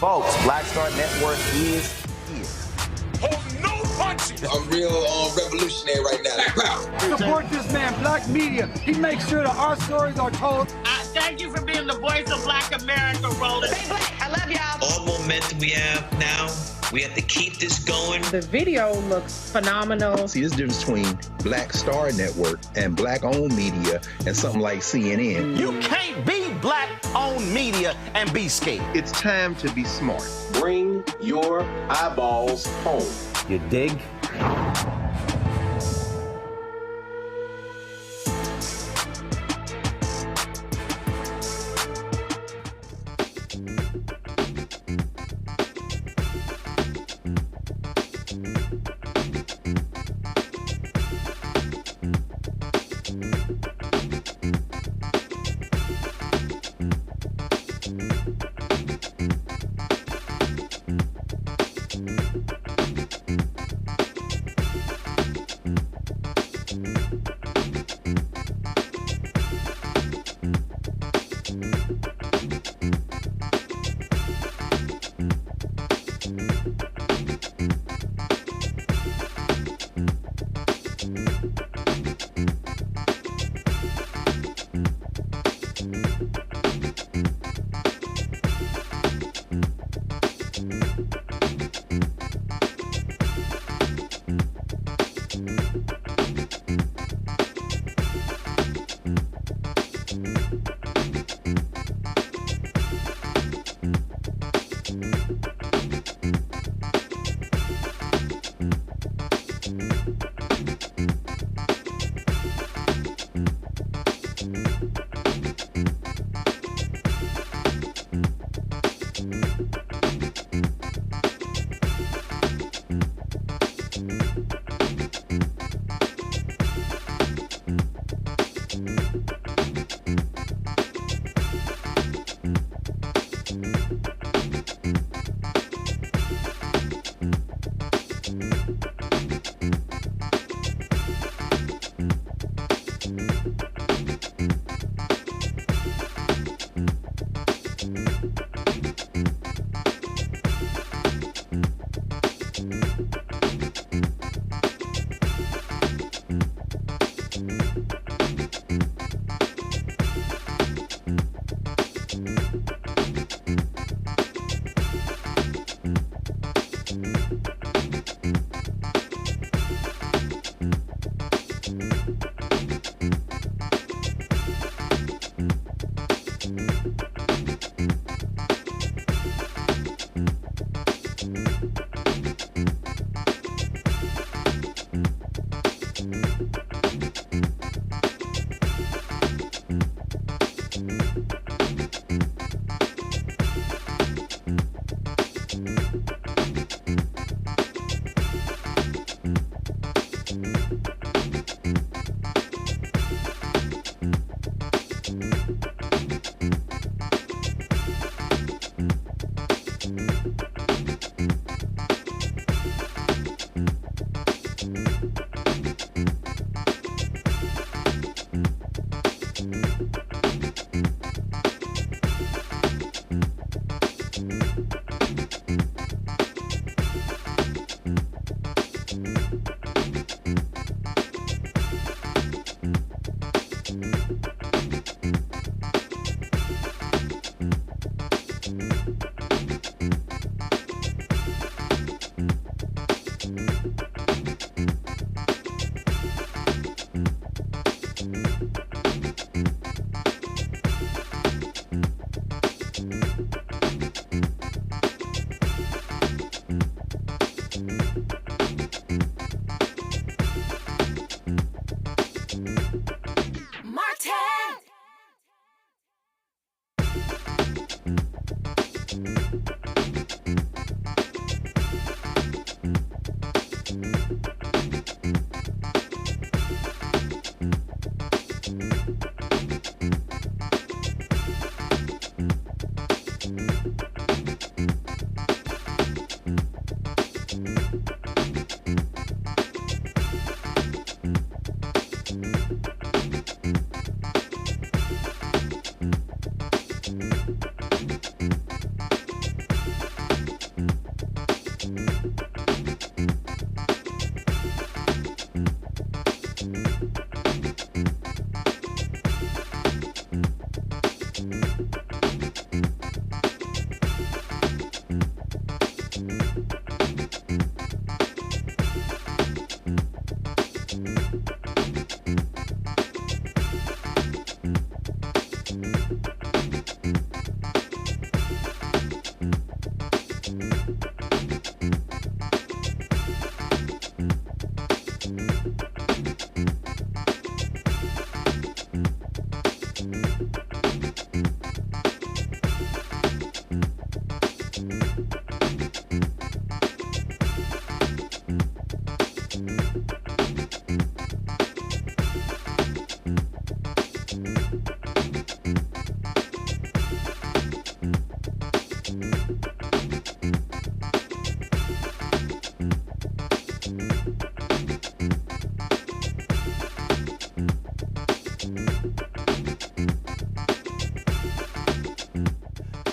Folks, Black Star Network is here. Hold no punches. I'm real revolutionary right now. Support this man, Black media. He makes sure that our stories are told. Thank you for being the voice of Black America, Roland. Stay black. I love y'all. All momentum we have now, we have to keep this going. The video looks phenomenal. See, there's a difference between Black Star Network and Black-owned media and something like CNN. You can't be Black-owned media and be scared. It's time to be smart. Bring your eyeballs home. You dig?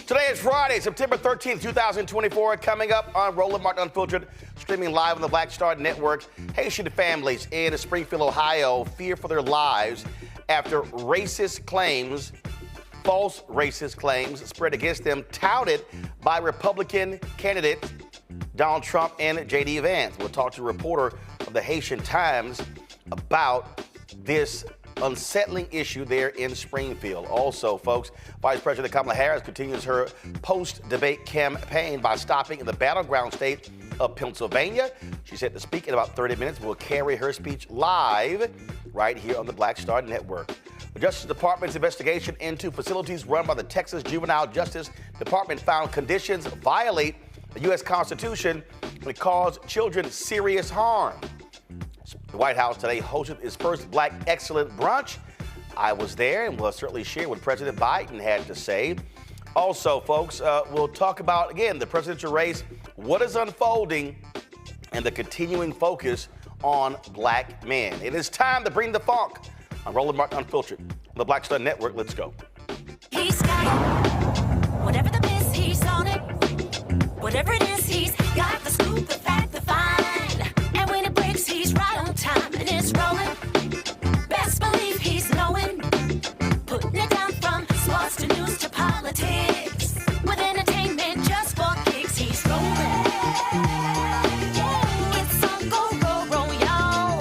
Today is Friday, September 13th, 2024. Coming up on Roland Martin Unfiltered, streaming live on the Black Star Network. Haitian families in Springfield, Ohio, fear for their lives after false racist claims spread against them, touted by Republican candidates Donald Trump and J.D. Vance. We'll talk to a reporter of the Haitian Times about this unsettling issue there in Springfield. Also, folks, Vice President Kamala Harris continues her post-debate campaign by stopping in the battleground state of Pennsylvania. She's set to speak in about 30 minutes. We'll carry her speech live right here on the Black Star Network. The Justice Department's investigation into facilities run by the Texas Juvenile Justice Department found conditions violate the U.S. Constitution and cause children serious harm. The White House today hosted its first Black Excellence Brunch. I was there and will certainly share what President Biden had to say. Also, folks, we'll talk about, again, the presidential race, what is unfolding, and the continuing focus on black men. It is time to bring the funk on Roland Martin Unfiltered on the Black Star Network. Let's go. He's got it. Whatever the miss, he's on it. Whatever it is, he's got the scoop, the fact, the find. And when it breaks, he's right on time and it's rolling. Best believe he's knowing. Putting it down from sports to news to politics. With entertainment just for kicks, he's rolling. It's on go, roll, roll, y'all.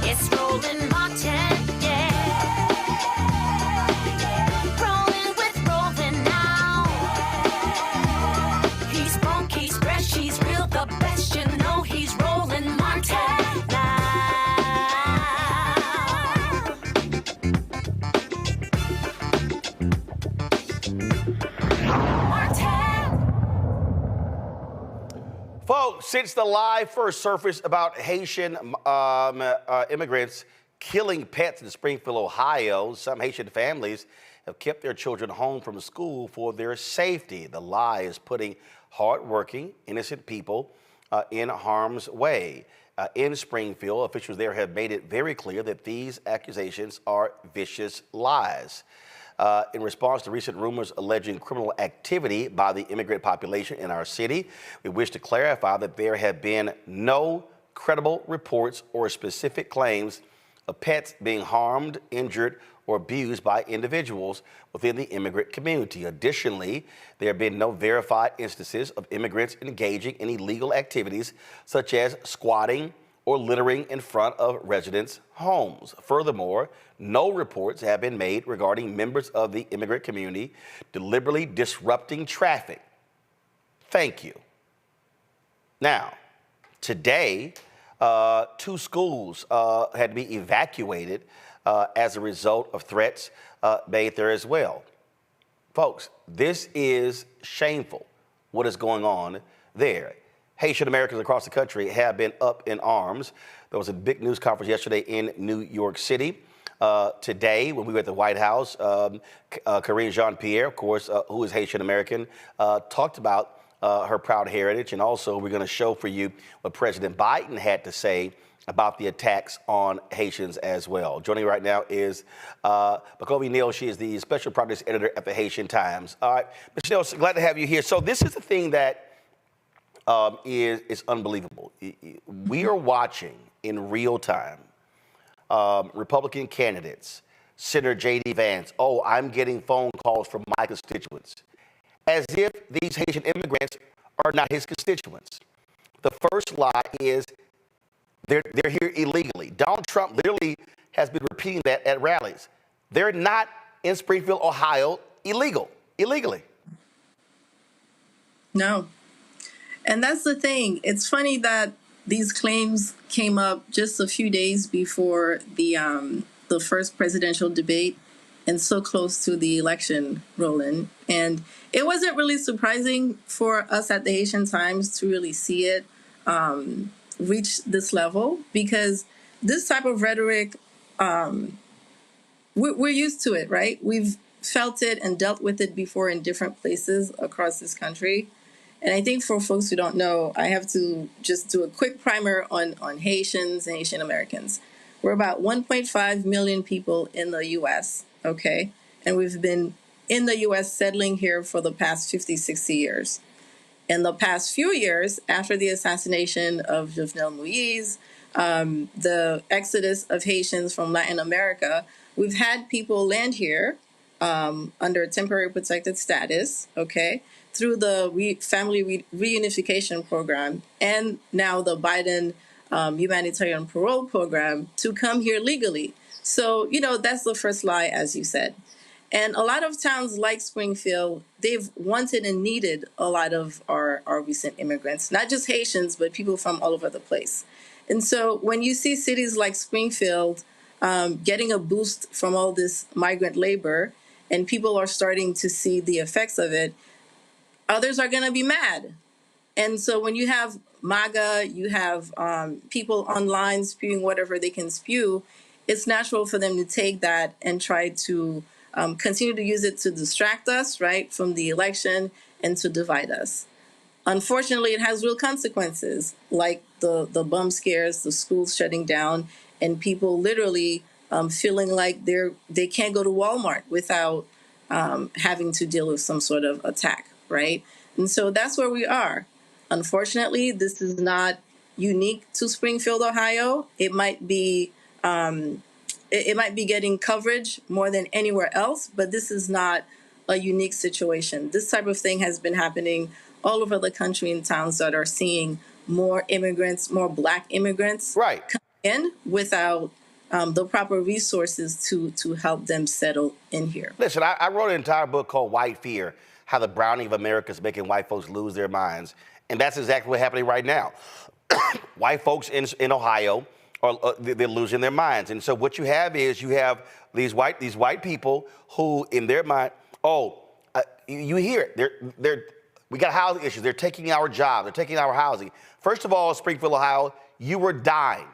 It's Roland Martin, yeah. Rolling with Roland now. He's funk, he's fresh, he's real, the best, you know he's Roland Martin now. Folks, since the lie first surfaced about Haitian immigrants killing pets in Springfield, Ohio, some Haitian families have kept their children home from school for their safety. The lie is putting hardworking, innocent people in harm's way. In Springfield, officials there have made it very clear that these accusations are vicious lies. In response to recent rumors alleging criminal activity by the immigrant population in our city, we wish to clarify that there have been no credible reports or specific claims of pets being harmed, injured, or abused by individuals within the immigrant community. Additionally, there have been no verified instances of immigrants engaging in illegal activities such as squatting or littering in front of residents' homes. Furthermore, no reports have been made regarding members of the immigrant community deliberately disrupting traffic. Thank you. Now, today, 2 schools had to be evacuated as a result of threats made there as well. Folks, this is shameful, what is going on there. Haitian Americans across the country have been up in arms. There was a big news conference yesterday in New York City. Today, when we were at the White House, Karine Jean-Pierre, of course, who is Haitian American, talked about her proud heritage. And also, we're going to show for you what President Biden had to say about the attacks on Haitians as well. Joining me right now is Makovi Neal. She is the special projects editor at the Haitian Times. All right, Ms. Neal, so glad to have you here. So this is the thing that is unbelievable. We are watching in real time Republican candidates, Senator J.D. Vance. Oh, I'm getting phone calls from my constituents. as if these Haitian immigrants are not his constituents. The first lie is they're here illegally. Donald Trump literally has been repeating that at rallies. They're not in Springfield, Ohio, illegally. No. And that's the thing. It's funny that these claims came up just a few days before the first presidential debate and so close to the election, Roland. And it wasn't really surprising for us at the Haitian Times to really see it reach this level, because this type of rhetoric, we're used to it, right? We've felt it and dealt with it before in different places across this country. And I think for folks who don't know, I have to just do a quick primer on Haitians and Haitian Americans. We're about 1.5 million people in the U.S., okay? And we've been in the U.S. settling here for the past 50, 60 years. In the past few years, after the assassination of Javon McGee, the exodus of Haitians from Latin America, we've had people land here under temporary protected status, okay, through the family reunification program and now the Biden humanitarian parole program to come here legally. So, that's the first lie, as you said. And a lot of towns like Springfield, they've wanted and needed a lot of our recent immigrants, not just Haitians, but people from all over the place. And so when you see cities like Springfield getting a boost from all this migrant labor and people are starting to see the effects of it, others are going to be mad. And so when you have MAGA, you have people online spewing whatever they can spew, it's natural for them to take that and try to continue to use it to distract us, right, from the election and to divide us. Unfortunately, it has real consequences, like the bum scares, the schools shutting down, and people literally feeling like they can't go to Walmart without having to deal with some sort of attack, right? And so that's where we are. Unfortunately, this is not unique to Springfield, Ohio. It might be getting coverage more than anywhere else, but this is not a unique situation. This type of thing has been happening all over the country in towns that are seeing more immigrants, more Black immigrants, right, come in without the proper resources to help them settle in here. Listen, I wrote an entire book called White Fear, How the Browning of America is Making White Folks Lose Their Minds. And that's exactly what's happening right now. White folks in Ohio, they're losing their minds. And so what you have is these white people who, in their mind, you hear it. We got housing issues. They're taking our jobs. They're taking our housing. First of all, Springfield, Ohio, you were dying.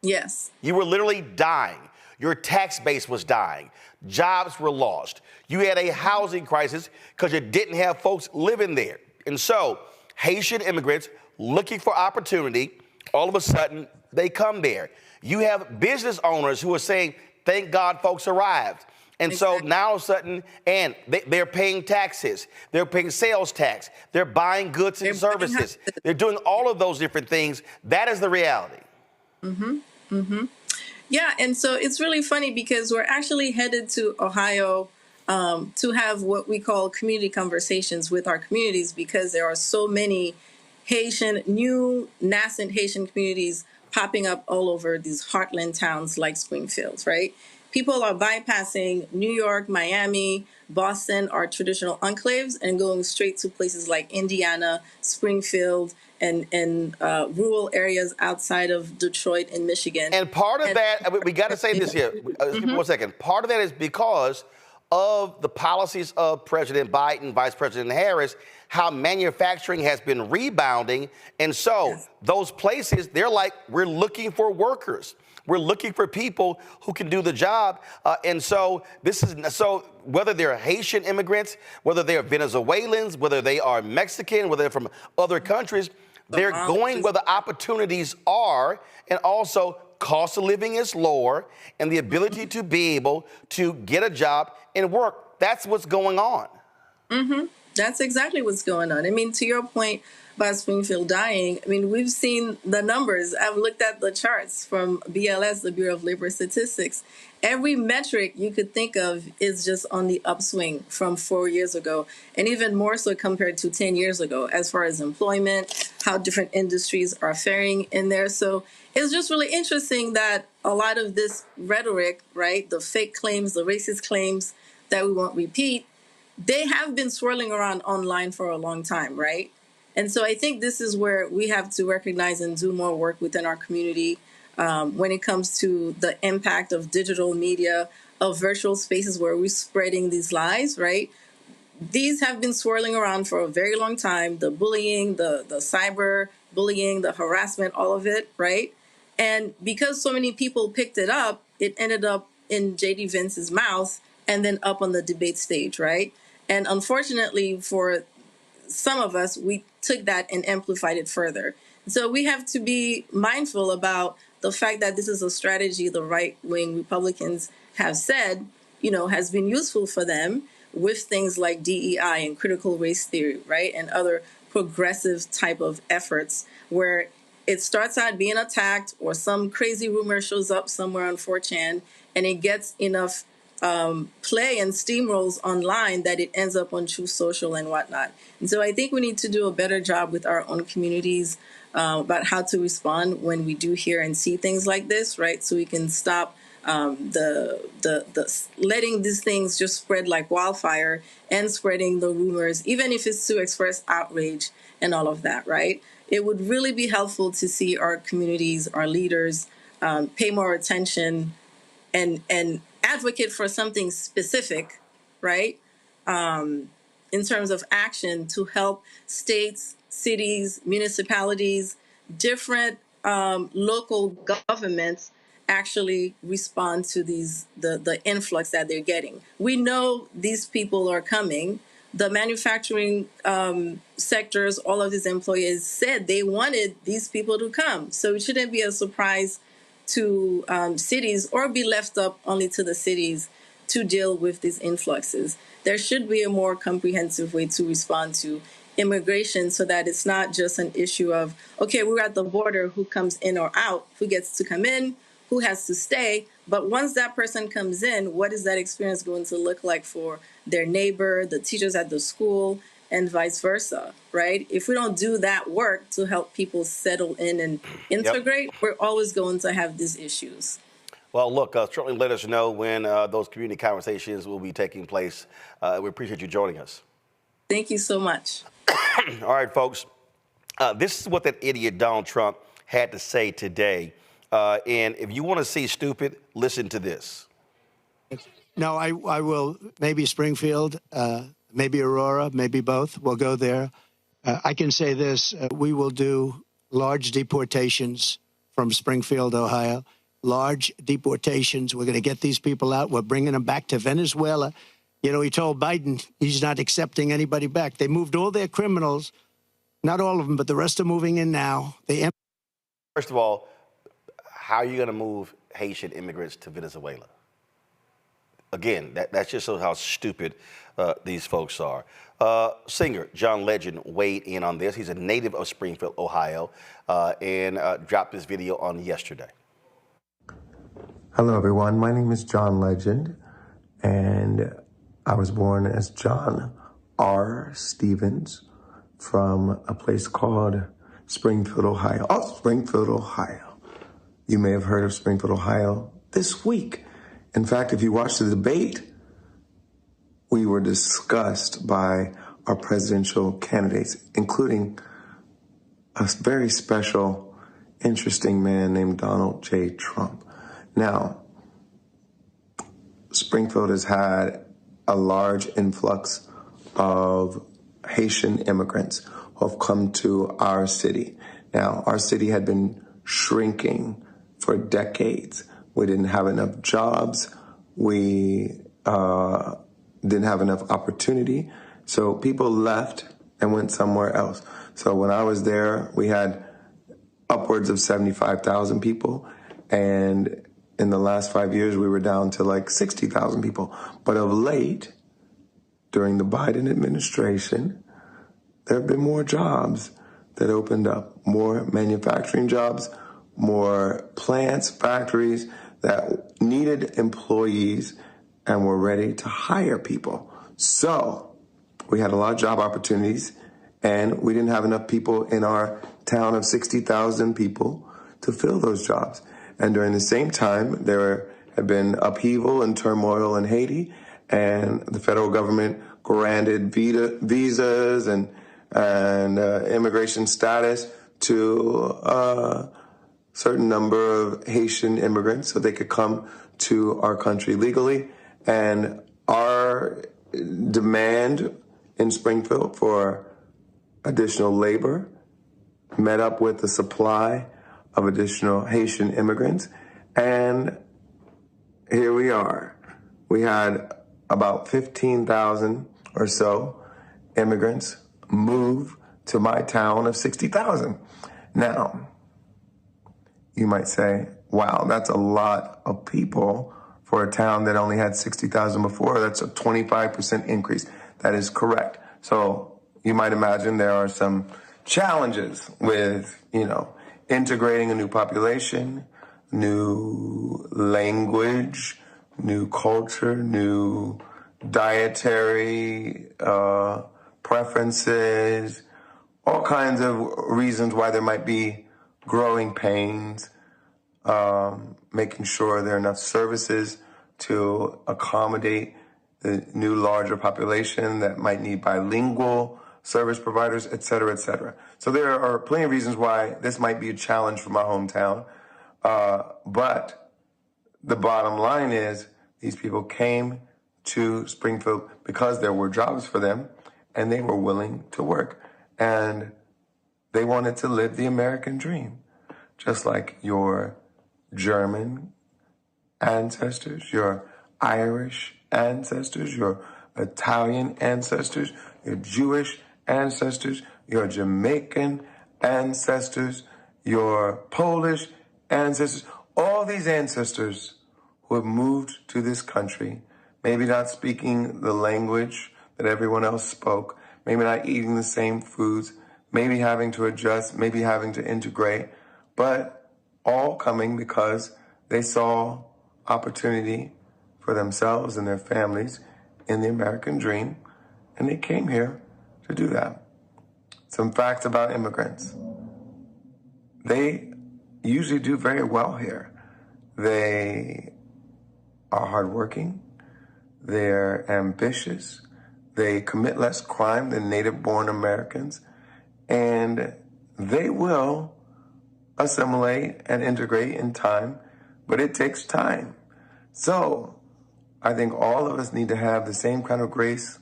Yes. You were literally dying. Your tax base was dying. Jobs were lost. You had a housing crisis because you didn't have folks living there. And so Haitian immigrants looking for opportunity, all of a sudden, they come there. You have business owners who are saying, thank God folks arrived. And exactly. So now all of a sudden, and they're paying taxes. They're paying sales tax. They're buying goods and services. They're doing all of those different things. That is the reality. Mm-hmm. Mm-hmm. Yeah, and so it's really funny because we're actually headed to Ohio to have what we call community conversations with our communities, because there are so many new nascent Haitian communities popping up all over these heartland towns like Springfield, right? People are bypassing New York, Miami, Boston, our traditional enclaves, and going straight to places like Indiana, Springfield, and rural areas outside of Detroit and Michigan. And part of that, we got to say this here, one second. Part of that is because of the policies of President Biden, Vice President Harris, how manufacturing has been rebounding. And so those places, they're like, we're looking for workers. We're looking for people who can do the job. And so whether they're Haitian immigrants, whether they're Venezuelans, whether they are Mexican, whether they're from other countries, they're going where the opportunities are. And also cost of living is lower, and the ability to be able to get a job and work. That's what's going on. Mm-hmm. That's exactly what's going on. I mean, to your point about Springfield dying, I mean, we've seen the numbers. I've looked at the charts from BLS, the Bureau of Labor Statistics, every metric you could think of is just on the upswing from 4 years ago, and even more so compared to 10 years ago, as far as employment, how different industries are faring in there. So it's just really interesting that a lot of this rhetoric, right, the fake claims, the racist claims that we won't repeat, they have been swirling around online for a long time, right? And so I think this is where we have to recognize and do more work within our community when it comes to the impact of digital media, of virtual spaces where we're spreading these lies, right? These have been swirling around for a very long time. The bullying, the cyber bullying, the harassment, all of it, right? And because so many people picked it up, it ended up in J.D. Vance's mouth and then up on the debate stage, right? And unfortunately for some of us, we took that and amplified it further. So we have to be mindful about the fact that this is a strategy the right-wing Republicans have said, has been useful for them with things like DEI and critical race theory, right? And other progressive type of efforts where it starts out being attacked or some crazy rumor shows up somewhere on 4chan and it gets enough play and steamrolls online that it ends up on Truth Social and whatnot. And so I think we need to do a better job with our own communities about how to respond when we do hear and see things like this, right? So we can stop the letting these things just spread like wildfire and spreading the rumors, even if it's to express outrage and all of that, right? It would really be helpful to see our communities, our leaders pay more attention and advocate for something specific, right? In terms of action to help states, cities, municipalities, different local governments actually respond to the influx that they're getting. We know these people are coming. The manufacturing sectors, all of these employers said they wanted these people to come. So it shouldn't be a surprise to cities or be left up only to the cities to deal with these influxes. There should be a more comprehensive way to respond to immigration so that it's not just an issue of, okay, we're at the border, who comes in or out, who gets to come in, who has to stay. But once that person comes in, what is that experience going to look like for their neighbor, the teachers at the school, and vice versa, right? If we don't do that work to help people settle in and integrate, we're always going to have these issues. Well, look, certainly let us know when those community conversations will be taking place. We appreciate you joining us. Thank you so much. All right, folks. This is what that idiot Donald Trump had to say today. And if you want to see stupid, listen to this. No, I will. Maybe Springfield, maybe Aurora, maybe both. We'll go there. I can say this. We will do large deportations from Springfield, Ohio. Large deportations. We're going to get these people out. We're bringing them back to Venezuela. You know, he told Biden he's not accepting anybody back. They moved all their criminals, not all of them, but the rest are moving in now. First of all, how are you going to move Haitian immigrants to Venezuela? Again, that just shows how stupid these folks are. Singer John Legend weighed in on this. He's a native of Springfield, Ohio, and dropped this video on yesterday. Hello, everyone. My name is John Legend, and I was born as John R. Stevens from a place called Springfield, Ohio. Oh, Springfield, Ohio. You may have heard of Springfield, Ohio this week. In fact, if you watched the debate, we were discussed by our presidential candidates, including a very special, interesting man named Donald J. Trump. Now, Springfield has had a large influx of Haitian immigrants who have come to our city. Now, our city had been shrinking for decades. We didn't have enough jobs. We didn't have enough opportunity. So people left and went somewhere else. So when I was there, we had upwards of 75,000 people. And in the last 5 years, we were down to like 60,000 people. But of late, during the Biden administration, there have been more jobs that opened up, more manufacturing jobs, more plants, factories that needed employees and were ready to hire people. So we had a lot of job opportunities, and we didn't have enough people in our town of 60,000 people to fill those jobs. And during the same time, there had been upheaval and turmoil in Haiti, and the federal government granted visas and immigration status to a certain number of Haitian immigrants so they could come to our country legally. And our demand in Springfield for additional labor met up with the supply of additional Haitian immigrants. And here we are. We had about 15,000 or so immigrants move to my town of 60,000. Now, you might say, wow, that's a lot of people for a town that only had 60,000 before. That's a 25% increase. That is correct. So you might imagine there are some challenges with, integrating a new population, new language, new culture, new dietary preferences, all kinds of reasons why there might be growing pains, making sure there are enough services to accommodate the new larger population that might need bilingual service providers, et cetera, et cetera. So there are plenty of reasons why this might be a challenge for my hometown. But the bottom line is these people came to Springfield because there were jobs for them and they were willing to work. And they wanted to live the American dream, just like your German ancestors, your Irish ancestors, your Italian ancestors, your Jewish ancestors, your Jamaican ancestors, your Polish ancestors, all these ancestors who have moved to this country, maybe not speaking the language that everyone else spoke, maybe not eating the same foods, maybe having to adjust, maybe having to integrate, but all coming because they saw opportunity for themselves and their families in the American dream, and they came here to do that. Some facts about immigrants. They usually do very well here. They are hardworking, they're ambitious, they commit less crime than native-born Americans, and they will assimilate and integrate in time, but it takes time. So I think all of us need to have the same kind of grace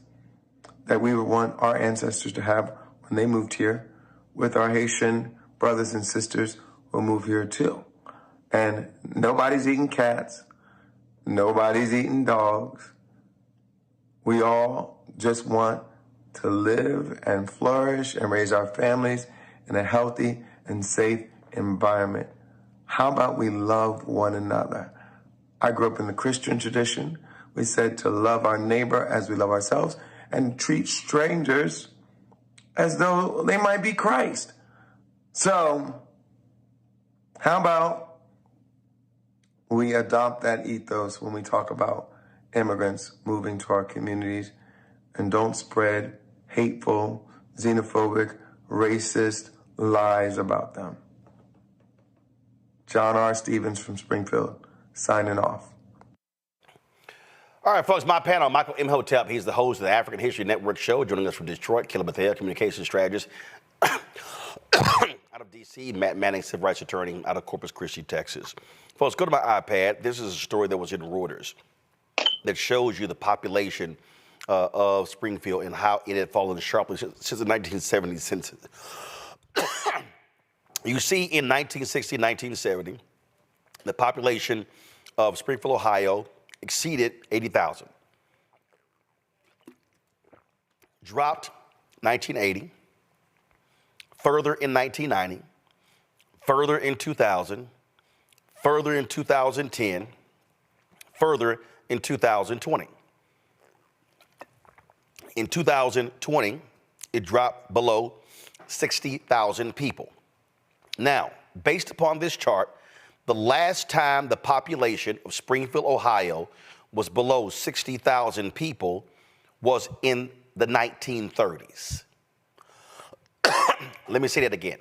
that we would want our ancestors to have when they moved here with our Haitian brothers and sisters who move here too. And nobody's eating cats. Nobody's eating dogs. We all just want to live and flourish and raise our families in a healthy and safe environment. How about we love one another? I grew up in the Christian tradition. We said to love our neighbor as we love ourselves and treat strangers as though they might be Christ. So, how about we adopt that ethos when we talk about immigrants moving to our communities and don't spread hateful, xenophobic, racist lies about them. John R. Stevens from Springfield, signing off. All right, folks, my panel, Michael Imhotep. He's the host of the African History Network show, joining us from Detroit. Caleb Bethel, communications strategist. Out of D.C., Matt Manning, civil rights attorney out of Corpus Christi, Texas. Folks, go to my iPad. This is a story that was in Reuters that shows you the population of Springfield and how it had fallen sharply since the 1970 census. You see, in 1960, 1970, the population of Springfield, Ohio, exceeded 80,000. Dropped 1980, further in 1990, further in 2000, further in 2010, further in 2020. In 2020, it dropped below 60,000 people. Now, based upon this chart, The last time the population of Springfield, Ohio was below 60,000 people was in the 1930s. Let me say that again.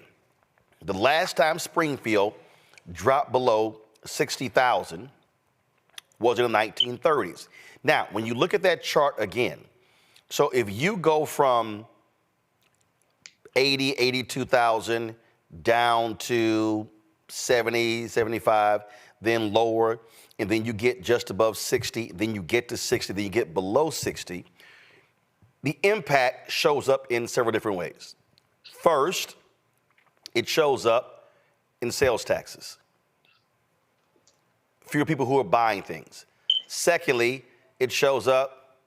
The last time Springfield dropped below 60,000 was in the 1930s. Now, when you look at that chart again, so if you go from 82,000 down to 70, 75, then lower, and then you get just above 60, then you get to 60, then you get below 60, the impact shows up in several different ways. First, it shows up in sales taxes. Fewer people who are buying things. Secondly, it shows up,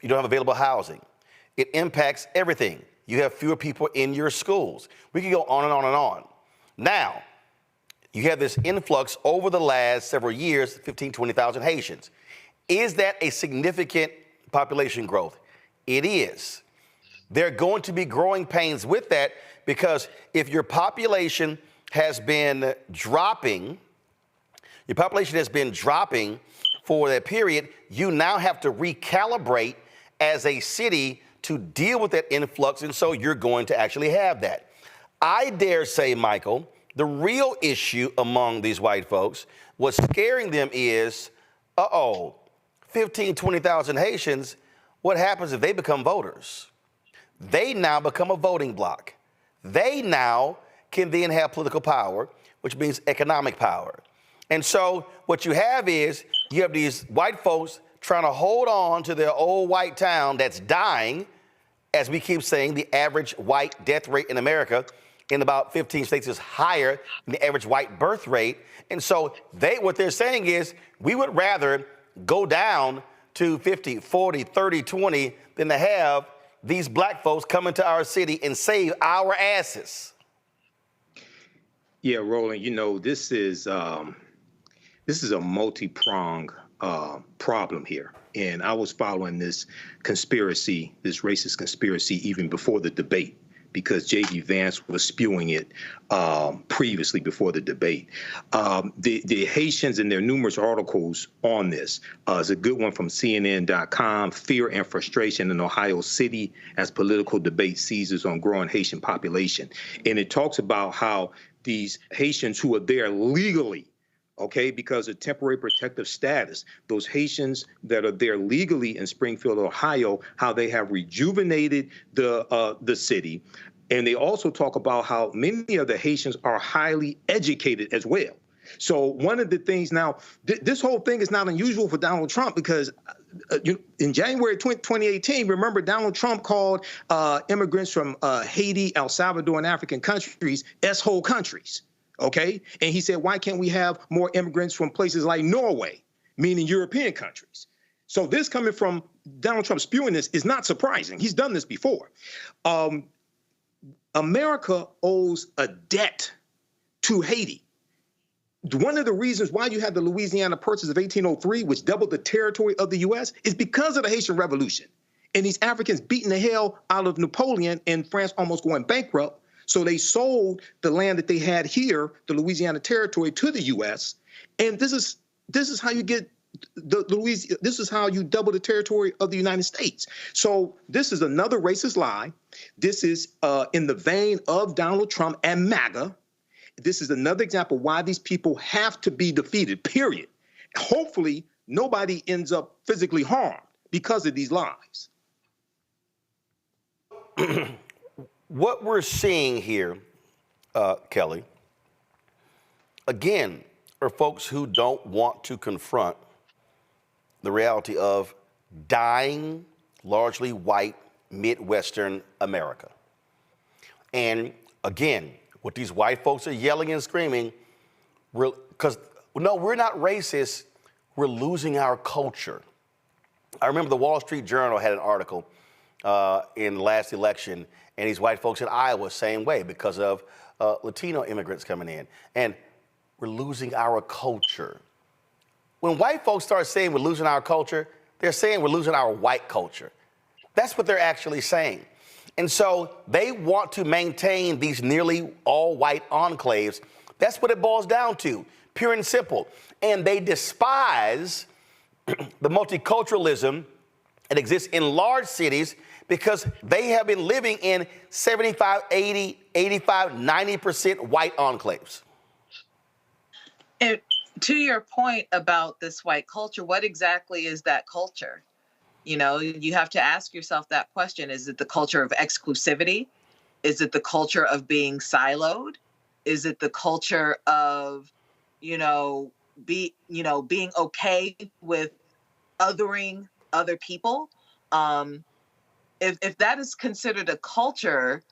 you don't have available housing. It impacts everything. You have fewer people in your schools. We can go on and on and on. Now, you have this influx over the last several years, 15, 20,000 Haitians. Is that a significant population growth? It is. There are going to be growing pains with that because if your population has been dropping, for that period, you now have to recalibrate as a city to deal with that influx, and so you're going to actually have that. I dare say, Michael, the real issue among these white folks, what's scaring them is, 15, 20,000 Haitians, what happens if they become voters? They now become a voting bloc. They now can then have political power, which means economic power. And so what you have is you have these white folks trying to hold on to their old white town that's dying. As we keep saying, the average white death rate in America in about 15 states is higher than the average white birth rate. And so what they're saying is we would rather go down to 50, 40, 30, 20 than to have these black folks come into our city and save our asses. Yeah, Roland, this is a multi-pronged problem here. And I was following this racist conspiracy, even before the debate, because J.D. Vance was spewing it previously before the debate. The Haitians and their numerous articles on this is a good one from CNN.com, Fear and Frustration in Ohio City as Political Debate Seizes on Growing Haitian Population. And it talks about how these Haitians who are there legally, because of temporary protective status, those Haitians that are there legally in Springfield, Ohio, how they have rejuvenated the city. And they also talk about how many of the Haitians are highly educated as well. So one of the things now, this whole thing is not unusual for Donald Trump because in January 2018, remember Donald Trump called immigrants from Haiti, El Salvador, and African countries S-hole countries. And he said, why can't we have more immigrants from places like Norway, meaning European countries? So this coming from Donald Trump spewing this is not surprising. He's done this before. America owes a debt to Haiti. One of the reasons why you had the Louisiana Purchase of 1803, which doubled the territory of the U.S., is because of the Haitian Revolution. And these Africans beating the hell out of Napoleon and France almost going bankrupt. So they sold the land that they had here, the Louisiana Territory, to the U.S. And this is how you get this is how you double the territory of the United States. So this is another racist lie. This is in the vein of Donald Trump and MAGA. This is another example why these people have to be defeated, period. Hopefully, nobody ends up physically harmed because of these lies. What we're seeing here, Kelly, again, are folks who don't want to confront the reality of dying, largely white, Midwestern America. And again, what these white folks are yelling and screaming, we're not racist, we're losing our culture. I remember the Wall Street Journal had an article in the last election, and these white folks in Iowa, same way, because of Latino immigrants coming in. And we're losing our culture. When white folks start saying we're losing our culture, they're saying we're losing our white culture. That's what they're actually saying. And so they want to maintain these nearly all white enclaves. That's what it boils down to. pure and simple. And they despise the multiculturalism that exists in large cities because they have been living in 75, 80, 85, 90% white enclaves. And to your point about this white culture, what exactly is that culture? You know, you have to ask yourself that question. Is it the culture of exclusivity? Is it the culture of being siloed? Is it the culture of, being okay with othering other people? If that is considered a culture,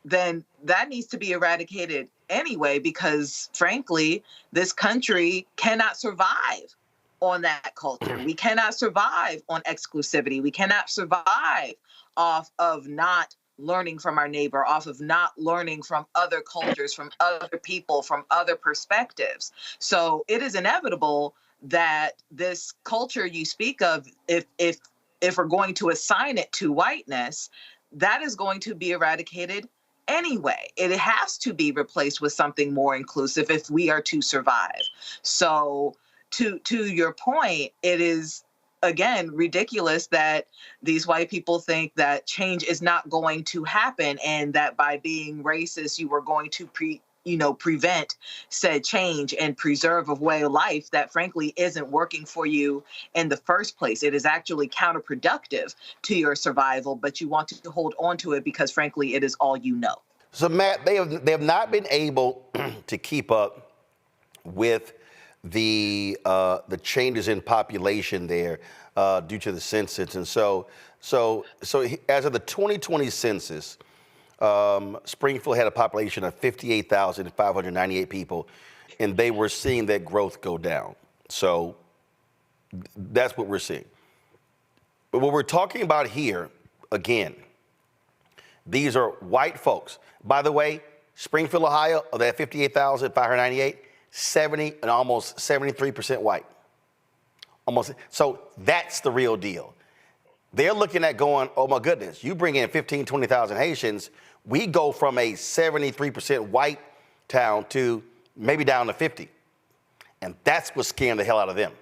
then that needs to be eradicated anyway, because frankly, this country cannot survive on that culture. We cannot survive on exclusivity. We cannot survive off of not learning from our neighbor, off of not learning from other cultures, from other people, from other perspectives. So it is inevitable that this culture you speak of, if we're going to assign it to whiteness, that is going to be eradicated anyway. It has to be replaced with something more inclusive if we are to survive. So to your point, it is, again, ridiculous that these white people think that change is not going to happen and that by being racist, you are going to prevent said change and preserve a way of life that frankly isn't working for you in the first place. It is actually counterproductive to your survival, but you want to hold on to it because frankly, it is all you know. So Matt, they have not been able to keep up with the changes in population there due to the census. And so as of the 2020 census, Springfield had a population of 58,598 people, and they were seeing that growth go down. So that's what we're seeing. But what we're talking about here, again, these are white folks. By the way, Springfield, Ohio, of that 58,598, 70 and almost 73% white. Almost. So that's the real deal. They're looking at going, oh my goodness, you bring in 15, 20,000 Haitians, we go from a 73% white town to maybe down to 50. And that's what's scaring the hell out of them.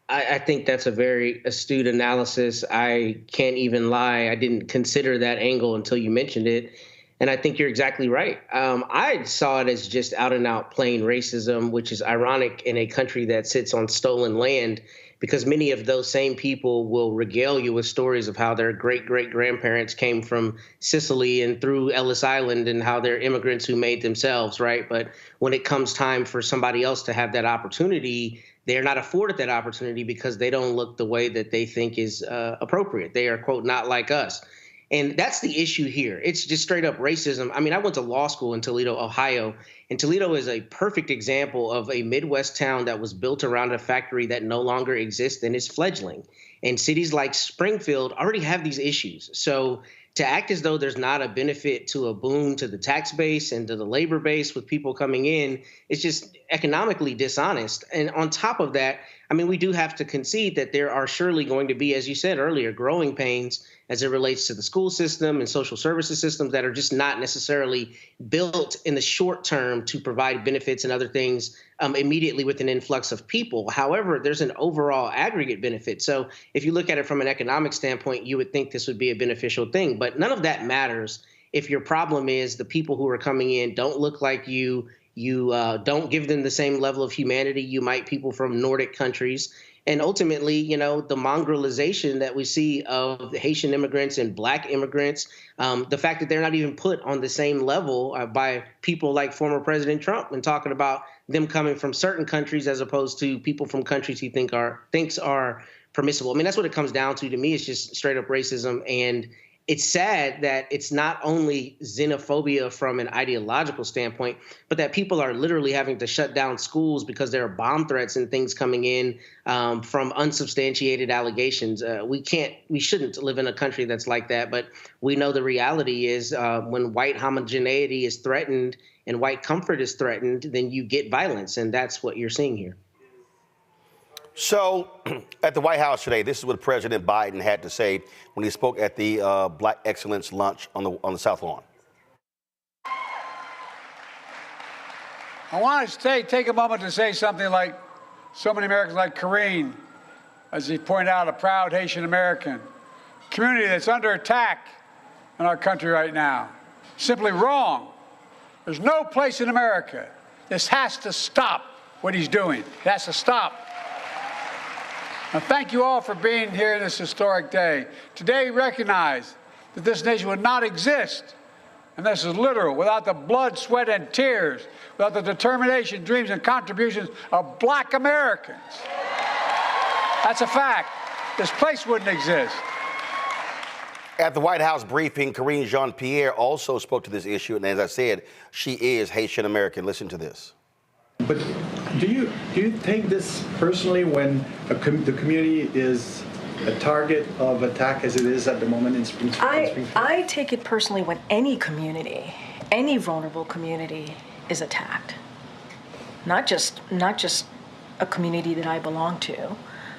I think that's a very astute analysis. I can't even lie. I didn't consider that angle until you mentioned it. And I think you're exactly right. I saw it as just out and out plain racism, which is ironic in a country that sits on stolen land, because many of those same people will regale you with stories of how their great-great-grandparents came from Sicily and through Ellis Island and how they're immigrants who made themselves, right? But when it comes time for somebody else to have that opportunity, they're not afforded that opportunity because they don't look the way that they think is appropriate. They are, quote, not like us. And that's the issue here. It's just straight up racism. I mean, I went to law school in Toledo, Ohio, and Toledo is a perfect example of a Midwest town that was built around a factory that no longer exists and is fledgling. And cities like Springfield already have these issues. So to act as though there's not a benefit to a boon to the tax base and to the labor base with people coming in, it's just economically dishonest. And on top of that, I mean, we do have to concede that there are surely going to be, as you said earlier, growing pains as it relates to the school system and social services systems that are just not necessarily built in the short term to provide benefits and other things immediately with an influx of people. However, there's an overall aggregate benefit. So if you look at it from an economic standpoint, you would think this would be a beneficial thing. But none of that matters if your problem is the people who are coming in don't look like you don't give them the same level of humanity you might people from Nordic countries. And ultimately, you know, the mongrelization that we see of the Haitian immigrants and Black immigrants, the fact that they're not even put on the same level by people like former President Trump and talking about them coming from certain countries as opposed to people from countries he thinks are permissible. I mean, that's what it comes down to me. It's just straight up racism. And it's sad that it's not only xenophobia from an ideological standpoint, but that people are literally having to shut down schools because there are bomb threats and things coming in from unsubstantiated allegations. We shouldn't live in a country that's like that. But we know the reality is when white homogeneity is threatened and white comfort is threatened, then you get violence. And that's what you're seeing here. So at the White House today, this is what President Biden had to say when he spoke at the Black Excellence lunch on the South Lawn. I want to take a moment to say something like so many Americans, like Karine, as he pointed out, a proud Haitian American, community that's under attack in our country right now. Simply wrong. There's no place in America. This has to stop what he's doing. It has to stop. Now, thank you all for being here this historic day. Today, we recognize that this nation would not exist, and this is literal, without the blood, sweat, and tears, without the determination, dreams, and contributions of Black Americans. That's a fact. This place wouldn't exist. At the White House briefing, Karine Jean-Pierre also spoke to this issue, and as I said, she is Haitian American. Listen to this. But do you take this personally when the community is a target of attack as it is at the moment in Springfield? I take it personally when any community, any vulnerable community is attacked. Not just a community that I belong to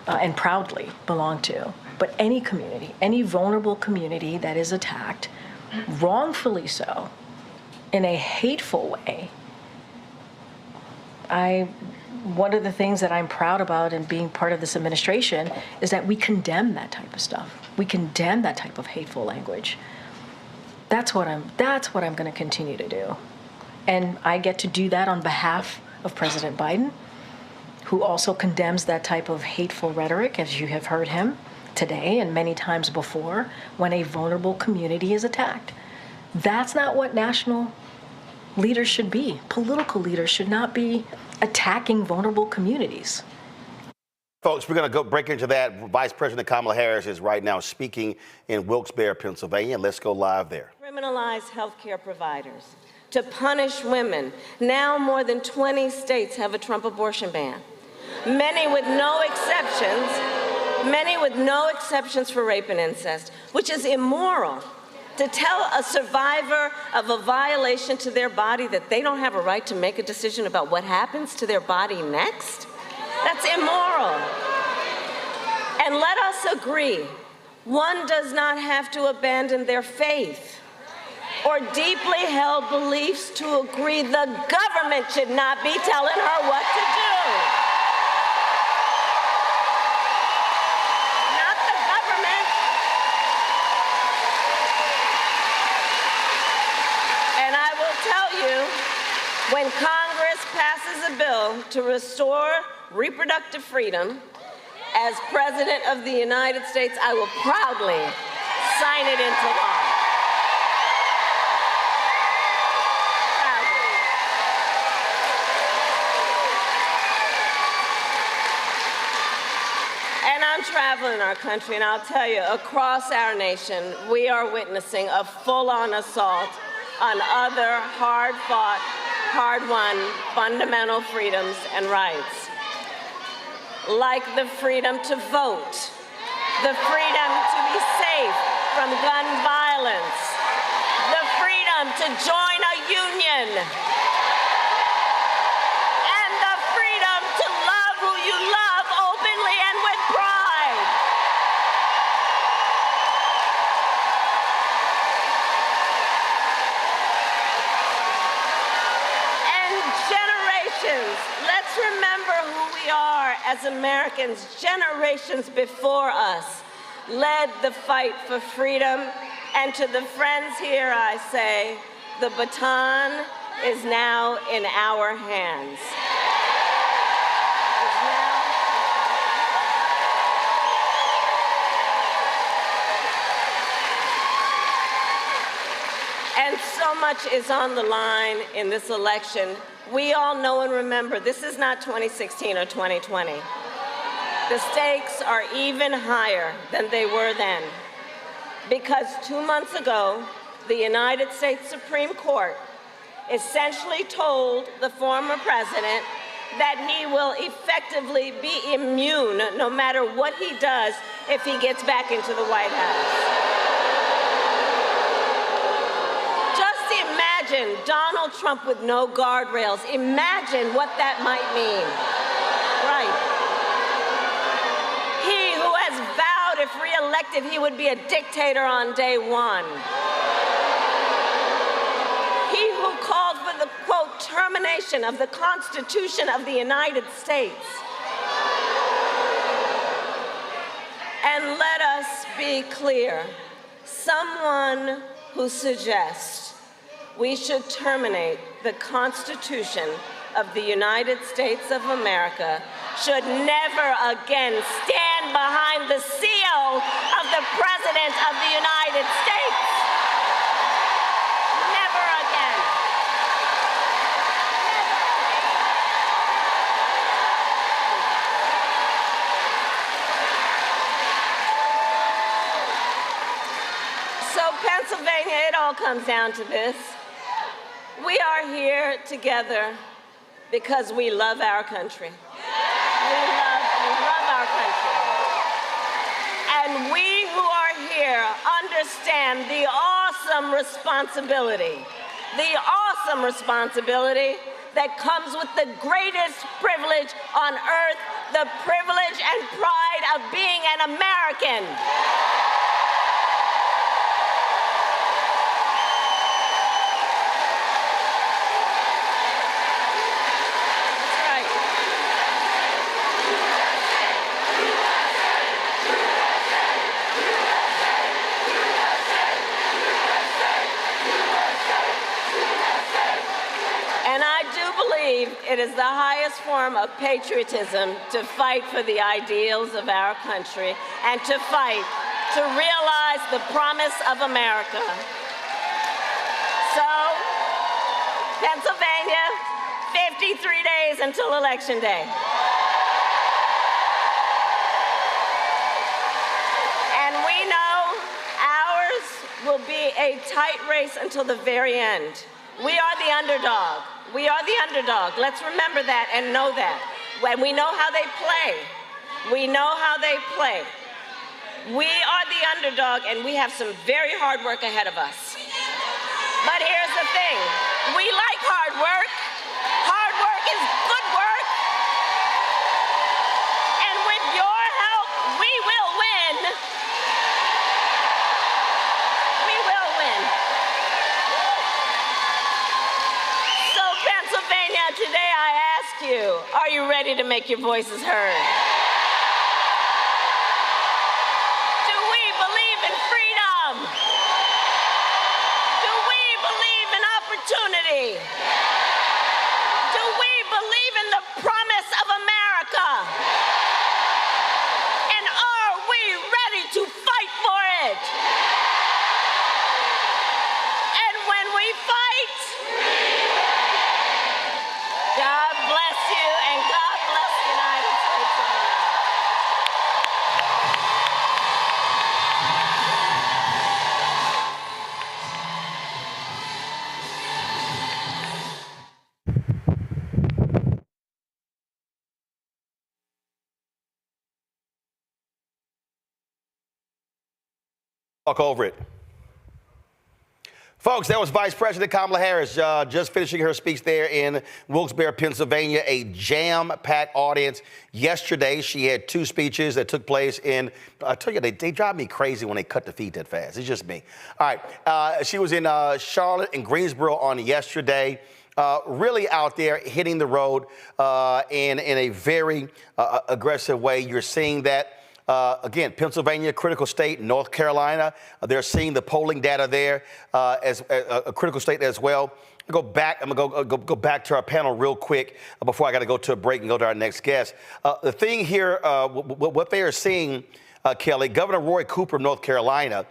and proudly belong to, but any community, any vulnerable community that is attacked, wrongfully so, in a hateful way. One of the things that I'm proud about in being part of this administration is that we condemn that type of stuff. We condemn that type of hateful language. That's what I'm going to continue to do. And I get to do that on behalf of President Biden, who also condemns that type of hateful rhetoric, as you have heard him today and many times before, when a vulnerable community is attacked. That's not what national leaders should be. Political leaders should not be attacking vulnerable communities. Folks, we're going to break into that. Vice President Kamala Harris is right now speaking in Wilkes-Barre, Pennsylvania. Let's go live there. Criminalize healthcare providers, to punish women. Now more than 20 states have a Trump abortion ban. Many with no exceptions for rape and incest, which is immoral. To tell a survivor of a violation to their body that they don't have a right to make a decision about what happens to their body next? That's immoral. And let us agree, one does not have to abandon their faith or deeply held beliefs to agree the government should not be telling her what to do. Not the government. And I will tell you, when Congress passes a bill to restore reproductive freedom, as President of the United States, I will proudly sign it into law. Proudly. And I'm traveling our country, and I'll tell you, across our nation, we are witnessing a full-on assault on other hard-fought, hard-won fundamental freedoms and rights, like the freedom to vote, the freedom to be safe from gun violence, the freedom to join a union, and the freedom to love who you love openly and with pride. Let's remember who we are as Americans. Generations before us led the fight for freedom. And to the friends here, I say, the baton is now in our hands. And so much is on the line in this election. We all know and remember, this is not 2016 or 2020. The stakes are even higher than they were then. Because 2 months ago, the United States Supreme Court essentially told the former president that he will effectively be immune no matter what he does if he gets back into the White House. Imagine Donald Trump with no guardrails. Imagine what that might mean. Right. He who has vowed if reelected he would be a dictator on day one. He who called for the, quote, termination of the Constitution of the United States. And let us be clear, someone who suggests we should terminate the Constitution of the United States of America should never again stand behind the seal of the President of the United States. Never again. So Pennsylvania, it all comes down to this. We are here together because we love our country. We love our country. And we who are here understand the awesome responsibility that comes with the greatest privilege on earth, the privilege and pride of being an American. It is the highest form of patriotism to fight for the ideals of our country and to fight to realize the promise of America. So, Pennsylvania, 53 days until Election Day. And we know ours will be a tight race until the very end. We are the underdog. We are the underdog. Let's remember that and know that. When we know how they play, we know how they play. We are the underdog, and we have some very hard work ahead of us. But here's the thing. We like hard work. Hard work is good work. And with your help, we will win. We will win. Pennsylvania, today I ask you, are you ready to make your voices heard? Do we believe in freedom? Do we believe in opportunity? Do we believe in the promise of America? And are we ready to fight for it? And when we fight, God bless you, and God bless the United States of America. Talk over it. Folks, that was Vice President Kamala Harris just finishing her speech there in Wilkes-Barre, Pennsylvania, a jam-packed audience. Yesterday, she had two speeches that took place in, I tell you, they drive me crazy when they cut the feed that fast. It's just me. All right, she was in Charlotte and Greensboro on yesterday. Really out there hitting the road in a very aggressive way. You're seeing that. Again, Pennsylvania, critical state. North Carolina, they're seeing the polling data there as a critical state as well. I'm gonna go back to our panel real quick before I got to go to a break and go to our next guest. The thing here, what they are seeing, Kelly, Governor Roy Cooper of North Carolina,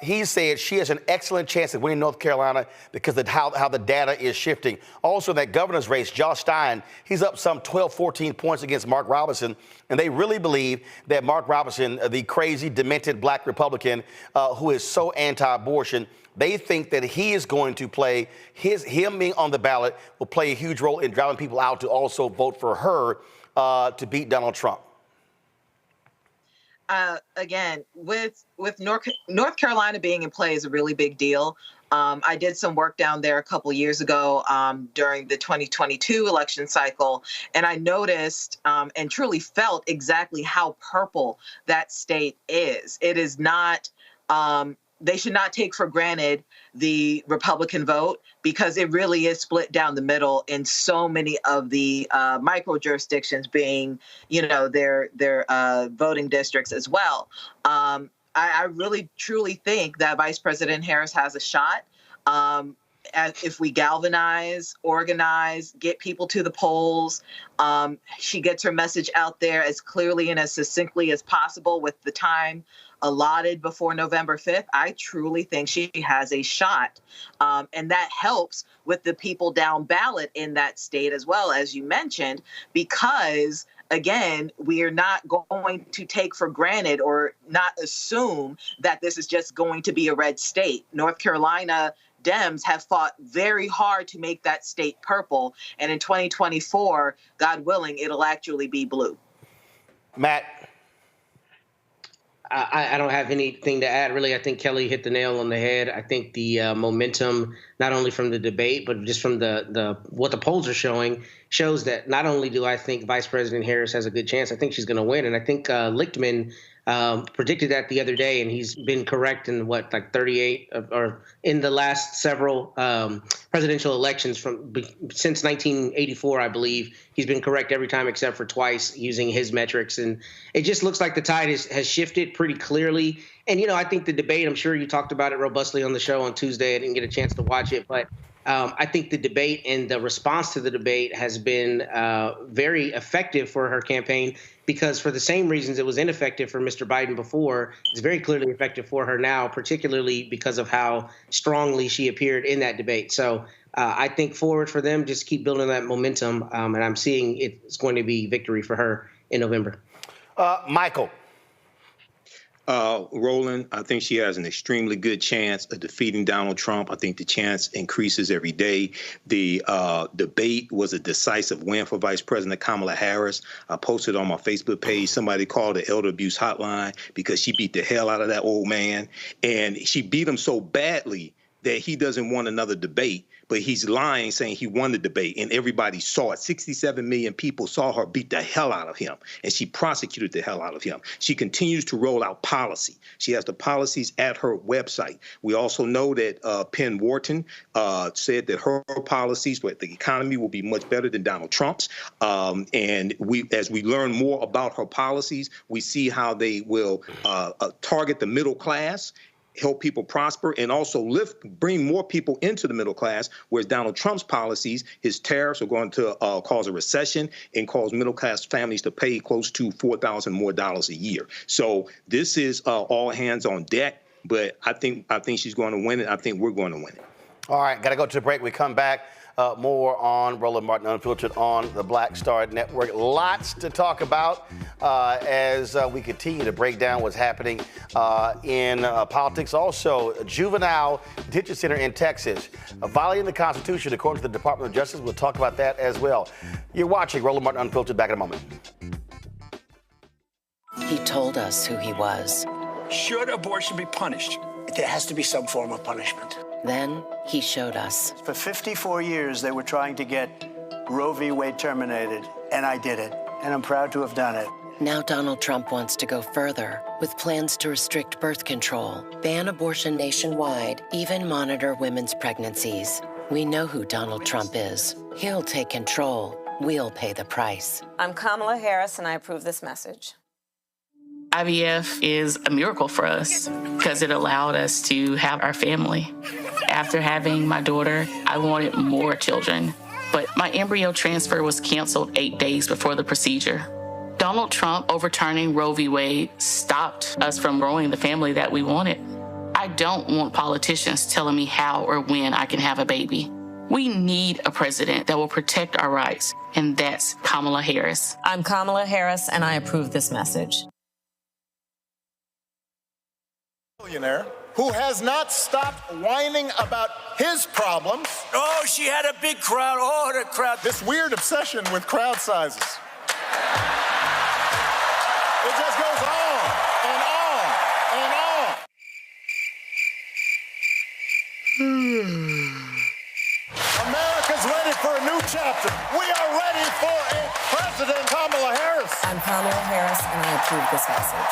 he said she has an excellent chance of winning North Carolina because of how the data is shifting. Also, that governor's race, Josh Stein, he's up some 12, 14 points against Mark Robinson. And they really believe that Mark Robinson, the crazy, demented black Republican who is so anti-abortion, they think that he is going to play, him being on the ballot will play a huge role in driving people out to also vote for her to beat Donald Trump. Again, with North Carolina being in play is a really big deal. I did some work down there a couple years ago during the 2022 election cycle, and I noticed and truly felt exactly how purple that state is. It is not they should not take for granted the Republican vote, because it really is split down the middle in so many of the micro jurisdictions being, their voting districts as well. I really, truly think that Vice President Harris has a shot. If we galvanize, organize, get people to the polls, she gets her message out there as clearly and as succinctly as possible with the time allotted before November 5th, I truly think she has a shot. And that helps with the people down ballot in that state as well, as you mentioned, because again, we are not going to take for granted or not assume that this is just going to be a red state. North Carolina Dems have fought very hard to make that state purple. And in 2024, God willing, it'll actually be blue. Matt. I don't have anything to add, really. I think Kelly hit the nail on the head. I think the momentum, not only from the debate, but just from the what the polls are showing, shows that not only do I think Vice President Harris has a good chance, I think she's going to win. And I think Lichtman predicted that the other day, and he's been correct in 38 or in the last several presidential elections since 1984, I believe. He's been correct every time except for twice using his metrics. And it just looks like the tide has shifted pretty clearly. And, I think the debate, I'm sure you talked about it robustly on the show on Tuesday. I didn't get a chance to watch it, but I think the debate and the response to the debate has been very effective for her campaign, because for the same reasons it was ineffective for Mr. Biden before, it's very clearly effective for her now, particularly because of how strongly she appeared in that debate. So I think forward for them, just keep building that momentum, and I'm seeing it's going to be victory for her in November. Michael. Roland, I think she has an extremely good chance of defeating Donald Trump. I think the chance increases every day. The debate was a decisive win for Vice President Kamala Harris. I posted on my Facebook page, somebody called the elder abuse hotline because she beat the hell out of that old man. And she beat him so badly that he doesn't want another debate, but he's lying, saying he won the debate, and everybody saw it. 67 million people saw her beat the hell out of him, and she prosecuted the hell out of him. She continues to roll out policy. She has the policies at her website. We also know that Penn Wharton said that her policies with the economy will be much better than Donald Trump's. And as we learn more about her policies, we see how they will target the middle class, help people prosper, and also bring more people into the middle class, whereas Donald Trump's policies, his tariffs are going to cause a recession and cause middle class families to pay close to $4,000 more a year. So this is all hands on deck, but I think she's going to win it. I think we're going to win it. All right, got to go to a break. We come back. More on Roland Martin Unfiltered on the Black Star Network. Lots to talk about as we continue to break down what's happening in politics. Also, a juvenile detention center in Texas violating the Constitution, according to the Department of Justice. We'll talk about that as well. You're watching Roland Martin Unfiltered. Back in a moment. He told us who he was. Should abortion be punished? There has to be some form of punishment. Then he showed us. For 54 years, they were trying to get Roe v. Wade terminated, and I did it, and I'm proud to have done it. Now Donald Trump wants to go further with plans to restrict birth control, ban abortion nationwide, even monitor women's pregnancies. We know who Donald Trump is. He'll take control. We'll pay the price. I'm Kamala Harris, and I approve this message. IVF is a miracle for us because it allowed us to have our family. After having my daughter, I wanted more children, but my embryo transfer was canceled 8 days before the procedure. Donald Trump overturning Roe v. Wade stopped us from growing the family that we wanted. I don't want politicians telling me how or when I can have a baby. We need a president that will protect our rights, and that's Kamala Harris. I'm Kamala Harris, and I approve this message. Millionaire who has not stopped whining about his problems. Oh, she had a big crowd. Oh, the crowd. This weird obsession with crowd sizes. It just goes on and on and on. America's ready for a new chapter. We are ready for a President Kamala Harris. I'm Kamala Harris, and I approve this message.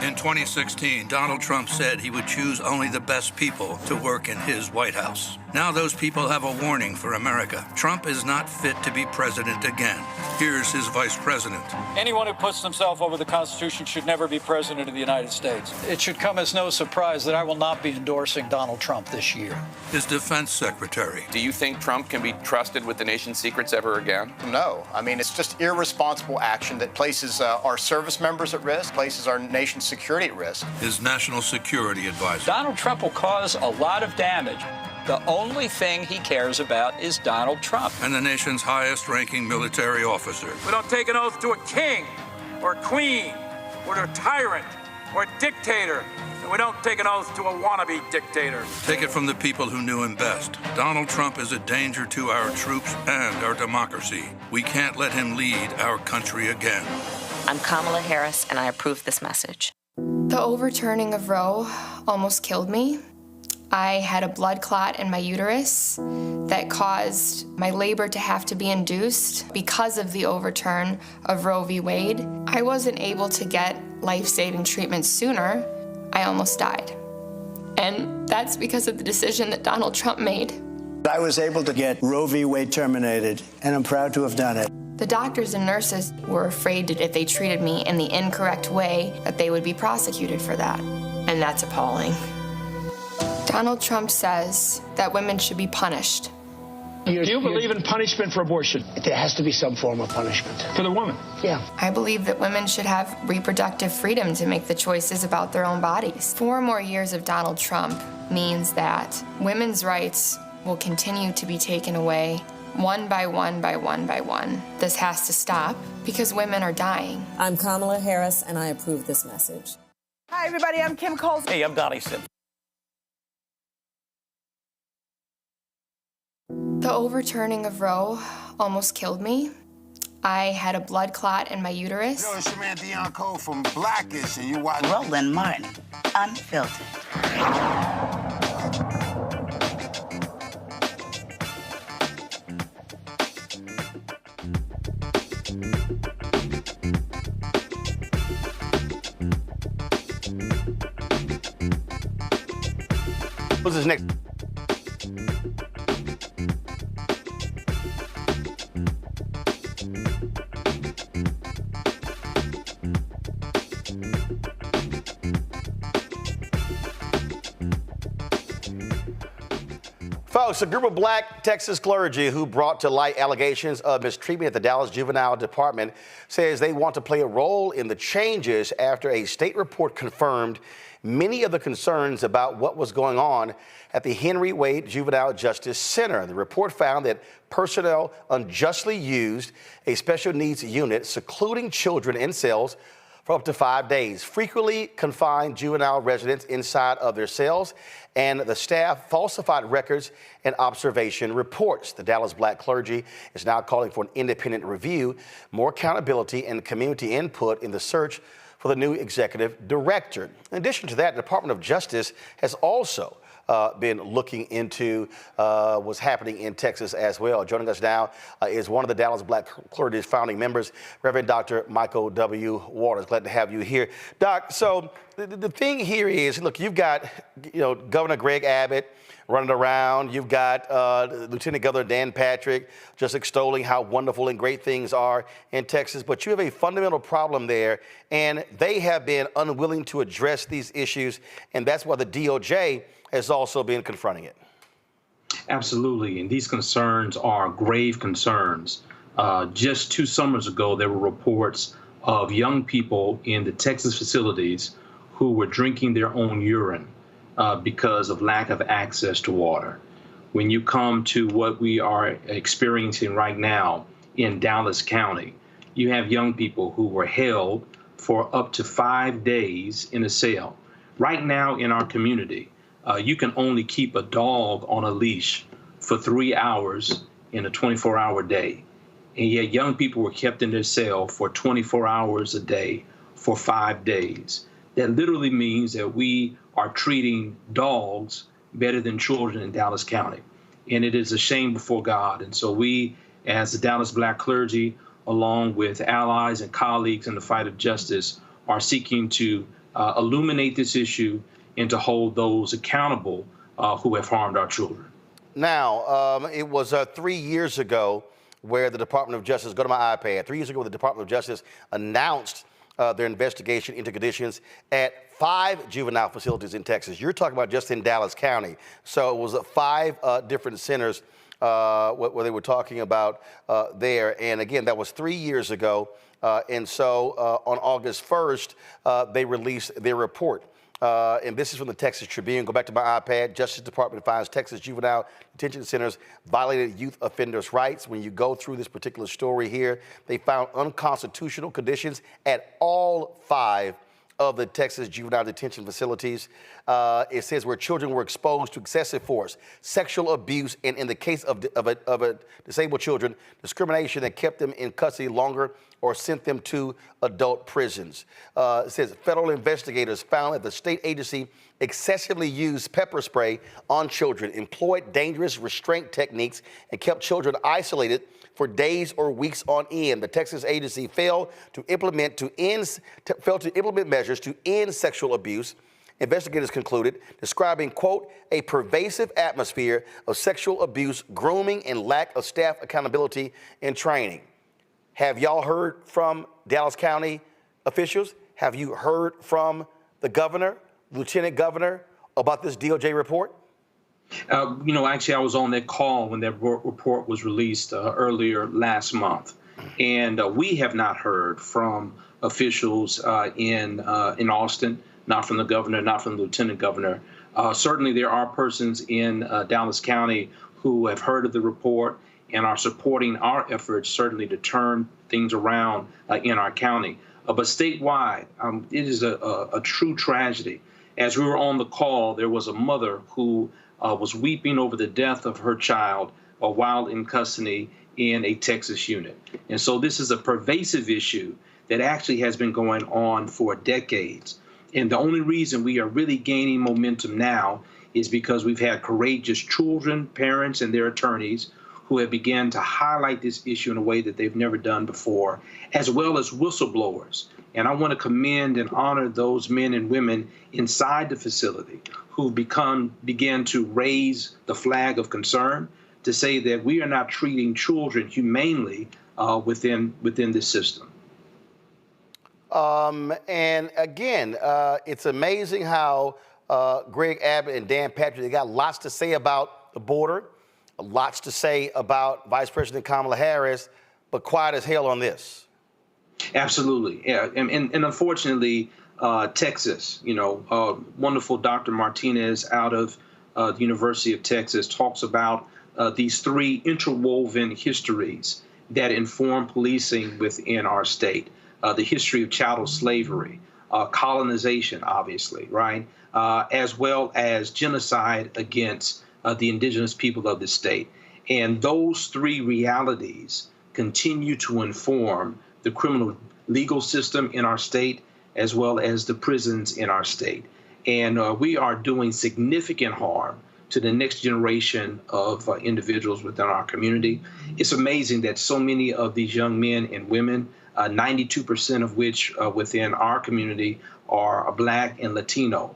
In 2016, Donald Trump said he would choose only the best people to work in his White House. Now those people have a warning for America. Trump is not fit to be president again. Here's his vice president. Anyone who puts themselves over the Constitution should never be president of the United States. It should come as no surprise that I will not be endorsing Donald Trump this year. His defense secretary. Do you think Trump can be trusted with the nation's secrets ever again? No. I mean, it's just irresponsible action that places our service members at risk, places our nation's security at risk. His national security advisor. Donald Trump will cause a lot of damage. The only thing he cares about is Donald Trump. And the nation's highest-ranking military officer. We don't take an oath to a king or a queen or to a tyrant or a dictator. And we don't take an oath to a wannabe dictator. Take it from the people who knew him best. Donald Trump is a danger to our troops and our democracy. We can't let him lead our country again. I'm Kamala Harris, and I approve this message. The overturning of Roe almost killed me. I had a blood clot in my uterus that caused my labor to have to be induced because of the overturn of Roe v. Wade. I wasn't able to get life-saving treatment sooner. I almost died. And that's because of the decision that Donald Trump made. I was able to get Roe v. Wade terminated, and I'm proud to have done it. The doctors and nurses were afraid that if they treated me in the incorrect way, that they would be prosecuted for that. And that's appalling. Donald Trump says that women should be punished. Do you believe in punishment for abortion? There has to be some form of punishment. For the woman? Yeah. I believe that women should have reproductive freedom to make the choices about their own bodies. 4 more years of Donald Trump means that women's rights will continue to be taken away one by one by one by one. This has to stop because women are dying. I'm Kamala Harris, and I approve this message. Hi, everybody. I'm Kim Coles. Hey, I'm Donnie Simpson. The overturning of Roe almost killed me. I had a blood clot in my uterus. Yo, it's your man Deion Cole from Blackish, and you watch Roland Martin, Unfiltered. What's this next? Folks, a group of black Texas clergy who brought to light allegations of mistreatment at the Dallas Juvenile Department says they want to play a role in the changes after a state report confirmed many of the concerns about what was going on at the Henry Wade Juvenile Justice Center. The report found that personnel unjustly used a special needs unit, secluding children in cells for up to 5 days, frequently confined juvenile residents inside of their cells, and the staff falsified records and observation reports. The Dallas Black clergy is now calling for an independent review, more accountability, and community input in the search for the new executive director. In addition to that, the Department of Justice has also been looking into what's happening in Texas as well. Joining us now is one of the Dallas Black clergy's founding members, Reverend Dr. Michael W. Waters. Glad to have you here. Doc, so the thing here is, look, you've got Governor Greg Abbott running around. You've got Lieutenant Governor Dan Patrick just extolling how wonderful and great things are in Texas. But you have a fundamental problem there, and they have been unwilling to address these issues, and that's why the DOJ has also been confronting it. Absolutely, and these concerns are grave concerns. Just 2 summers ago, there were reports of young people in the Texas facilities who were drinking their own urine because of lack of access to water. When you come to what we are experiencing right now in Dallas County, you have young people who were held for up to 5 days in a cell. Right now in our community, you can only keep a dog on a leash for 3 hours in a 24-hour day. And yet young people were kept in their cell for 24 hours a day for 5 days. That literally means that we are treating dogs better than children in Dallas County. And it is a shame before God. And so we, as the Dallas Black clergy, along with allies and colleagues in the fight of justice, are seeking to illuminate this issue and to hold those accountable who have harmed our children. Now, it was 3 years ago where the Department of Justice, go to my iPad, 3 years ago the Department of Justice announced their investigation into conditions at 5 juvenile facilities in Texas. You're talking about just in Dallas County. So it was 5 different centers where they were talking about there. And again, that was 3 years ago. And so on August 1st, they released their report. And this is from the Texas Tribune. Go back to my iPad. Justice Department finds Texas Juvenile Detention Centers violated youth offenders' rights. When you go through this particular story here, they found unconstitutional conditions at all 5 of the Texas juvenile detention facilities. It says where children were exposed to excessive force, sexual abuse, and in the case of a disabled children, discrimination that kept them in custody longer or sent them to adult prisons. It says federal investigators found that the state agency excessively used pepper spray on children, employed dangerous restraint techniques, and kept children isolated for days or weeks on end. The Texas agency failed to implement measures to end sexual abuse. Investigators concluded, describing, quote, a pervasive atmosphere of sexual abuse, grooming, and lack of staff accountability and training. Have y'all heard from Dallas County officials? Have you heard from the governor, lieutenant governor, about this DOJ report? Actually, I was on that call when that report was released earlier last month, and we have not heard from officials in Austin, not from the governor, not from the lieutenant governor. Certainly, there are persons in Dallas County who have heard of the report and are supporting our efforts, certainly, to turn things around in our county. But statewide, it is a true tragedy. As we were on the call, there was a mother who was weeping over the death of her child while in custody in a Texas unit. And so this is a pervasive issue that actually has been going on for decades. And the only reason we are really gaining momentum now is because we've had courageous children, parents, and their attorneys who have begun to highlight this issue in a way that they've never done before, as well as whistleblowers. And I want to commend and honor those men and women inside the facility who began to raise the flag of concern to say that we are not treating children humanely within this system. And again, it's amazing how Greg Abbott and Dan Patrick, they got lots to say about the border, lots to say about Vice President Kamala Harris, but quiet as hell on this. Absolutely, yeah, and unfortunately, Texas, wonderful Dr. Martinez out of the University of Texas talks about these 3 interwoven histories that inform policing within our state. The history of chattel slavery, colonization, obviously, right, as well as genocide against the indigenous people of the state. And those 3 realities continue to inform the criminal legal system in our state, as well as the prisons in our state. And we are doing significant harm to the next generation of individuals within our community. It's amazing that so many of these young men and women, 92% of which within our community are Black and Latino,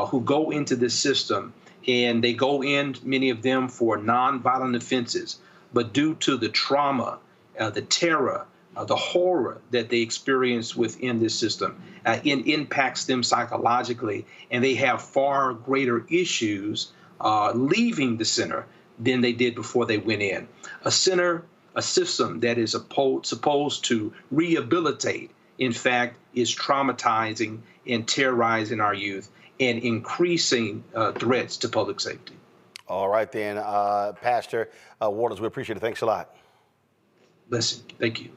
who go into this system, and they go in, many of them, for nonviolent offenses. But due to the trauma, the terror, the horror that they experience within this system, it impacts them psychologically, and they have far greater issues leaving the center than they did before they went in. A system that is supposed to rehabilitate, in fact, is traumatizing and terrorizing our youth and increasing threats to public safety. All right, then, Pastor Waters, we appreciate it. Thanks a lot. Listen, thank you.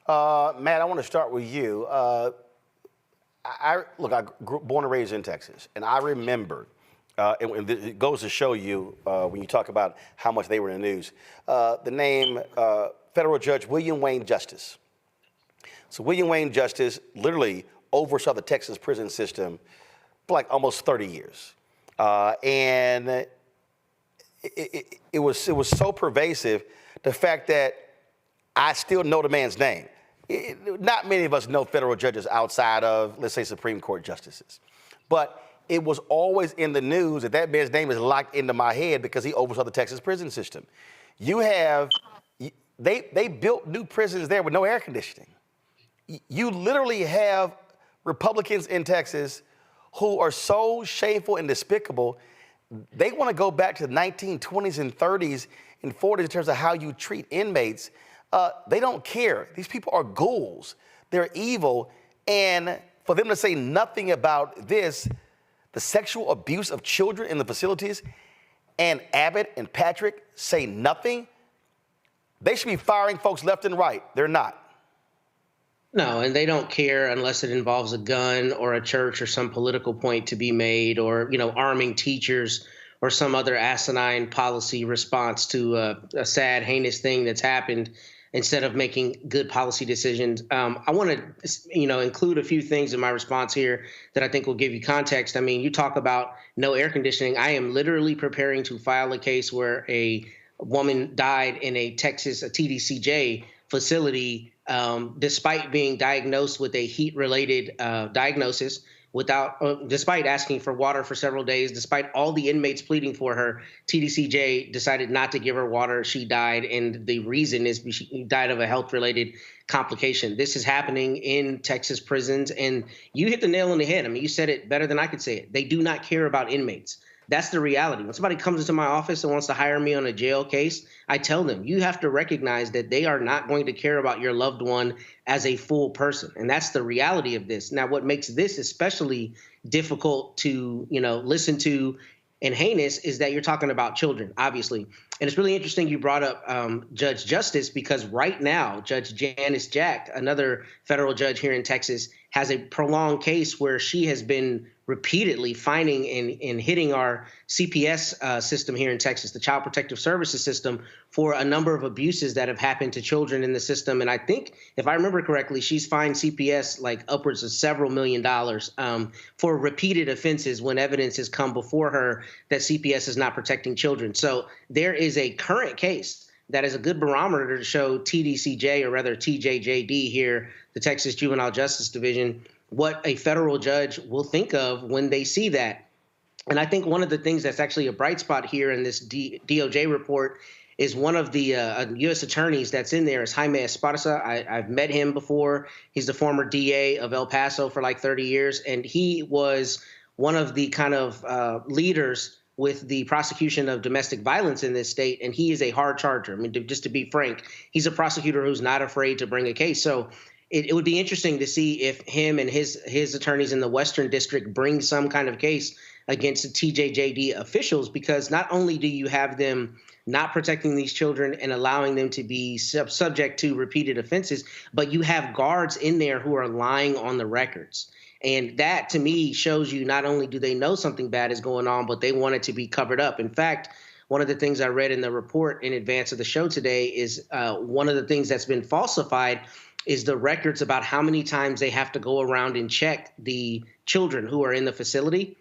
Matt, I want to start with you. I grew born and raised in Texas, and I remember, and it goes to show you when you talk about how much they were in the news, the name Federal Judge William Wayne Justice. So William Wayne Justice literally oversaw the Texas prison system for like almost 30 years. And it was so pervasive, the fact that I still know the man's name. not many of us know federal judges outside of, let's say, Supreme Court justices. But it was always in the news that that man's name is locked into my head because he oversaw the Texas prison system. They built new prisons there with no air conditioning. You literally have Republicans in Texas who are so shameful and despicable. They want to go back to the 1920s and 30s and 40s in terms of how you treat inmates. They don't care. These people are ghouls. They're evil. And for them to say nothing about this, the sexual abuse of children in the facilities, and Abbott and Patrick say nothing, they should be firing folks left and right. They're not. No, and they don't care unless it involves a gun or a church or some political point to be made, or, arming teachers or some other asinine policy response to a sad, heinous thing that's happened, instead of making good policy decisions. I want to, include a few things in my response here that I think will give you context. I mean, you talk about no air conditioning. I am literally preparing to file a case where a woman died in a TDCJ facility, despite being diagnosed with a heat-related diagnosis, despite asking for water for several days, despite all the inmates pleading for her. TDCJ decided not to give her water. She died, and the reason is she died of a health-related complication. This is happening in Texas prisons, and you hit the nail on the head. I mean, you said it better than I could say it. They do not care about inmates. That's the reality. When somebody comes into my office and wants to hire me on a jail case, I tell them, you have to recognize that they are not going to care about your loved one as a full person. And that's the reality of this. Now, what makes this especially difficult to, listen to and heinous is that you're talking about children, obviously. And it's really interesting you brought up Judge Justice, because right now, Judge Janice Jack, another federal judge here in Texas, has a prolonged case where she has been repeatedly finding and hitting our CPS system here in Texas, the Child Protective Services system, for a number of abuses that have happened to children in the system. And I think, if I remember correctly, she's fined CPS like upwards of several $1 million for repeated offenses when evidence has come before her that CPS is not protecting children. So there is a current case that is a good barometer to show TDCJ, or rather TJJD here, the Texas Juvenile Justice Division, what a federal judge will think of when they see that. And I think one of the things that's actually a bright spot here in this DOJ report is one of the U.S. attorneys that's in there is Jaime Esparza. I've met him before. He's the former DA of El Paso for like 30 years, and he was one of the kind of leaders with the prosecution of domestic violence in this state, and he is a hard charger. I mean, just to be frank, he's a prosecutor who's not afraid to bring a case. So it would be interesting to see if him and his attorneys in the Western District bring some kind of case against the TJJD officials, because not only do you have them not protecting these children and allowing them to be subject to repeated offenses, but you have guards in there who are lying on the records. And that, to me, shows you not only do they know something bad is going on, but they want it to be covered up. In fact, one of the things I read in the report in advance of the show today is one of the things that's been falsified is the records about how many times they have to go around and check the children who are in the facility.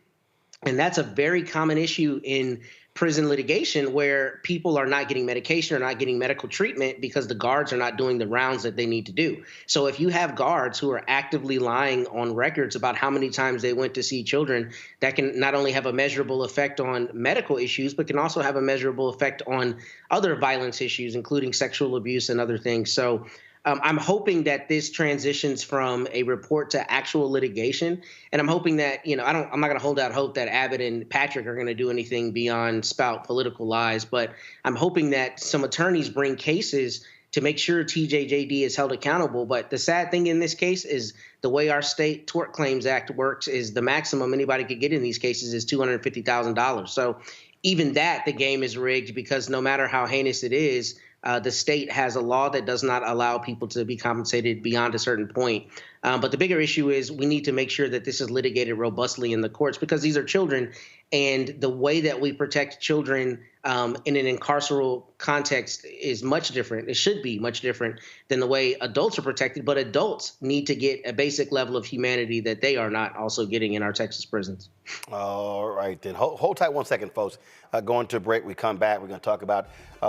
And that's a very common issue in prison litigation, where people are not getting medication or not getting medical treatment because the guards are not doing the rounds that they need to do. So if you have guards who are actively lying on records about how many times they went to see children, that can not only have a measurable effect on medical issues, but can also have a measurable effect on other violence issues, including sexual abuse and other things. So I'm hoping that this transitions from a report to actual litigation. And I'm hoping that, I'm not going to hold out hope that Abbott and Patrick are going to do anything beyond spout political lies. But I'm hoping that some attorneys bring cases to make sure TJJD is held accountable. But the sad thing in this case is the way our state Tort Claims Act works is the maximum anybody could get in these cases is $250,000. So even that, the game is rigged, because no matter how heinous it is, the state has a law that does not allow people to be compensated beyond a certain point. But the bigger issue is we need to make sure that this is litigated robustly in the courts, because these are children. And the way that we protect children in an incarceral context is much different. It should be much different than the way adults are protected. But adults need to get a basic level of humanity that they are not also getting in our Texas prisons. All right, then. Hold tight 1 second, folks. Going to a break. We come back. We're going to talk about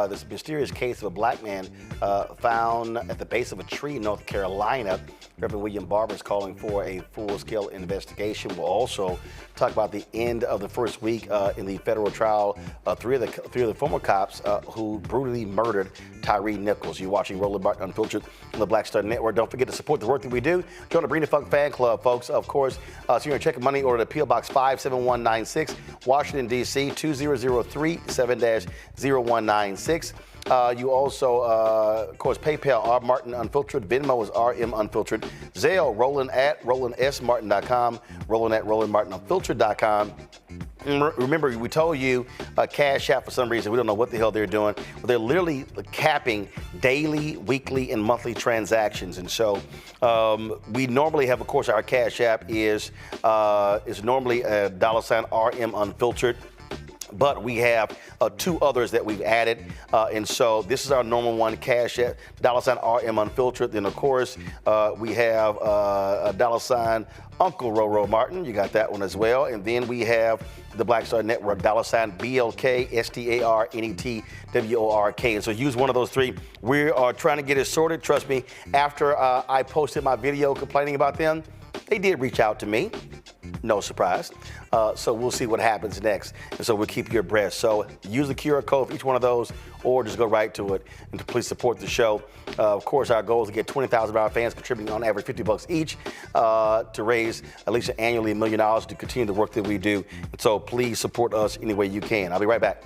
this mysterious case of a black man found at the base of a tree in North Carolina. Reverend William Barber is calling for a full-scale investigation. We'll also talk about the end of the first week in the federal trial. Three of the former cops who brutally murdered Tyree Nichols. You're watching Roland Martin Unfiltered on the Black Star Network. Don't forget to support the work that we do. Join the Bring the Funk fan club, folks. Of course, so you're going to check a money order to P.O. Box 57196, Washington, D.C. 20037 7-0196. You also, of course, PayPal, R. Martin Unfiltered. Venmo is RM Unfiltered. Zelle, Roland at RolandSMartin.com. Roland at RolandMartinUnfiltered.com. Remember, we told you Cash App for some reason. We don't know what the hell they're doing. But they're literally capping daily, weekly, and monthly transactions. And so we normally have, of course, our Cash App is normally a $ RM Unfiltered. But we have two others that we've added. And so this is our normal one, Cash App, $ RM Unfiltered. Then, of course, we have a $ Uncle Roro Martin. You got that one as well. And then we have the Black Star Network, $ BLK, STARNETWORK. And so use one of those three. We are trying to get it sorted. Trust me, after I posted my video complaining about them, they did reach out to me. No surprise. So we'll see what happens next. And so we'll keep you abreast. So use the QR code for each one of those or just go right to it. And to please support the show. Of course, our goal is to get 20,000 of our fans contributing on average $50 each to raise at least annually $1 million to continue the work that we do. And so please support us any way you can. I'll be right back.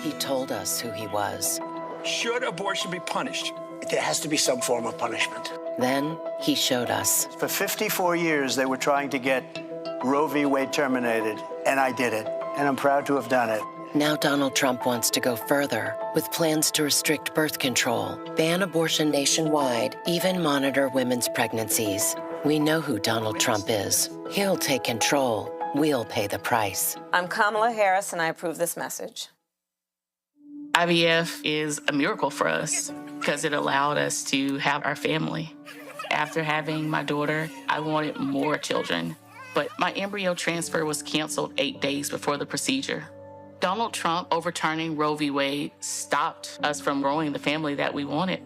He told us who he was. Should abortion be punished? There has to be some form of punishment. Then he showed us. For 54 years, they were trying to get Roe v. Wade terminated, and I did it, and I'm proud to have done it. Now Donald Trump wants to go further with plans to restrict birth control, ban abortion nationwide, even monitor women's pregnancies. We know who Donald Trump is. He'll take control. We'll pay the price. I'm Kamala Harris, and I approve this message. IVF is a miracle for us because it allowed us to have our family. After having my daughter, I wanted more children, but my embryo transfer was canceled 8 days before the procedure. Donald Trump overturning Roe v. Wade stopped us from growing the family that we wanted.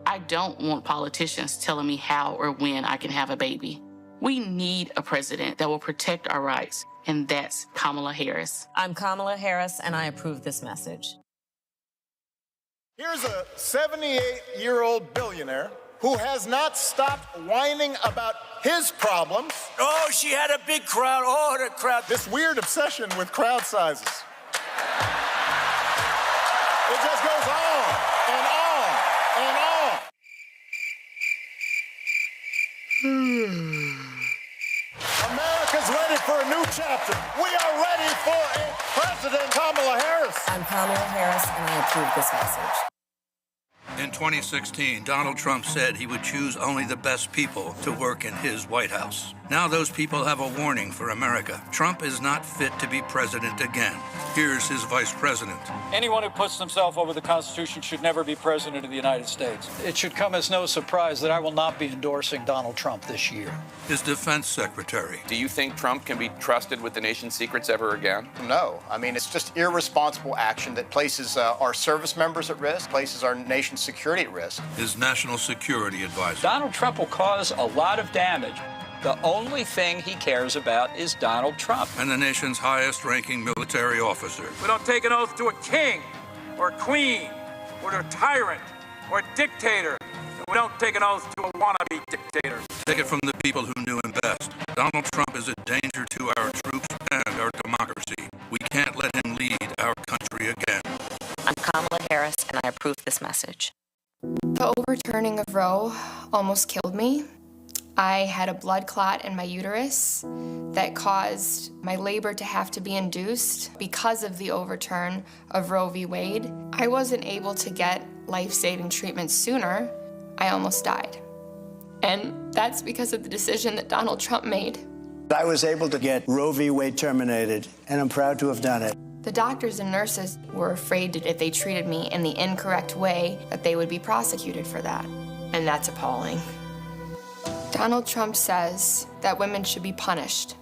I don't want politicians telling me how or when I can have a baby. We need a president that will protect our rights, and that's Kamala Harris. I'm Kamala Harris, and I approve this message. Here's a 78-year-old billionaire who has not stopped whining about his problems. Oh, she had a big crowd. Oh, the crowd. This weird obsession with crowd sizes. It just goes on and on and on. America's ready for a new chapter. We are ready for a President Kamala Harris. I'm Kamala Harris, and I approve this message. In 2016, Donald Trump said he would choose only the best people to work in his White House. Now those people have a warning for America. Trump is not fit to be president again. Here's his vice president. Anyone who puts himself over the Constitution should never be president of the United States. It should come as no surprise that I will not be endorsing Donald Trump this year. His defense secretary. Do you think Trump can be trusted with the nation's secrets ever again? No. I mean, it's just irresponsible action that places our service members at risk, places our nation's security at risk. His national security advisor. Donald Trump will cause a lot of damage. The only thing he cares about is Donald Trump. And the nation's highest-ranking military officer. We don't take an oath to a king or a queen or to a tyrant or a dictator. We don't take an oath to a wannabe dictator. Take it from the people who knew him best. Donald Trump is a danger to our troops and our democracy. We can't let him lead our country again. I'm Kamala Harris, and I approve this message. The overturning of Roe almost killed me. I had a blood clot in my uterus that caused my labor to have to be induced because of the overturn of Roe v. Wade. I wasn't able to get life-saving treatment sooner. I almost died. And that's because of the decision that Donald Trump made. I was able to get Roe v. Wade terminated, and I'm proud to have done it. The doctors and nurses were afraid that if they treated me in the incorrect way, that they would be prosecuted for that. And that's appalling. Donald Trump says that women should be punished.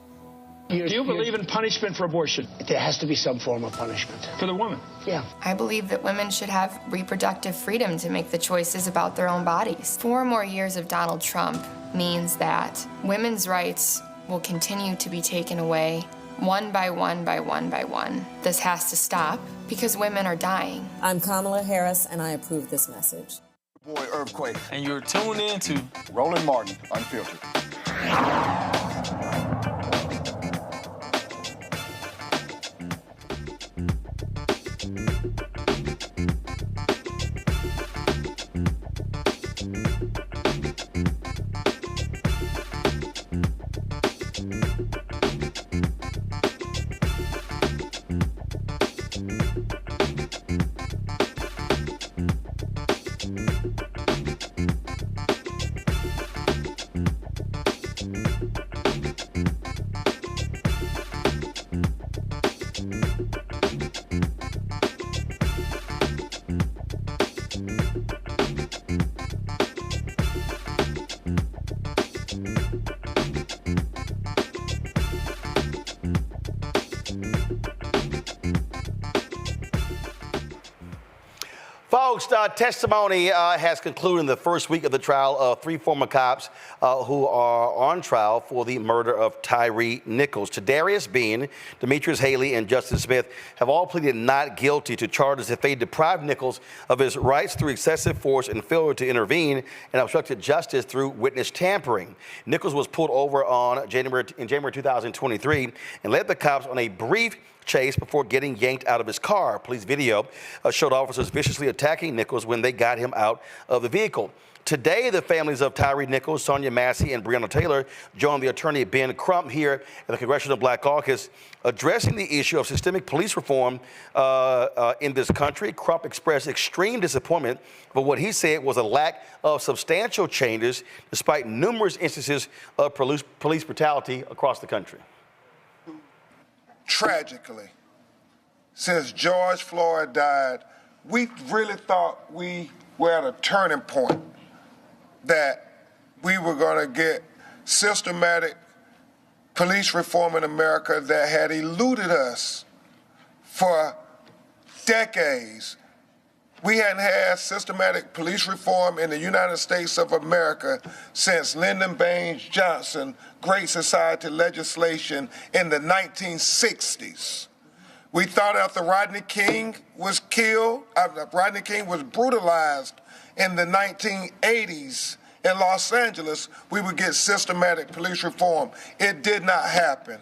Do you believe in punishment for abortion? There has to be some form of punishment. For the woman? Yeah. I believe that women should have reproductive freedom to make the choices about their own bodies. 4 more years of Donald Trump means that women's rights will continue to be taken away one by one by one by one. This has to stop because women are dying. I'm Kamala Harris, and I approve this message. Boy, Earthquake. And you're tuned in to Roland Martin, Unfiltered. Folks, testimony has concluded in the first week of the trial of 3 former cops who are on trial for the murder of Tyre Nichols. Tadarius Bean, Demetrius Haley, and Justin Smith have all pleaded not guilty to charges that they deprived Nichols of his rights through excessive force and failure to intervene and obstructed justice through witness tampering. Nichols was pulled over in January 2023 and led the cops on a brief chase before getting yanked out of his car. Police video showed officers viciously attacking Nichols when they got him out of the vehicle. Today, the families of Tyre Nichols, Sonia Massey, and Breonna Taylor joined the attorney Ben Crump here at the Congressional Black Caucus addressing the issue of systemic police reform in this country. Crump expressed extreme disappointment for what he said was a lack of substantial changes despite numerous instances of police brutality across the country. Tragically, since George Floyd died, we really thought we were at a turning point, that we were going to get systematic police reform in America that had eluded us for decades. We hadn't had systematic police reform in the United States of America since Lyndon Baines Johnson Great Society legislation in the 1960s. We thought after Rodney King was killed, Rodney King was brutalized in the 1980s in Los Angeles, we would get systematic police reform. It did not happen.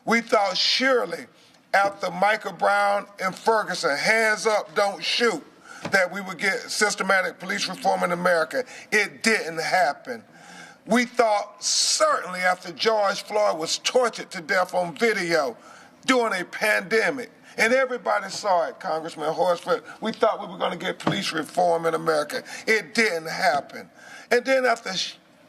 We thought surely after Michael Brown and Ferguson, hands up, don't shoot, that we would get systematic police reform in America. It didn't happen. We thought certainly after George Floyd was tortured to death on video during a pandemic, and everybody saw it, Congressman Horsford, we thought we were going to get police reform in America. It didn't happen. And then after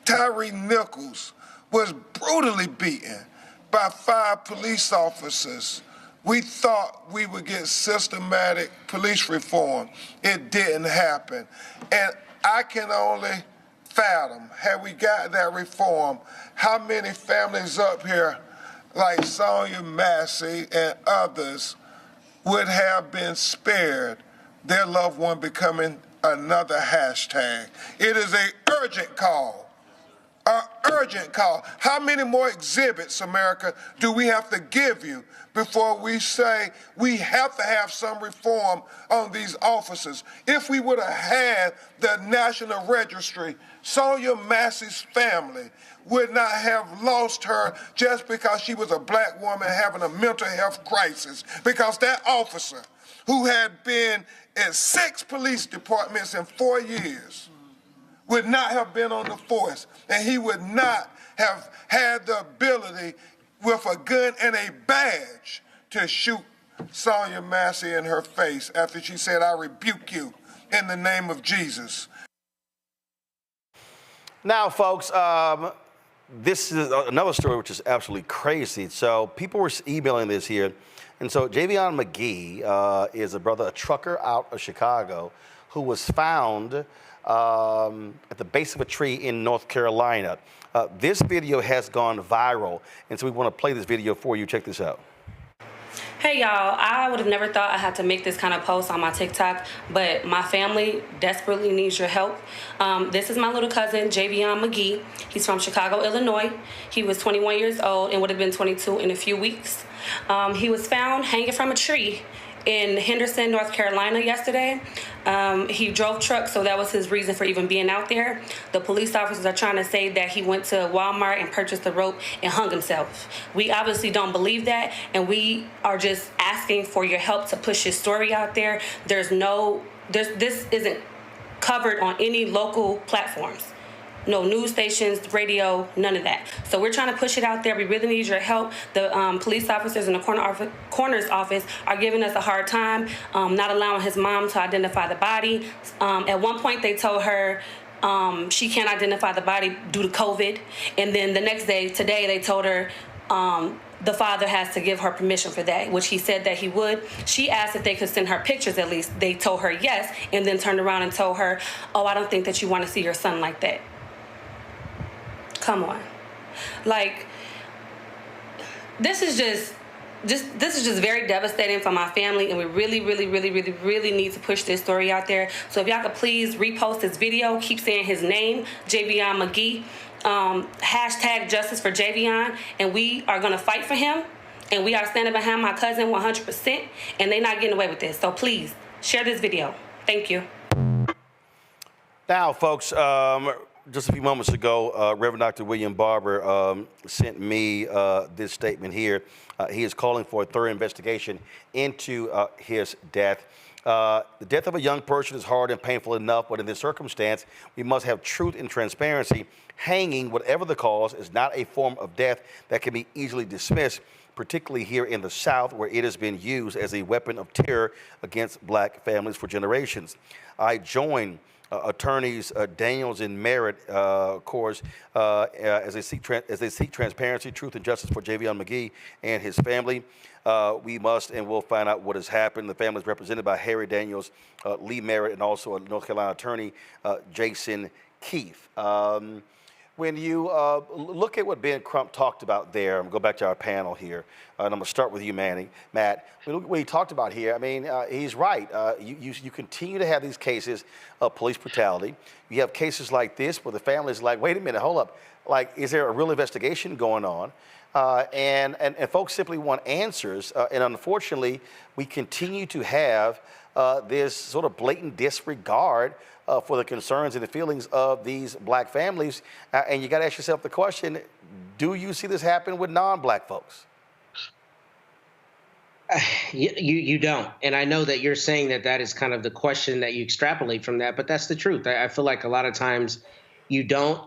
Tyre Nichols was brutally beaten by 5 police officers, we thought we would get systematic police reform. It didn't happen. And I can only fathom, had we got that reform, how many families up here, like Sonia Massey and others, would have been spared their loved one becoming another hashtag. It is an urgent call. An urgent call. How many more exhibits, America, do we have to give you before we say we have to have some reform on these officers? If we would have had the National Registry, Sonia Massey's family would not have lost her just because she was a black woman having a mental health crisis, because that officer who had been in 6 police departments in 4 years would not have been on the force, and he would not have had the ability with a gun and a badge to shoot Sonia Massey in her face after she said, "I rebuke you in the name of Jesus." Now, folks, this is another story which is absolutely crazy. So people were emailing this here. And so Javon McGee is a trucker out of Chicago who was found at the base of a tree in North Carolina. This video has gone viral, and so we want to play this video for you. Check this out. Hey y'all, I would have never thought I had to make this kind of post on my TikTok, but my family desperately needs your help. This is my little cousin, Javon McGee. He's from Chicago, Illinois. He was 21 years old and would have been 22 in a few weeks. He was found hanging from a tree in Henderson, North Carolina yesterday. He drove trucks, so that was his reason for even being out there. The police officers are trying to say that he went to Walmart and purchased a rope and hung himself. We obviously don't believe that, and we are just asking for your help to push his story out there. This isn't covered on any local platforms. No news stations, radio, none of that. So we're trying to push it out there. We really need your help. The police officers in the coroner's office are giving us a hard time, not allowing his mom to identify the body. At one point, they told her she can't identify the body due to COVID. And then the next day, today, they told her the father has to give her permission for that, which he said that he would. She asked if they could send her pictures at least. They told her yes, and then turned around and told her, oh, I don't think that you want to see your son like that. Come on. Like, this is just very devastating for my family, and we really need to push this story out there. So if y'all could please repost this video, keep saying his name, Javon McGee, hashtag justice for Javon, and we are gonna fight for him, and we are standing behind my cousin 100%, and they're not getting away with this. So please, share this video. Thank you. Now, folks, just a few moments ago, Reverend Dr. William Barber sent me this statement here. He is calling for a thorough investigation into his death. The death of a young person is hard and painful enough, but in this circumstance, we must have truth and transparency. Hanging, whatever the cause, is not a form of death that can be easily dismissed, particularly here in the South, where it has been used as a weapon of terror against black families for generations. I join attorneys Daniels and Merritt, of course, as they seek transparency, truth, and justice for Javon McGee and his family. We must and will find out what has happened. The family is represented by Harry Daniels, Lee Merritt, and also a North Carolina attorney, Jason Keefe. When you look at what Ben Crump talked about there, I'm going to go back to our panel here, and I'm going to start with you, Matt. When you look at what he talked about here, I mean, he's right. You continue to have these cases of police brutality. You have cases like this where the family is like, wait a minute, hold up. Like, is there a real investigation going on? And folks simply want answers. And unfortunately, we continue to have this sort of blatant disregard for the concerns and the feelings of these black families. And you got to ask yourself the question, do you see this happen with non-black folks? You don't. And I know that you're saying that is kind of the question that you extrapolate from that, but that's the truth. I feel like a lot of times you don't.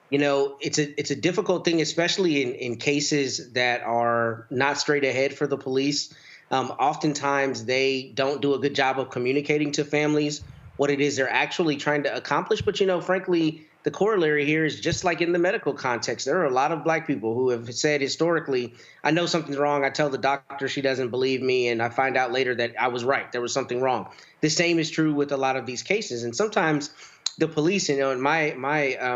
You know, it's a difficult thing, especially in cases that are not straight ahead for the police. Oftentimes they don't do a good job of communicating to families what it is they're actually trying to accomplish. But, you know, frankly, the corollary here is just like in the medical context. There are a lot of black people who have said historically, I know something's wrong. I tell the doctor, she doesn't believe me, and I find out later that I was right. There was something wrong. The same is true with a lot of these cases. And sometimes the police, you know, in my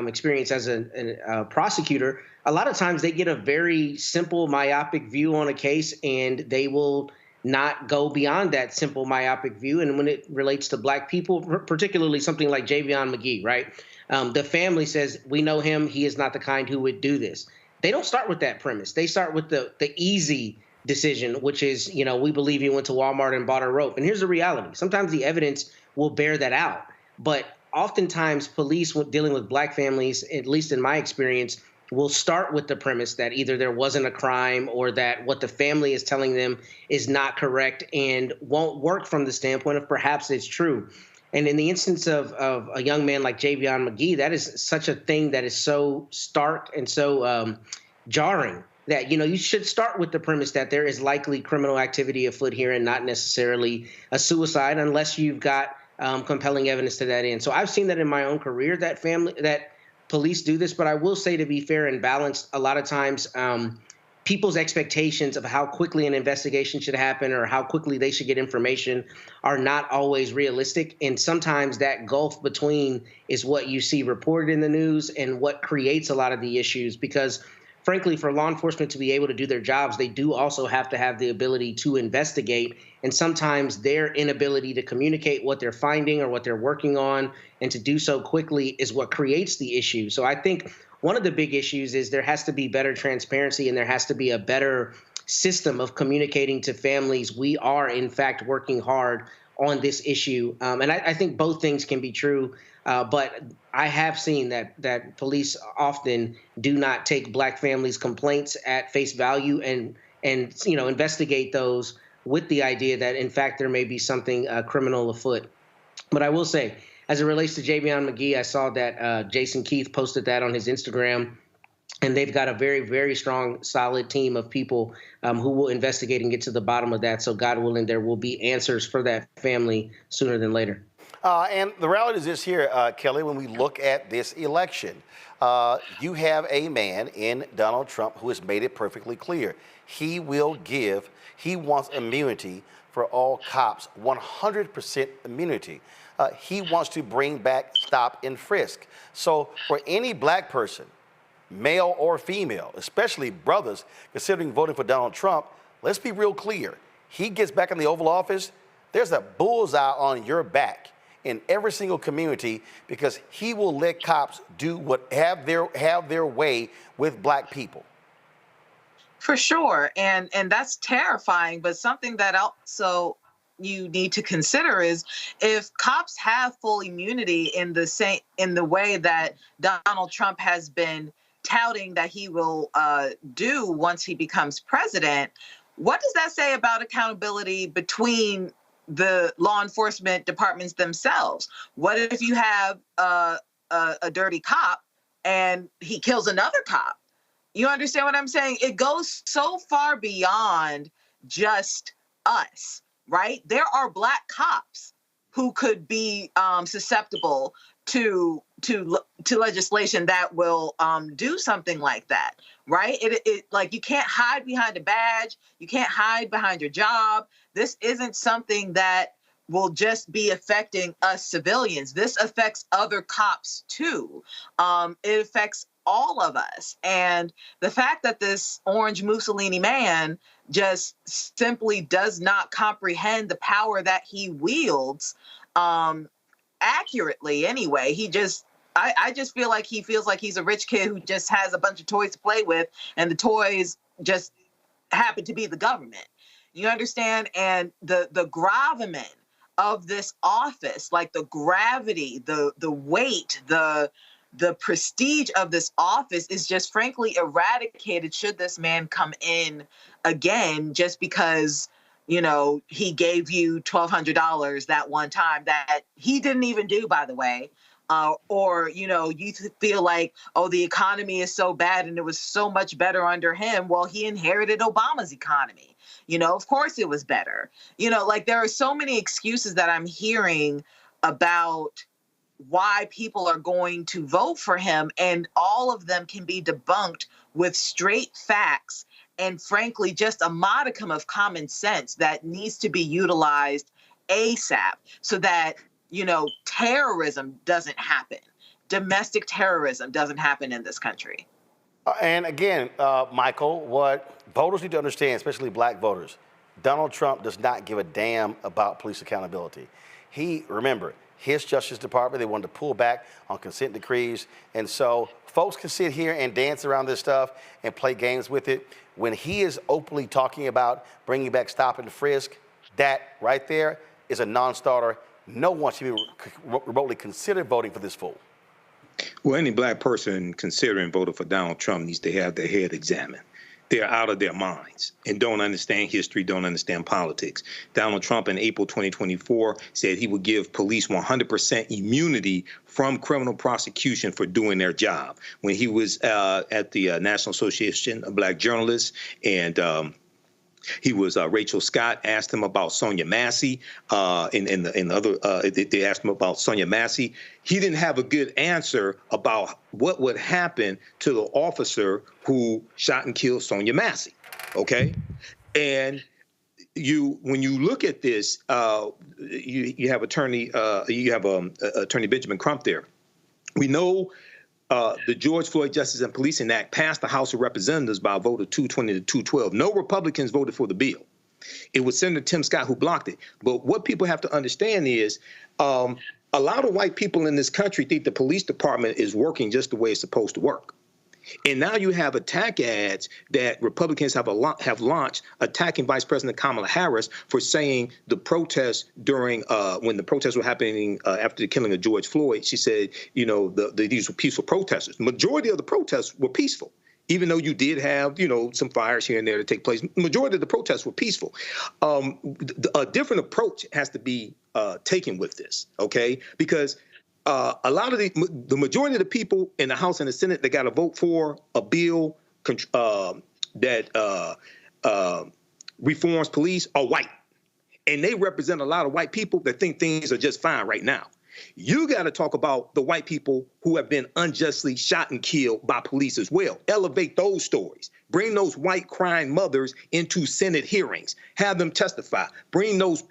experience as a prosecutor, a lot of times they get a very simple, myopic view on a case, and they will not go beyond that simple, myopic view. And when it relates to black people, particularly something like Javon McGee, right? The family says, we know him. He is not the kind who would do this. They don't start with that premise. They start with the easy decision, which is, you know, we believe he went to Walmart and bought a rope. And here's the reality. Sometimes the evidence will bear that out. But oftentimes police, when dealing with black families, at least in my experience, will start with the premise that either there wasn't a crime or that what the family is telling them is not correct and won't work from the standpoint of perhaps it's true. And in the instance of a young man like Javon McGee, that is such a thing that is so stark and so jarring that, you know, you should start with the premise that there is likely criminal activity afoot here and not necessarily a suicide unless you've got compelling evidence to that end. So I've seen that in my own career, that police do this, but I will say, to be fair and balanced, a lot of times people's expectations of how quickly an investigation should happen or how quickly they should get information are not always realistic. And sometimes that gulf between is what you see reported in the news and what creates a lot of the issues, because frankly, for law enforcement to be able to do their jobs, they do also have to have the ability to investigate. And sometimes their inability to communicate what they're finding or what they're working on and to do so quickly is what creates the issue. So I think one of the big issues is there has to be better transparency and there has to be a better system of communicating to families. We are, in fact, working hard on this issue. And I think both things can be true. But I have seen that police often do not take Black families' complaints at face value and investigate those with the idea that, in fact, there may be something criminal afoot. But I will say, as it relates to Javon McGee, I saw that Jason Keith posted that on his Instagram, and they've got a very, very strong, solid team of people who will investigate and get to the bottom of that. So God willing, there will be answers for that family sooner than later. And the reality is this here, Kelly, when we look at this election, you have a man in Donald Trump who has made it perfectly clear. He wants immunity for all cops, 100% immunity. He wants to bring back stop and frisk. So for any Black person, male or female, especially brothers, considering voting for Donald Trump, let's be real clear. He gets back in the Oval Office, there's a bullseye on your back in every single community, because he will let cops do what have their way with Black people. For sure, and that's terrifying. But something that also you need to consider is if cops have full immunity in the way that Donald Trump has been touting that he will do once he becomes president, what does that say about accountability between the law enforcement departments themselves? What if you have a dirty cop and he kills another cop? You understand what I'm saying? It goes so far beyond just us, right? There are Black cops who could be susceptible to legislation that will do something like that, right? It like, you can't hide behind a badge. You can't hide behind your job. This isn't something that will just be affecting us civilians. This affects other cops too. It affects all of us. And the fact that this orange Mussolini man just simply does not comprehend the power that he wields accurately anyway. I just feel like he feels like he's a rich kid who just has a bunch of toys to play with, and the toys just happen to be the government. You understand? And the gravamen of this office, like the gravity, the weight, the prestige of this office is just frankly eradicated should this man come in again, just because, he gave you $1,200 that one time that he didn't even do, by the way. Or, you feel like, oh, the economy is so bad and it was so much better under him. Well, he inherited Obama's economy. Of course it was better. Like, there are so many excuses that I'm hearing about why people are going to vote for him, and all of them can be debunked with straight facts and, frankly, just a modicum of common sense that needs to be utilized ASAP so that, terrorism doesn't happen. Domestic terrorism doesn't happen in this country. And again, Michael, what voters need to understand, especially Black voters, Donald Trump does not give a damn about police accountability. Remember, his Justice Department, they wanted to pull back on consent decrees. And so folks can sit here and dance around this stuff and play games with it. When he is openly talking about bringing back stop and frisk, that right there is a non-starter. No one should be remotely consider voting for this fool. Well, any Black person considering voting for Donald Trump needs to have their head examined. They're out of their minds and don't understand history, don't understand politics. Donald Trump in April 2024 said he would give police 100% immunity from criminal prosecution for doing their job. When he was at the National Association of Black Journalists and He was Rachel Scott asked him about Sonia Massey. They asked him about Sonia Massey. He didn't have a good answer about what would happen to the officer who shot and killed Sonia Massey. Okay, and when you look at this, you have Attorney Benjamin Crump there. We know the George Floyd Justice and Policing Act passed the House of Representatives by a vote of 220 to 212. No Republicans voted for the bill. It was Senator Tim Scott who blocked it. But what people have to understand is a lot of white people in this country think the police department is working just the way it's supposed to work. And now you have attack ads that Republicans have launched attacking Vice President Kamala Harris for saying the protests during when the protests were happening after the killing of George Floyd. She said, these were peaceful protesters. The majority of the protests were peaceful, even though you did have, some fires here and there to take place. The majority of the protests were peaceful. A different approach has to be taken with this, okay? Because a lot of the majority of the people in the House and the Senate that got to vote for a bill that reforms police are white. And they represent a lot of white people that think things are just fine right now. You got to talk about the white people who have been unjustly shot and killed by police as well. Elevate those stories. Bring those white crying mothers into Senate hearings. Have them testify. Bring those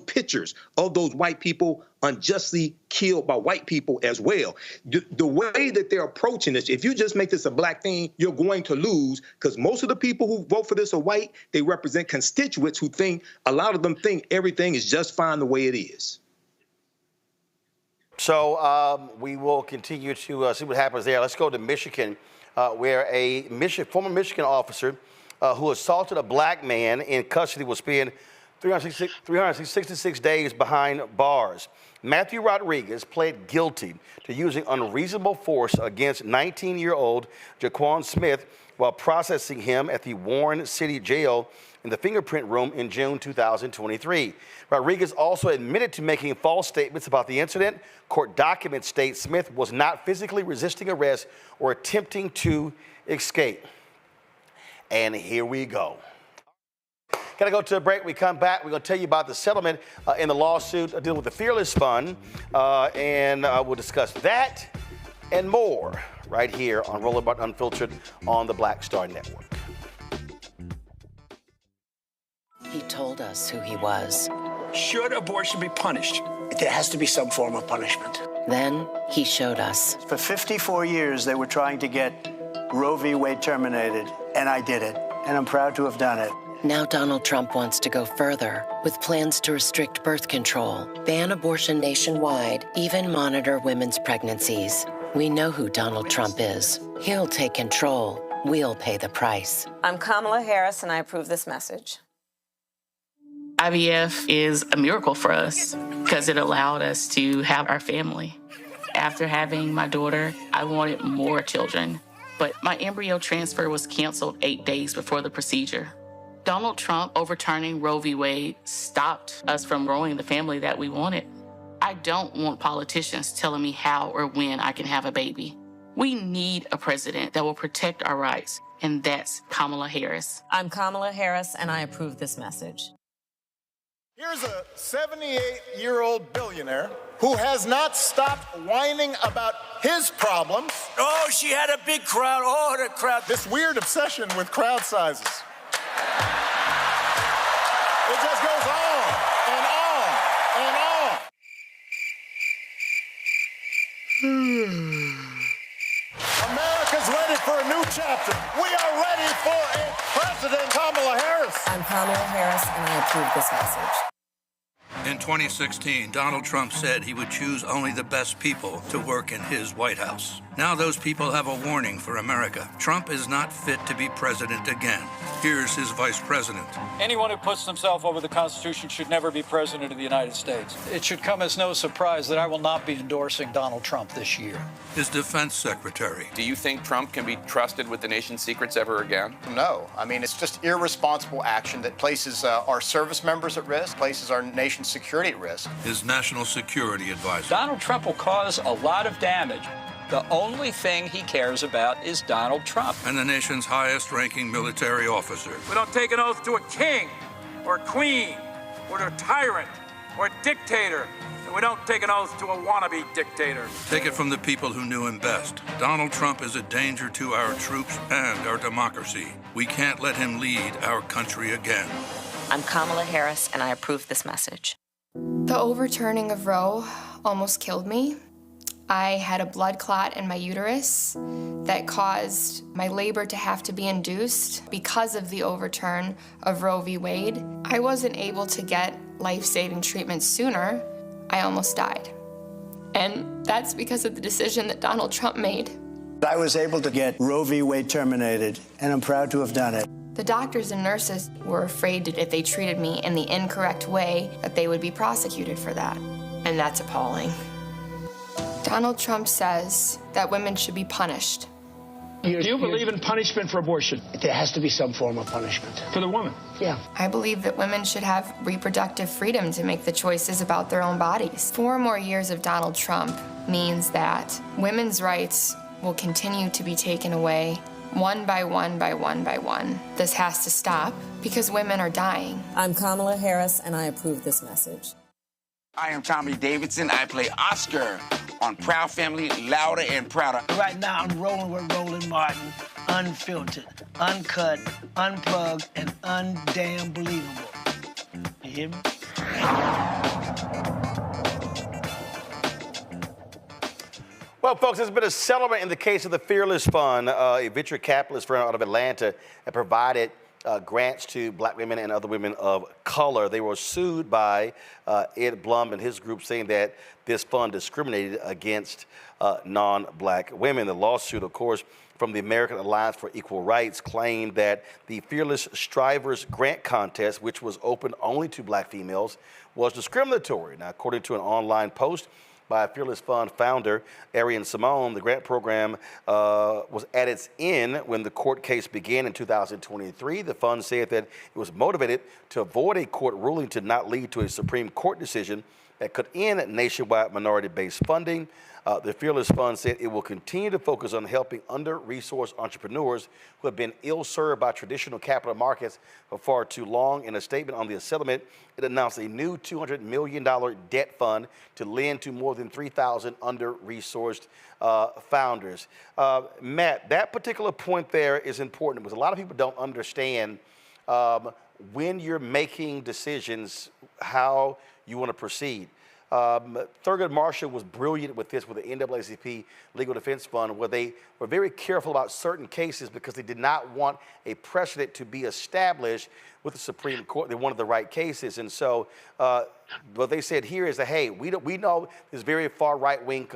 pictures of those white people unjustly killed by white people as well. The way that they're approaching this, if you just make this a black thing, you're going to lose, because most of the people who vote for this are white. They represent constituents who think, a lot of them think everything is just fine the way it is. So we will continue to see what happens there. Let's go to Michigan, where a former Michigan officer who assaulted a black man in custody will spend 366 days behind bars. Matthew Rodriguez pled guilty to using unreasonable force against 19-year-old Jaquan Smith while processing him at the Warren City Jail in the fingerprint room in June 2023. Rodriguez also admitted to making false statements about the incident. Court documents state Smith was not physically resisting arrest or attempting to escape. And here we go. Got to go to a break. We come back. We're going to tell you about the settlement in the lawsuit dealing with the Fearless Fund. And we'll discuss that and more right here on Roland Martin Unfiltered on the Black Star Network. He told us who he was. Should abortion be punished? There has to be some form of punishment. Then he showed us. For 54 years, they were trying to get Roe v. Wade terminated, and I did it. And I'm proud to have done it. Now Donald Trump wants to go further with plans to restrict birth control, ban abortion nationwide, even monitor women's pregnancies. We know who Donald Trump is. He'll take control. We'll pay the price. I'm Kamala Harris, and I approve this message. IVF is a miracle for us because it allowed us to have our family. After having my daughter, I wanted more children, but my embryo transfer was canceled 8 days before the procedure. Donald Trump overturning Roe v. Wade stopped us from growing the family that we wanted. I don't want politicians telling me how or when I can have a baby. We need a president that will protect our rights, and that's Kamala Harris. I'm Kamala Harris, and I approve this message. Here's a 78-year-old billionaire who has not stopped whining about his problems. Oh, she had a big crowd. Oh, the crowd. This weird obsession with crowd sizes. It just goes on and on and on. America's ready for a new chapter. We are ready for a President Kamala Harris. I'm Kamala Harris, and I approve this message. In 2016, Donald Trump said he would choose only the best people to work in his White House. Now those people have a warning for America. Trump is not fit to be president again. Here's his vice president. Anyone who puts himself over the Constitution should never be president of the United States. It should come as no surprise that I will not be endorsing Donald Trump this year. His defense secretary. Do you think Trump can be trusted with the nation's secrets ever again? No. I mean, it's just irresponsible action that places our service members at risk, places our nation's security at risk. His national security advisor. Donald Trump will cause a lot of damage. The only thing he cares about is Donald Trump. And the nation's highest-ranking military officer. We don't take an oath to a king or queen or to a tyrant or a dictator. And we don't take an oath to a wannabe dictator. Take it from the people who knew him best. Donald Trump is a danger to our troops and our democracy. We can't let him lead our country again. I'm Kamala Harris, and I approve this message. The overturning of Roe almost killed me. I had a blood clot in my uterus that caused my labor to have to be induced because of the overturn of Roe v. Wade. I wasn't able to get life-saving treatment sooner. I almost died. And that's because of the decision that Donald Trump made. I was able to get Roe v. Wade terminated, and I'm proud to have done it. The doctors and nurses were afraid that if they treated me in the incorrect way, that they would be prosecuted for that. And that's appalling. Donald Trump says that women should be punished. Do you believe in punishment for abortion? There has to be some form of punishment. For the woman? Yeah. I believe that women should have reproductive freedom to make the choices about their own bodies. 4 more years of Donald Trump means that women's rights will continue to be taken away one by one by one by one. This has to stop because women are dying. I'm Kamala Harris, and I approve this message. I am Tommy Davidson. I play Oscar on Proud Family, Louder and Prouder. Right now, I'm rolling with Roland Martin, unfiltered, uncut, unplugged, and undamn believable. You hear me? Well, folks, there's been a settlement in the case of the Fearless Fund, a venture capitalist firm out of Atlanta that provided grants to black women and other women of color. They were sued by Ed Blum and his group, saying that this fund discriminated against non-black women. The lawsuit, of course, from the American Alliance for Equal Rights, claimed that the Fearless Strivers Grant Contest, which was open only to black females, was discriminatory. Now, according to an online post by Fearless Fund founder Arian Simone, the grant program was at its end when the court case began in 2023. The fund said that it was motivated to avoid a court ruling to not lead to a Supreme Court decision that could end nationwide minority-based funding. The Fearless Fund said it will continue to focus on helping under-resourced entrepreneurs who have been ill-served by traditional capital markets for far too long. In a statement on the settlement, it announced a new $200 million debt fund to lend to more than 3,000 under-resourced founders. Matt, that particular point there is important because a lot of people don't understand when you're making decisions how you want to proceed. Thurgood Marshall was brilliant with this with the NAACP Legal Defense Fund, where they were very careful about certain cases because they did not want a precedent to be established with the Supreme Court. They wanted the right cases. And so what they said here is that, hey, we know this very far right-wing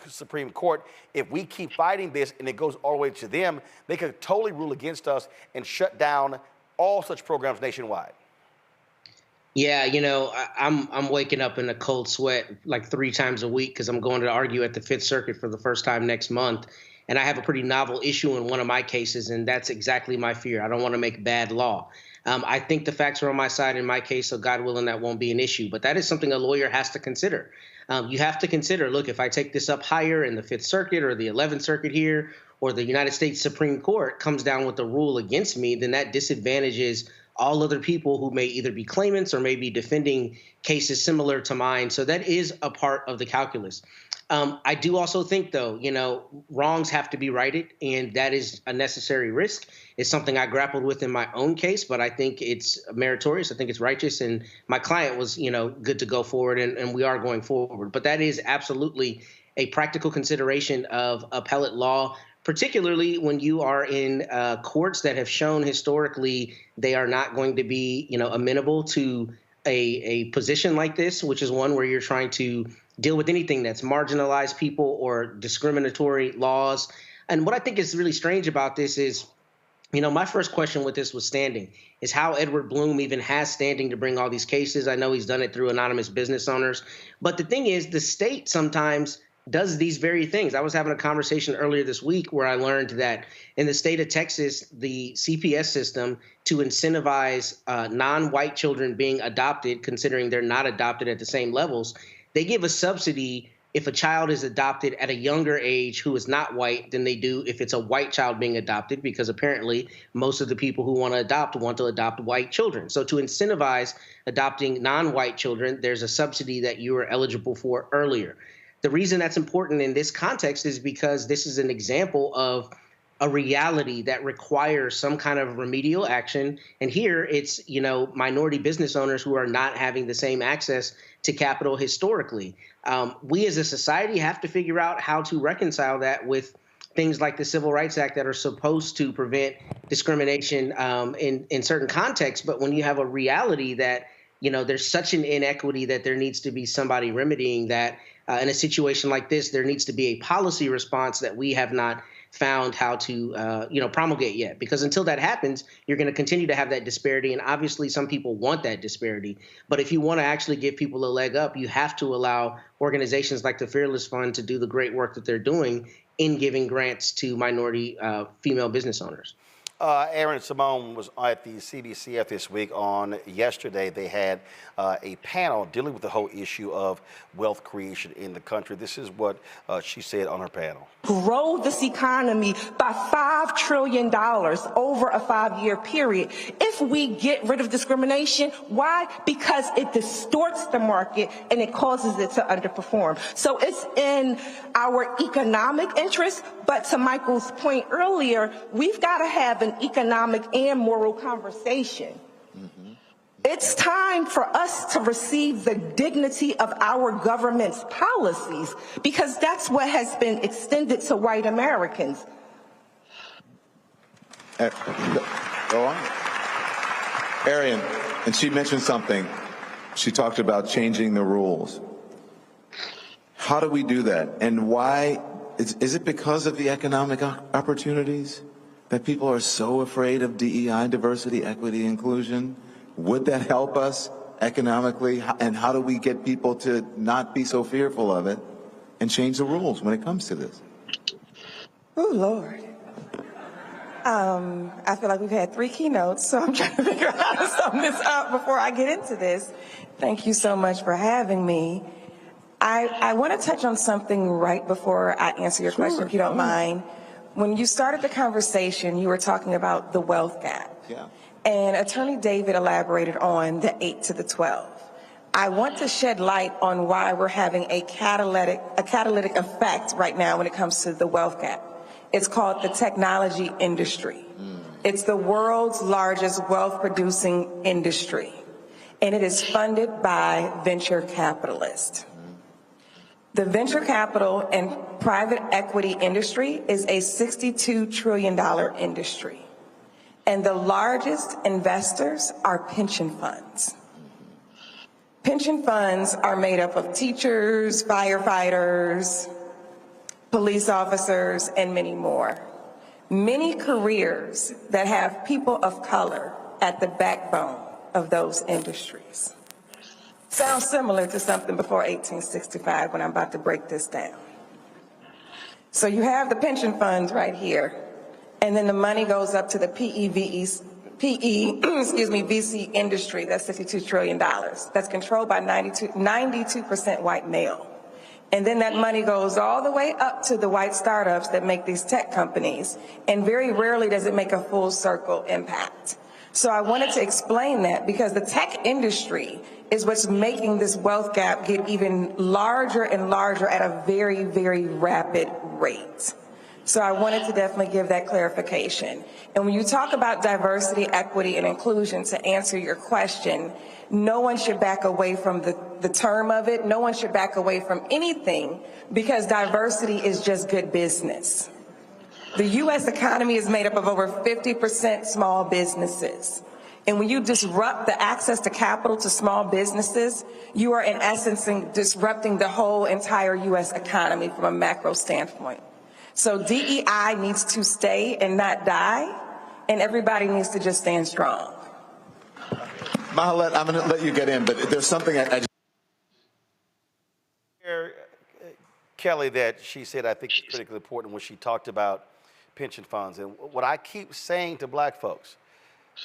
Supreme Court. If we keep fighting this and it goes all the way to them, they could totally rule against us and shut down all such programs nationwide. Yeah, you know, I'm waking up in a cold sweat like 3 times a week because I'm going to argue at the Fifth Circuit for the first time next month. And I have a pretty novel issue in one of my cases, and that's exactly my fear. I don't want to make bad law. I think the facts are on my side in my case, so God willing, that won't be an issue. But that is something a lawyer has to consider. You have to consider, look, if I take this up higher in the Fifth Circuit or the 11th Circuit here, or the United States Supreme Court comes down with a rule against me, then that disadvantages all other people who may either be claimants or may be defending cases similar to mine. So that is a part of the calculus. I do also think, though, you know, wrongs have to be righted, and that is a necessary risk. It's something I grappled with in my own case, but I think it's meritorious. I think it's righteous, and my client was, you know, good to go forward, and we are going forward. But that is absolutely a practical consideration of appellate law, particularly when you are in courts that have shown historically they are not going to be, you know, amenable to a position like this, which is one where you're trying to deal with anything that's marginalized people or discriminatory laws. And what I think is really strange about this is, you know, my first question with this was standing, is how Edward Blum even has standing to bring all these cases. I know he's done it through anonymous business owners. But the thing is, the state sometimes does these very things. I was having a conversation earlier this week where I learned that in the state of Texas, the CPS system, to incentivize non-white children being adopted, considering they're not adopted at the same levels, they give a subsidy if a child is adopted at a younger age who is not white than they do if it's a white child being adopted, because apparently most of the people who want to adopt white children. So to incentivize adopting non-white children, there's a subsidy that you are eligible for earlier. The reason that's important in this context is because this is an example of a reality that requires some kind of remedial action. And here it's, minority business owners who are not having the same access to capital historically. We as a society have to figure out how to reconcile that with things like the Civil Rights Act that are supposed to prevent discrimination in certain contexts. But when you have a reality that, there's such an inequity that there needs to be somebody remedying that, in a situation like this, there needs to be a policy response that we have not found how to, promulgate yet. Because until that happens, you're going to continue to have that disparity. And obviously, some people want that disparity. But if you want to actually give people a leg up, you have to allow organizations like the Fearless Fund to do the great work that they're doing in giving grants to minority female business owners. Aaron Simone was at the CBCF this week. On yesterday, they had a panel dealing with the whole issue of wealth creation in the country. This is what she said on her panel. Grow this economy by $5 trillion over a 5-year period. If we get rid of discrimination, why? Because it distorts the market and it causes it to underperform. So it's in our economic interest, but to Michael's point earlier, we've got to have an economic and moral conversation. It's time for us to receive the dignity of our government's policies, because that's what has been extended to white Americans. Go on. Arian, and she mentioned something. She talked about changing the rules. How do we do that? And why? Is it because of the economic opportunities that people are so afraid of DEI, diversity, equity, inclusion? Would that help us economically? And how do we get people to not be so fearful of it and change the rules when it comes to this? Oh, Lord. I feel like we've had 3 keynotes, so I'm trying to figure out how to sum this up before I get into this. Thank you so much for having me. I want to touch on something right before I answer your question, if you don't mind. When you started the conversation, you were talking about the wealth gap. Yeah. And Attorney David elaborated on the 8 to the 12. I want to shed light on why we're having a catalytic effect right now when it comes to the wealth gap. It's called the technology industry. It's the world's largest wealth-producing industry, and it is funded by venture capitalists. The venture capital and private equity industry is a $62 trillion industry. And the largest investors are pension funds. Pension funds are made up of teachers, firefighters, police officers, and many more. Many careers that have people of color at the backbone of those industries. Sounds similar to something before 1865 when I'm about to break this down. So you have the pension funds right here. And then the money goes up to the VC industry, that's $62 trillion. That's controlled by 92% white male. And then that money goes all the way up to the white startups that make these tech companies. And very rarely does it make a full circle impact. So I wanted to explain that because the tech industry is what's making this wealth gap get even larger and larger at a very, very rapid rate. So I wanted to definitely give that clarification. And when you talk about diversity, equity, and inclusion, to answer your question, no one should back away from the term of it. No one should back away from anything, because diversity is just good business. The U.S. economy is made up of over 50% small businesses. And when you disrupt the access to capital to small businesses, you are in essence disrupting the whole entire U.S. economy from a macro standpoint. So DEI needs to stay and not die, and everybody needs to just stand strong. Mahalet, I'm going to let you get in, but there's something I just... Kelly, that she said I think is critically important when she talked about pension funds. And what I keep saying to black folks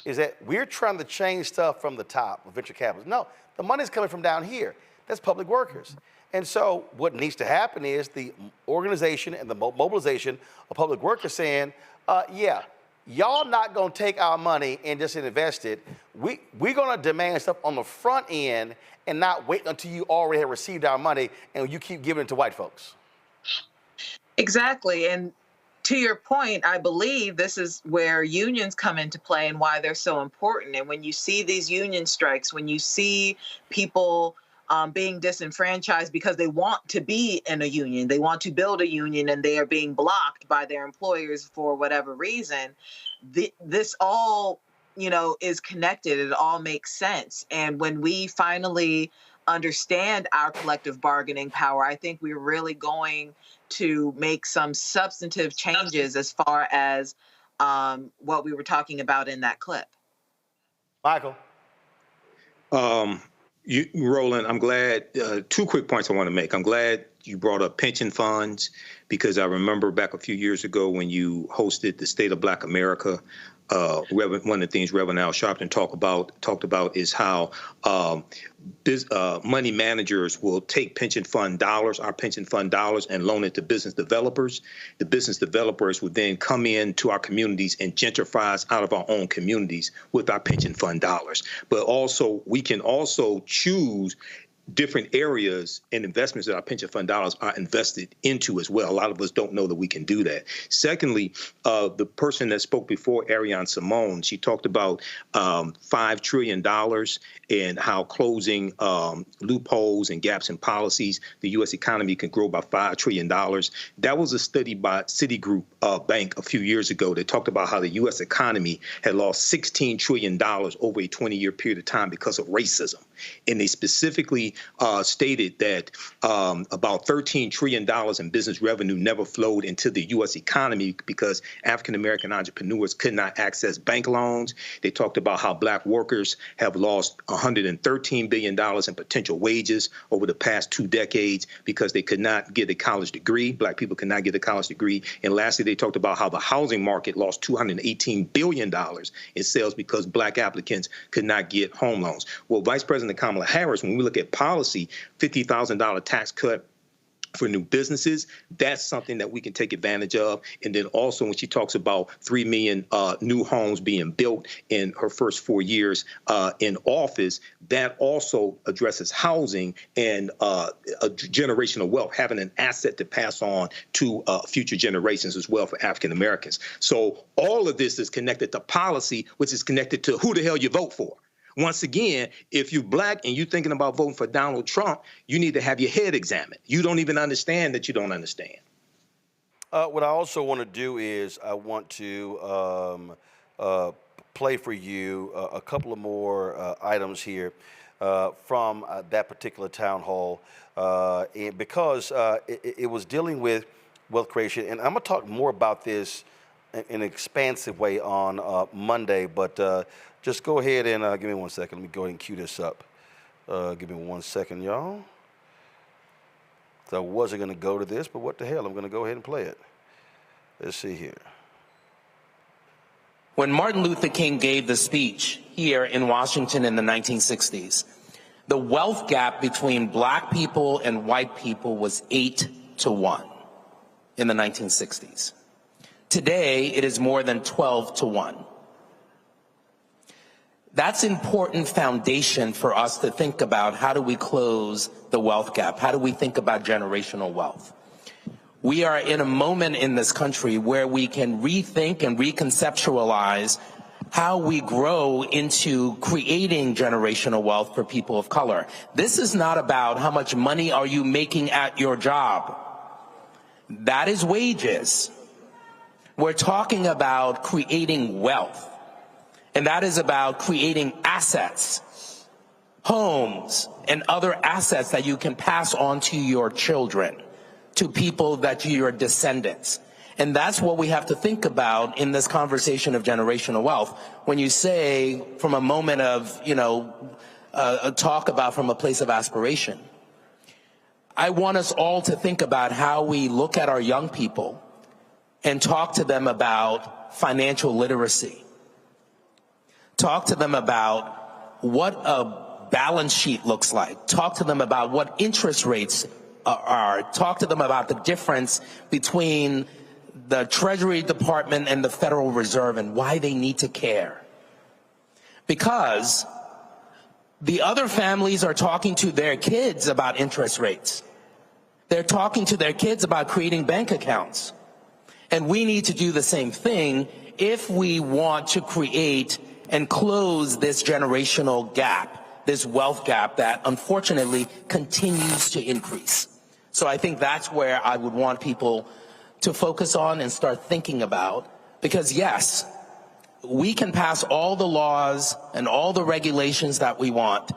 is that we're trying to change stuff from the top with venture capitalists. No, the money's coming from down here. That's public workers. And so what needs to happen is the organization and the mobilization of public workers saying, yeah, y'all not going to take our money and just invest it. We're going to demand stuff on the front end and not wait until you already have received our money and you keep giving it to white folks. Exactly. And to your point, I believe this is where unions come into play and why they're so important. And when you see these union strikes, when you see people being disenfranchised because they want to be in a union, they want to build a union, and they are being blocked by their employers for whatever reason, this all, is connected. It all makes sense. And when we finally understand our collective bargaining power, I think we're really going to make some substantive changes as far as what we were talking about in that clip. Michael. Roland, I'm glad, 2 quick points I want to make. I'm glad you brought up pension funds, because I remember back a few years ago when you hosted the State of Black America, one of the things Reverend Al Sharpton talked about is how money managers will take pension fund dollars, our pension fund dollars, and loan it to business developers. The business developers would then come into our communities and gentrify us out of our own communities with our pension fund dollars. But also, we can also choose different areas and investments that our pension fund dollars are invested into as well. A lot of us don't know that we can do that. Secondly, the person that spoke before, Ariane Simone, she talked about $5 trillion and how closing loopholes and gaps in policies, the U.S. economy can grow by $5 trillion. That was a study by Citigroup Bank a few years ago that talked about how the U.S. economy had lost $16 trillion over a 20-year period of time because of racism. And they specifically stated that about $13 trillion in business revenue never flowed into the U.S. economy because African-American entrepreneurs could not access bank loans. They talked about how black workers have lost $113 billion in potential wages over the past 2 decades because they could not get a college degree. Black people could not get a college degree. And lastly, they talked about how the housing market lost $218 billion in sales because black applicants could not get home loans. Well, Vice President Kamala Harris, when we look at policy, $50,000 tax cut for new businesses, that's something that we can take advantage of. And then also when she talks about 3 million new homes being built in her first 4 years in office, that also addresses housing and a generational wealth, having an asset to pass on to future generations as well for African Americans. So all of this is connected to policy, which is connected to who the hell you vote for. Once again, if you're black and you're thinking about voting for Donald Trump, you need to have your head examined. You don't even understand that you don't understand. What I also want to do is I want to play for you a couple of more items here from that particular town hall, and because it was dealing with wealth creation. And I'm going to talk more about this in an expansive way on Monday, but just go ahead and give me 1 second. Let me go ahead and cue this up. Give me 1 second, y'all. So I wasn't going to go to this, but what the hell? I'm going to go ahead and play it. Let's see here. When Martin Luther King gave the speech here in Washington in the 1960s, the wealth gap between black people and white people was 8-1 in the 1960s. Today, it is more than 12-1. That's important foundation for us to think about how do we close the wealth gap? How do we think about generational wealth? We are in a moment in this country where we can rethink and reconceptualize how we grow into creating generational wealth for people of color. This is not about how much money are you making at your job. That is wages. We're talking about creating wealth. And that is about creating assets, homes, and other assets that you can pass on to your children, to people that are your descendants. And that's what we have to think about in this conversation of generational wealth. When you say from a moment of, talk about from a place of aspiration, I want us all to think about how we look at our young people and talk to them about financial literacy. Talk to them about what a balance sheet looks like. Talk to them about what interest rates are. Talk to them about the difference between the Treasury Department and the Federal Reserve and why they need to care. Because the other families are talking to their kids about interest rates. They're talking to their kids about creating bank accounts. And we need to do the same thing if we want to create and close this generational gap, this wealth gap that unfortunately continues to increase. So I think that's where I would want people to focus on and start thinking about, because yes, we can pass all the laws and all the regulations that we want.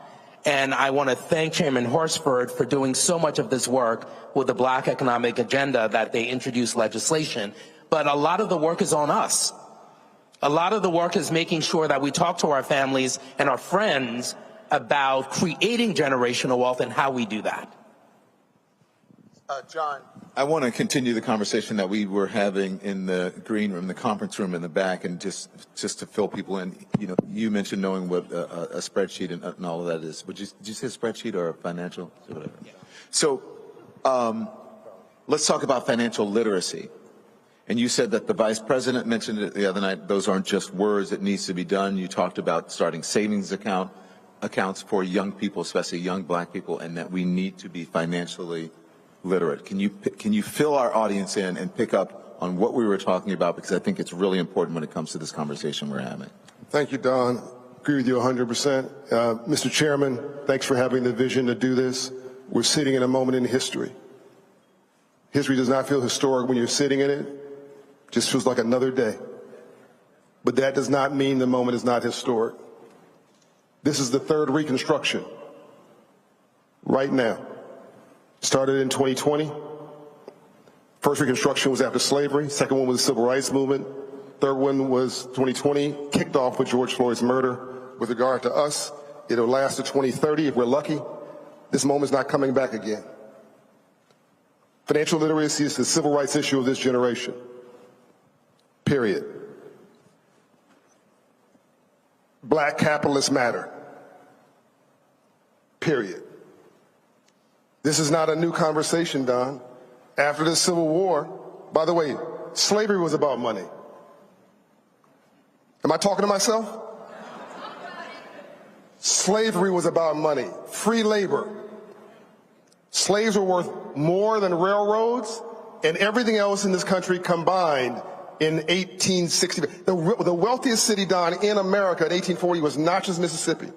And I want to thank Chairman Horsford for doing so much of this work with the Black Economic Agenda that they introduced legislation. But a lot of the work is on us. A lot of the work is making sure that we talk to our families and our friends about creating generational wealth and how we do that. John, I want to continue the conversation that we were having in the green room, the conference room in the back, and just to fill people in. You know, you mentioned knowing what a spreadsheet and all of that is. Did you say a spreadsheet or a financial? Whatever. Yeah. So let's talk about financial literacy. And you said that the vice president mentioned it the other night. Those aren't just words. It needs to be done. You talked about starting savings accounts for young people, especially young black people, and that we need to be financially literate. Can you fill our audience in and pick up on what we were talking about? Because I think it's really important when it comes to this conversation we're having. Thank you, Don. Agree with you 100%. Mr. Chairman, thanks for having the vision to do this. We're sitting in a moment in history. History does not feel historic when you're sitting in it. Just feels like another day. But that does not mean the moment is not historic. This is the third Reconstruction right now. Started in 2020. First Reconstruction was after slavery. Second one was the Civil Rights Movement. Third one was 2020, kicked off with George Floyd's murder. With regard to us, it'll last to 2030 if we're lucky. This moment's not coming back again. Financial literacy is the civil rights issue of this generation. Period. Black capitalists matter. Period. This is not a new conversation, Don. After the Civil War, by the way, slavery was about money. Am I talking to myself? Slavery was about money. Free labor. Slaves were worth more than railroads and everything else in this country combined in 1860. The wealthiest city, Don, in America in 1840 was Natchez, Mississippi.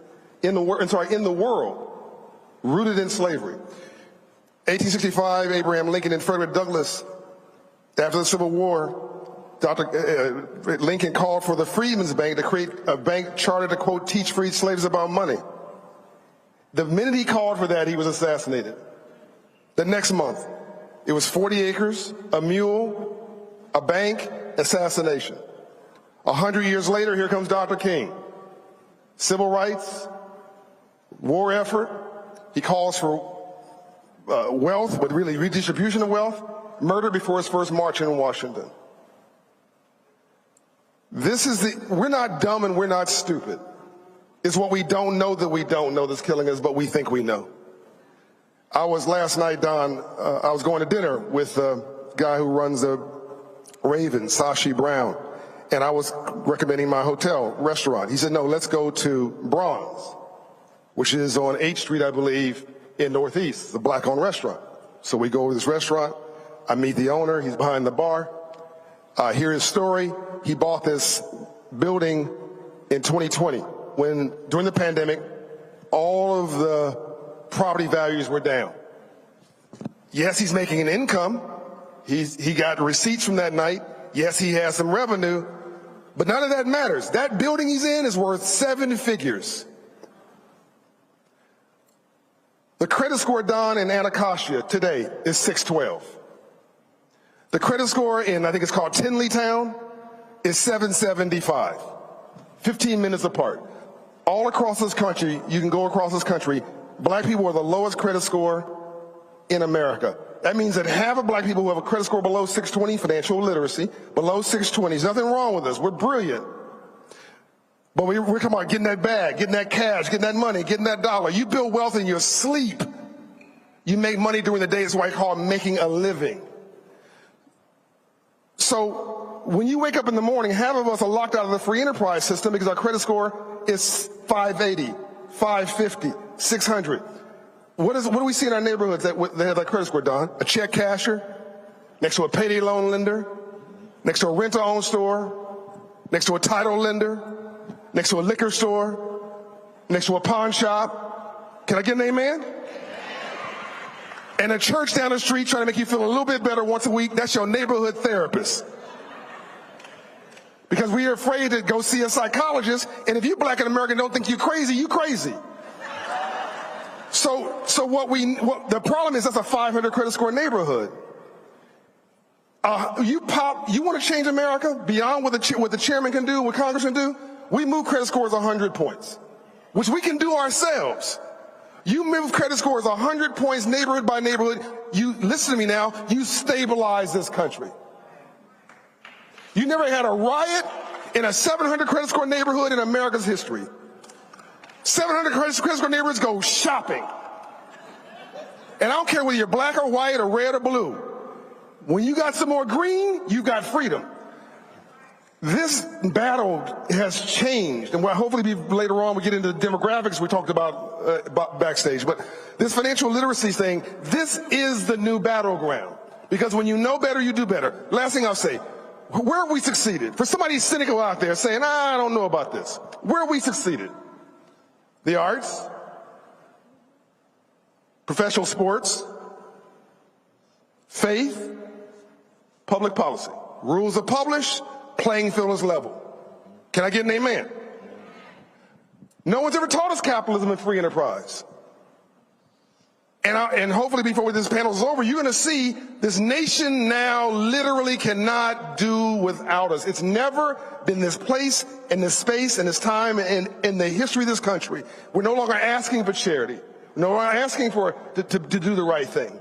In the world, rooted in slavery. 1865, Abraham Lincoln and Frederick Douglass, after the Civil War, Dr. Lincoln called for the Freedmen's Bank to create a bank chartered to, quote, teach freed slaves about money. The minute he called for that, he was assassinated. The next month, it was 40 acres, a mule, a bank, assassination. 100 years later, here comes Dr. King. Civil rights, war effort. He calls for wealth, but really redistribution of wealth, murder before his first march in Washington. We're not dumb and we're not stupid. It's what we don't know that we don't know that's killing us, but we think we know. I was last night, Don, I was going to dinner with a guy who runs a Raven, Sashi Brown, and I was recommending my hotel restaurant. He said, no, let's go to Bronze, which is on 8th Street, I believe, in Northeast. It's a black-owned restaurant. So we go to this restaurant. I meet the owner. He's behind the bar. I hear his story. He bought this building in 2020 when, during the pandemic, all of the property values were down. Yes, he's making an income. He got receipts from that night. Yes, he has some revenue, but none of that matters. That building he's in is worth 7 figures. The credit score, Don, in Anacostia today is 612. The credit score in, I think it's called Tinleytown, is 775. 15 minutes apart. All across this country, you can go across this country, black people are the lowest credit score in America. That means that half of black people who have a credit score below 620, financial literacy, below 620, there's nothing wrong with us. We're brilliant. But we're talking about getting that bag, getting that cash, getting that money, getting that dollar. You build wealth in your sleep. You make money during the day. It's what I call making a living. So when you wake up in the morning, half of us are locked out of the free enterprise system because our credit score is 580, 550, 600. What do we see in our neighborhoods that have that credit score, Don? A check casher, next to a payday loan lender, next to a rent-to-own store, next to a title lender, next to a liquor store, next to a pawn shop. Can I get an amen? And a church down the street trying to make you feel a little bit better once a week. That's your neighborhood therapist. Because we are afraid to go see a psychologist, and if you black and American don't think you're crazy, you crazy. So the problem is that's a 500 credit score neighborhood. You want to change America beyond what the chairman can do, what Congress can do? We move credit scores 100 points, which we can do ourselves. You move credit scores 100 points neighborhood by neighborhood. You listen to me now. You stabilize this country. You never had a riot in a 700 credit score neighborhood in America's history. 700 credit score neighborhoods go shopping. And I don't care whether you're black or white or red or blue. When you got some more green, you got freedom. This battle has changed, and hopefully later on we get into the demographics we talked about backstage. But this financial literacy thing, this is the new battleground. Because when you know better, you do better. Last thing I'll say, where have we succeeded? For somebody cynical out there saying, I don't know about this. Where have we succeeded? The arts, professional sports, faith, public policy. Rules are published, playing field is level. Can I get an amen? No one's ever taught us capitalism and free enterprise. And hopefully before this panel is over, you're going to see this nation now literally cannot do without us. It's never been this place and this space and this time in the history of this country. We're no longer asking for charity. We're no longer asking to do the right thing.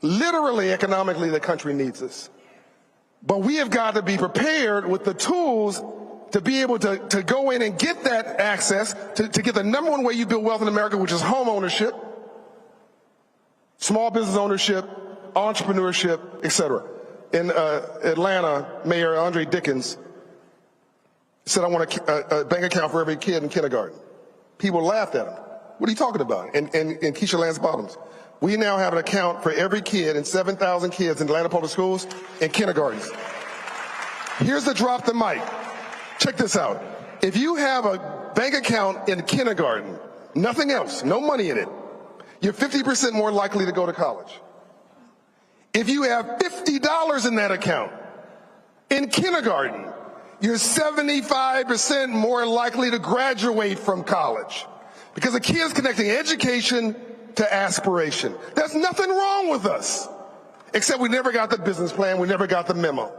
Literally, economically, the country needs us. But we have got to be prepared with the tools to be able to go in and get that access, to get the number one way you build wealth in America, which is home ownership, small business ownership, entrepreneurship, etc. In Atlanta, Mayor Andre Dickens said, I want a bank account for every kid in kindergarten. People laughed at him. What are you talking about? And Keisha Lance Bottoms. We now have an account for every kid and 7,000 kids in Atlanta public schools and kindergartens. Here's the drop the mic. Check this out. If you have a bank account in kindergarten, nothing else, no money in it, you're 50% more likely to go to college. If you have $50 in that account in kindergarten, you're 75% more likely to graduate from college. Because the kid is connecting education to aspiration. There's nothing wrong with us, except we never got the business plan, we never got the memo.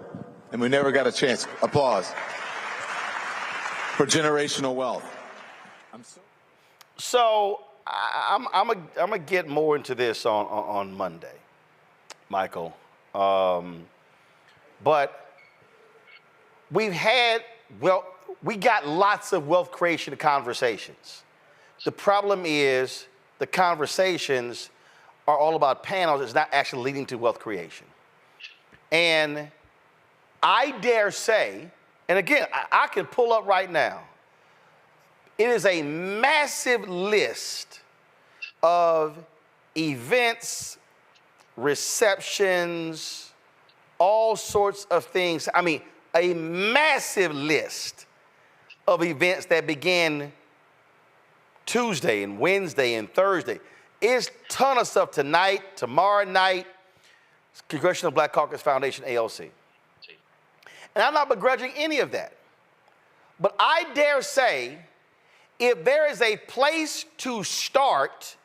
And we never got a chance. Applause for generational wealth. So I'm gonna get more into this on Monday, Michael. But we got lots of wealth creation conversations. The problem is the conversations are all about panels. It's not actually leading to wealth creation. And I dare say, and again, I can pull up right now, it is a massive list of events, receptions, all sorts of things. I mean, a massive list of events that begin Tuesday and Wednesday and Thursday. It's a ton of stuff tonight, tomorrow night, Congressional Black Caucus Foundation, ALC. And I'm not begrudging any of that. But I dare say, if there is a place to start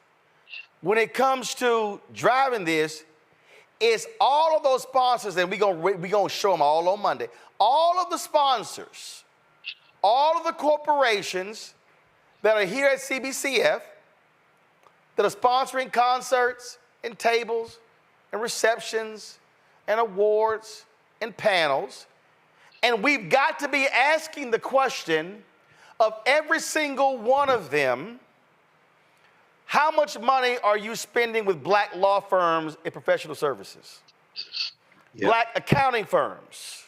when it comes to driving this, it's all of those sponsors, and we're gonna show them all on Monday, all of the sponsors, all of the corporations that are here at CBCF that are sponsoring concerts and tables and receptions and awards and panels. And we've got to be asking the question of every single one of them, How much money are you spending with black law firms and professional services? Yep. Black accounting firms?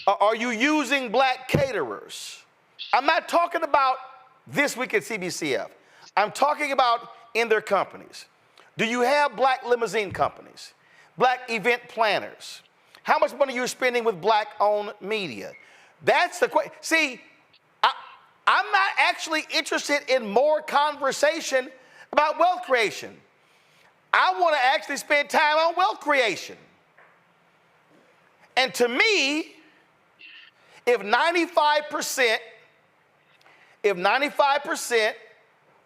Are you using black caterers? I'm not talking about this week at CBCF. I'm talking about in their companies. Do you have black limousine companies? Black event planners? How much money are you spending with black-owned media? That's the question. See, I'm not actually interested in more conversation about wealth creation. I want to actually spend time on wealth creation. And to me, if 95%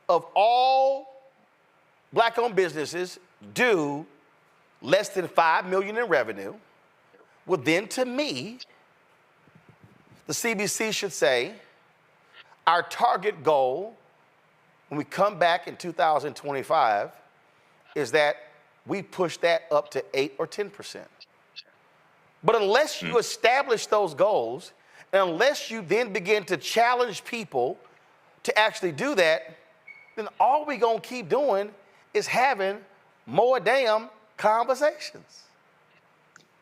of all black-owned businesses do less than $5 million in revenue, well then to me, the CBC should say, our target goal when we come back in 2025 is that we push that up to 8 or 10%. But unless you establish those goals, and unless you then begin to challenge people to actually do that, then all we're gonna keep doing is having more damn conversations.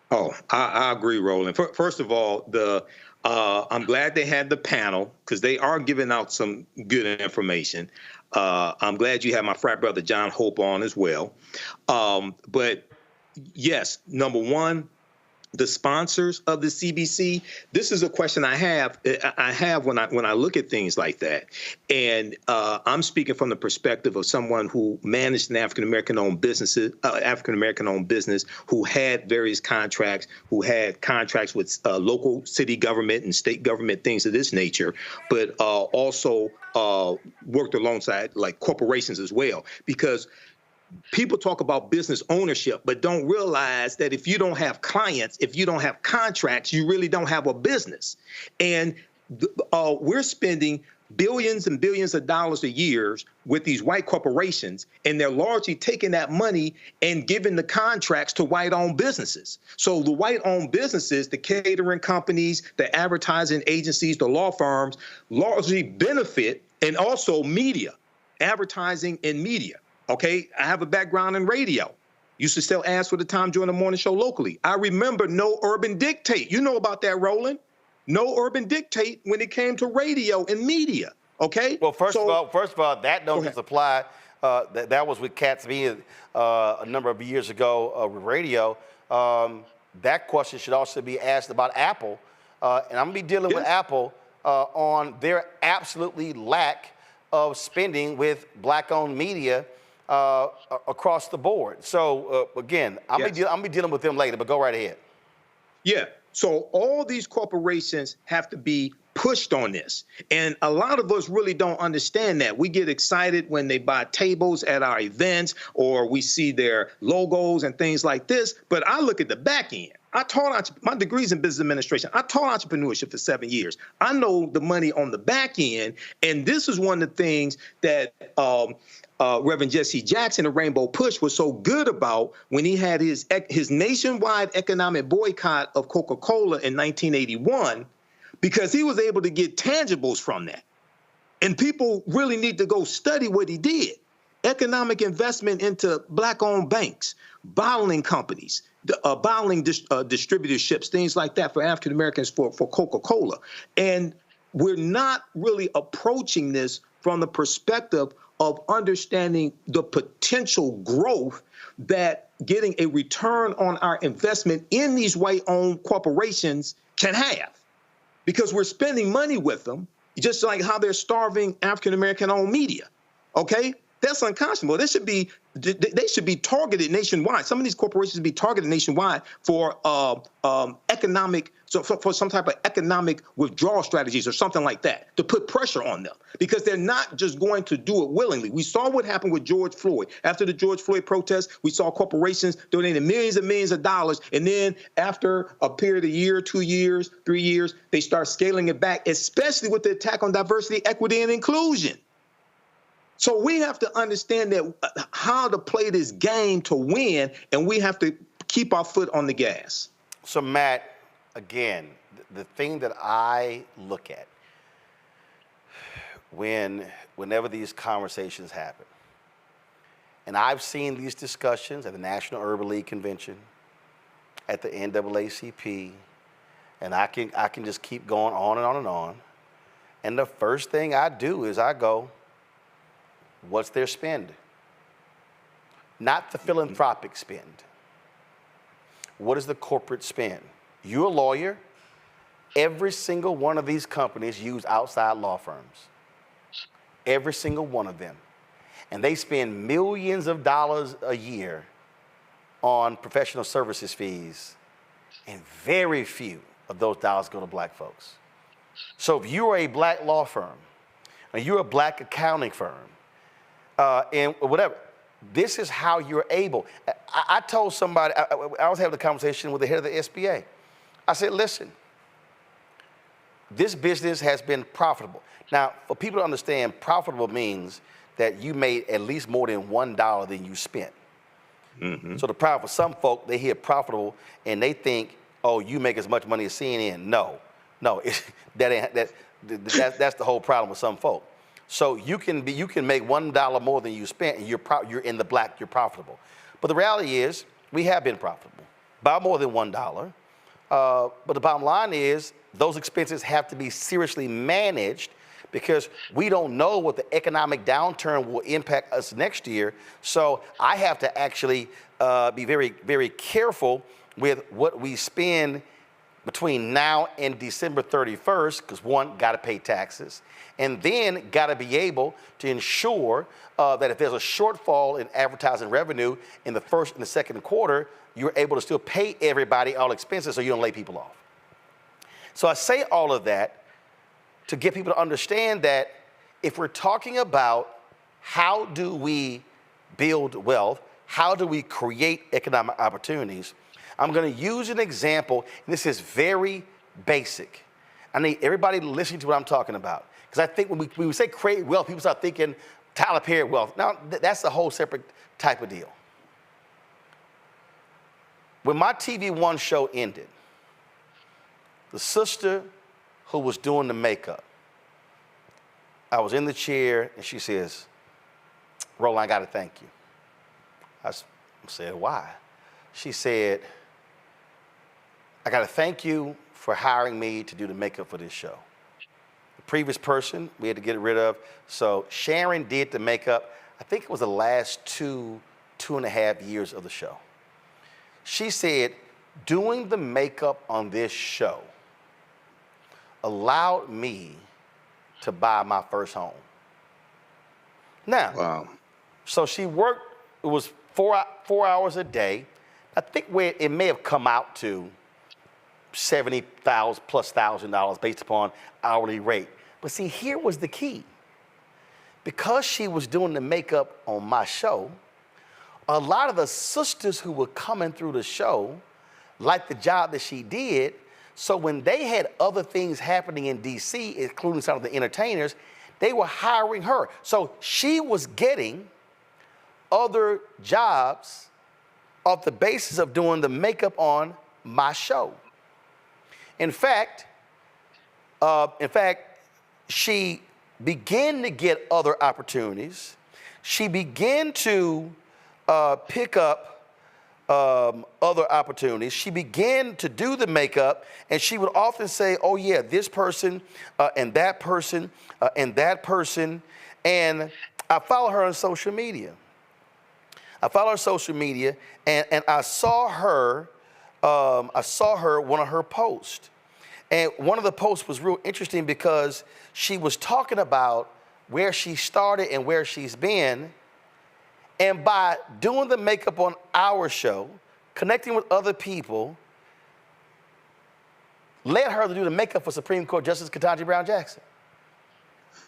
Oh, I agree, Roland. First of all, I'm glad they had the panel because they are giving out some good information. I'm glad you had my frat brother John Hope on as well. But yes, number one, the sponsors of the CBC. This is a question I have when I look at things like that, and I'm speaking from the perspective of someone who managed an African American-owned business, who had various contracts, who had contracts with local city government and state government, things of this nature, but also worked alongside like corporations as well, because people talk about business ownership, but don't realize that if you don't have clients, if you don't have contracts, you really don't have a business. And we're spending billions and billions of dollars a year with these white corporations, and they're largely taking that money and giving the contracts to white-owned businesses. So the white-owned businesses, the catering companies, the advertising agencies, the law firms, largely benefit, and also media, advertising and media. Okay, I have a background in radio. Used to sell ads for the Time during the morning show locally. I remember No Urban Dictate. You know about that, Roland. No Urban Dictate when it came to radio and media. Okay. Well, first of all, that don't just apply. That was with Katz being a number of years ago with radio. That question should also be asked about Apple, and I'm gonna be dealing with Apple on their absolutely lack of spending with black-owned media. Across the board. So again, I'm be dealing with them later, but go right ahead. Yeah. So all these corporations have to be pushed on this. And a lot of us really don't understand that. We get excited when they buy tables at our events or we see their logos and things like this. But I look at the back end. I taught my degrees in business administration. I taught entrepreneurship for 7 years. I know the money on the back end. And this is one of the things that Reverend Jesse Jackson of Rainbow Push was so good about when he had his nationwide economic boycott of Coca-Cola in 1981, because he was able to get tangibles from that. And people really need to go study what he did. Economic investment into black-owned banks, bottling companies, bottling distributorships, things like that for African Americans for Coca-Cola. And we're not really approaching this from the perspective of understanding the potential growth that getting a return on our investment in these white-owned corporations can have. Because we're spending money with them, just like how they're starving African American-owned media. Okay? That's unconscionable. They should be targeted nationwide. Some of these corporations should be targeted nationwide for for some type of economic withdrawal strategies or something like that to put pressure on them, because they're not just going to do it willingly. We saw what happened with George Floyd. After the George Floyd protests, we saw corporations donating millions and millions of dollars, and then after a period of a year, 2 years, 3 years, they start scaling it back, especially with the attack on diversity, equity, and inclusion. So we have to understand that how to play this game to win, and we have to keep our foot on the gas. So Matt, again, the thing that I look at whenever these conversations happen And I've seen these discussions at the National Urban League Convention, at the NAACP, and I can just keep going on and on and on. And the first thing I do is I go, what's their spend? Not the philanthropic spend. What is the corporate spend? You're a lawyer. Every single one of these companies use outside law firms. Every single one of them. And they spend millions of dollars a year on professional services fees, and very few of those dollars go to black folks. So if you're a black law firm, or you're a black accounting firm, and whatever, this is how you're able. I told somebody, I was having a conversation with the head of the SBA. I said, listen, this business has been profitable. Now, for people to understand, profitable means that you made at least more than $1 than you spent. Mm-hmm. So the problem for some folk, they hear profitable and they think, oh, you make as much money as CNN. No, that's the whole problem with some folk. So you can make $1 more than you spent, and you're in the black, you're profitable. But the reality is, we have been profitable by more than $1. But the bottom line is, those expenses have to be seriously managed, because we don't know what the economic downturn will impact us next year. So I have to actually be very, very careful with what we spend between now and December 31st, because one, got to pay taxes, and then got to be able to ensure that if there's a shortfall in advertising revenue in the first and the second quarter, you're able to still pay everybody all expenses so you don't lay people off. So I say all of that to get people to understand that if we're talking about how do we build wealth, how do we create economic opportunities, I'm going to use an example, and this is very basic. I need everybody listening to what I'm talking about, because I think when we say create wealth, people start thinking Tyler Perry wealth. Now, that's a whole separate type of deal. When my TV One show ended, the sister who was doing the makeup, I was in the chair, and she says, Roland, I got to thank you. I said, why? She said, I got to thank you for hiring me to do the makeup for this show. The previous person, we had to get rid of. So Sharon did the makeup. I think it was the last two and a half years of the show. She said, doing the makeup on this show allowed me to buy my first home. Now, wow. So she worked, it was 4 hours a day. I think where it may have come out to $70,000 plus based upon hourly rate. But see, here was the key. Because she was doing the makeup on my show, a lot of the sisters who were coming through the show liked the job that she did. So when they had other things happening in DC, including some of the entertainers, they were hiring her. So she was getting other jobs off the basis of doing the makeup on my show. In fact, she began to get other opportunities. She began to pick up other opportunities. She began to do the makeup, and she would often say, oh yeah, this person and that person and that person. And I follow her on social media. And I saw her one of her posts. And one of the posts was real interesting because she was talking about where she started and where she's been. And by doing the makeup on our show, connecting with other people, led her to do the makeup for Supreme Court Justice Ketanji Brown Jackson.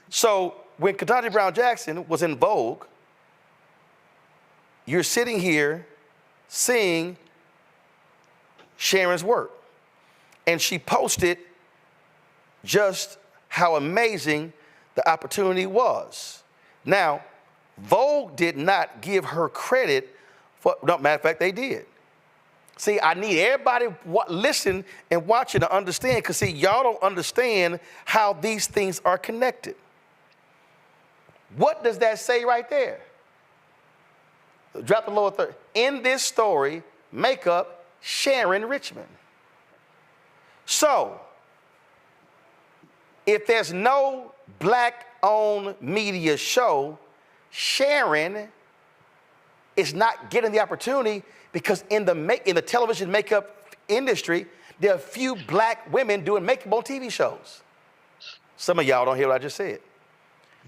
So when Ketanji Brown Jackson was in vogue, you're sitting here seeing Sharon's work. And she posted just how amazing the opportunity was. Now, Vogue did not give her credit for, no, matter of fact, they did. See, I need everybody listen and watching to understand, because see, y'all don't understand how these things are connected. What does that say right there? Drop the lower third. In this story, makeup Sharon Richmond. So, if there's no black-owned media show, Sharon is not getting the opportunity because in the television makeup industry, there are few black women doing makeup on TV shows. Some of y'all don't hear what I just said.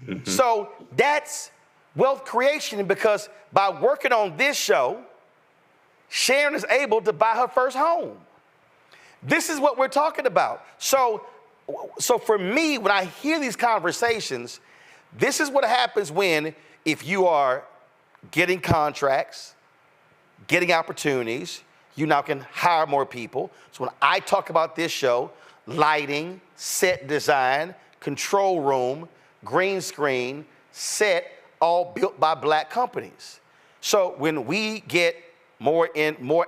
Mm-hmm. So that's wealth creation because by working on this show, Sharon is able to buy her first home. This is what we're talking about. So for me, when I hear these conversations, this is what happens if you are getting contracts, getting opportunities, you now can hire more people. So when I talk about this show, lighting, set design, control room, green screen, set, all built by black companies. So when we get more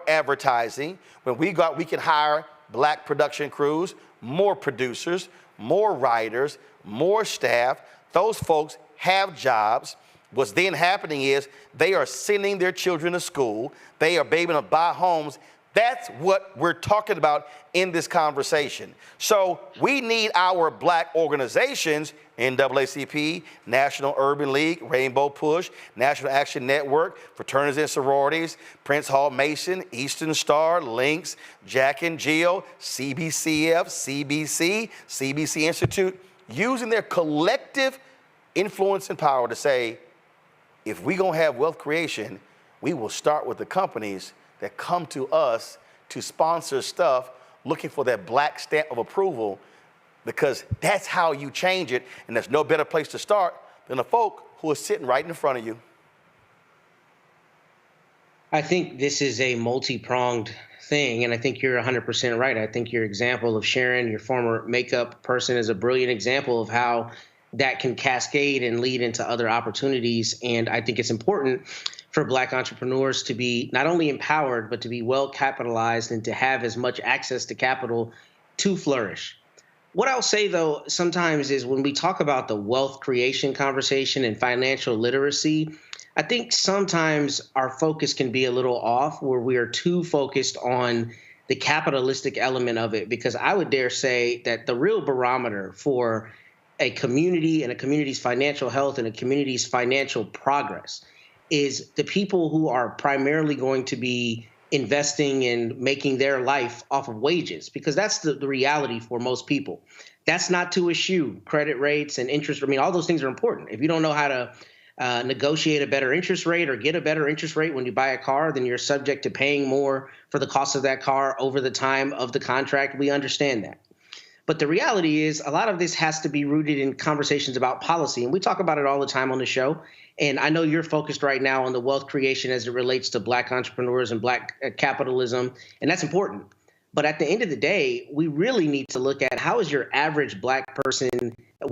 advertising, when we go out, we can hire black production crews, more producers, more writers, more staff. Those folks have jobs. What's then happening is they are sending their children to school. They are able to buy homes. That's what we're talking about in this conversation. So we need our black organizations, NAACP, National Urban League, Rainbow Push, National Action Network, Fraternities and Sororities, Prince Hall Mason, Eastern Star, Lynx, Jack and Jill, CBCF, CBC, CBC Institute, using their collective influence and power to say, if we're going to have wealth creation, we will start with the companies that come to us to sponsor stuff looking for that black stamp of approval, because that's how you change it. And there's no better place to start than the folk who are sitting right in front of you. I think this is a multi-pronged thing, and I think you're 100% right. I think your example of Sharon, your former makeup person, is a brilliant example of how that can cascade and lead into other opportunities. And I think it's important for black entrepreneurs to be not only empowered, but to be well capitalized and to have as much access to capital to flourish. What I'll say, though, sometimes is when we talk about the wealth creation conversation and financial literacy, I think sometimes our focus can be a little off, where we are too focused on the capitalistic element of it, because I would dare say that the real barometer for a community and a community's financial health and a community's financial progress is the people who are primarily going to be investing and making their life off of wages, because that's the reality for most people. That's not to eschew credit rates and interest. I mean, all those things are important. If you don't know how to negotiate a better interest rate or get a better interest rate when you buy a car, then you're subject to paying more for the cost of that car over the time of the contract. We understand that. But the reality is a lot of this has to be rooted in conversations about policy. And we talk about it all the time on the show. And I know you're focused right now on the wealth creation as it relates to black entrepreneurs and black capitalism. And that's important. But at the end of the day, we really need to look at how is your average black person,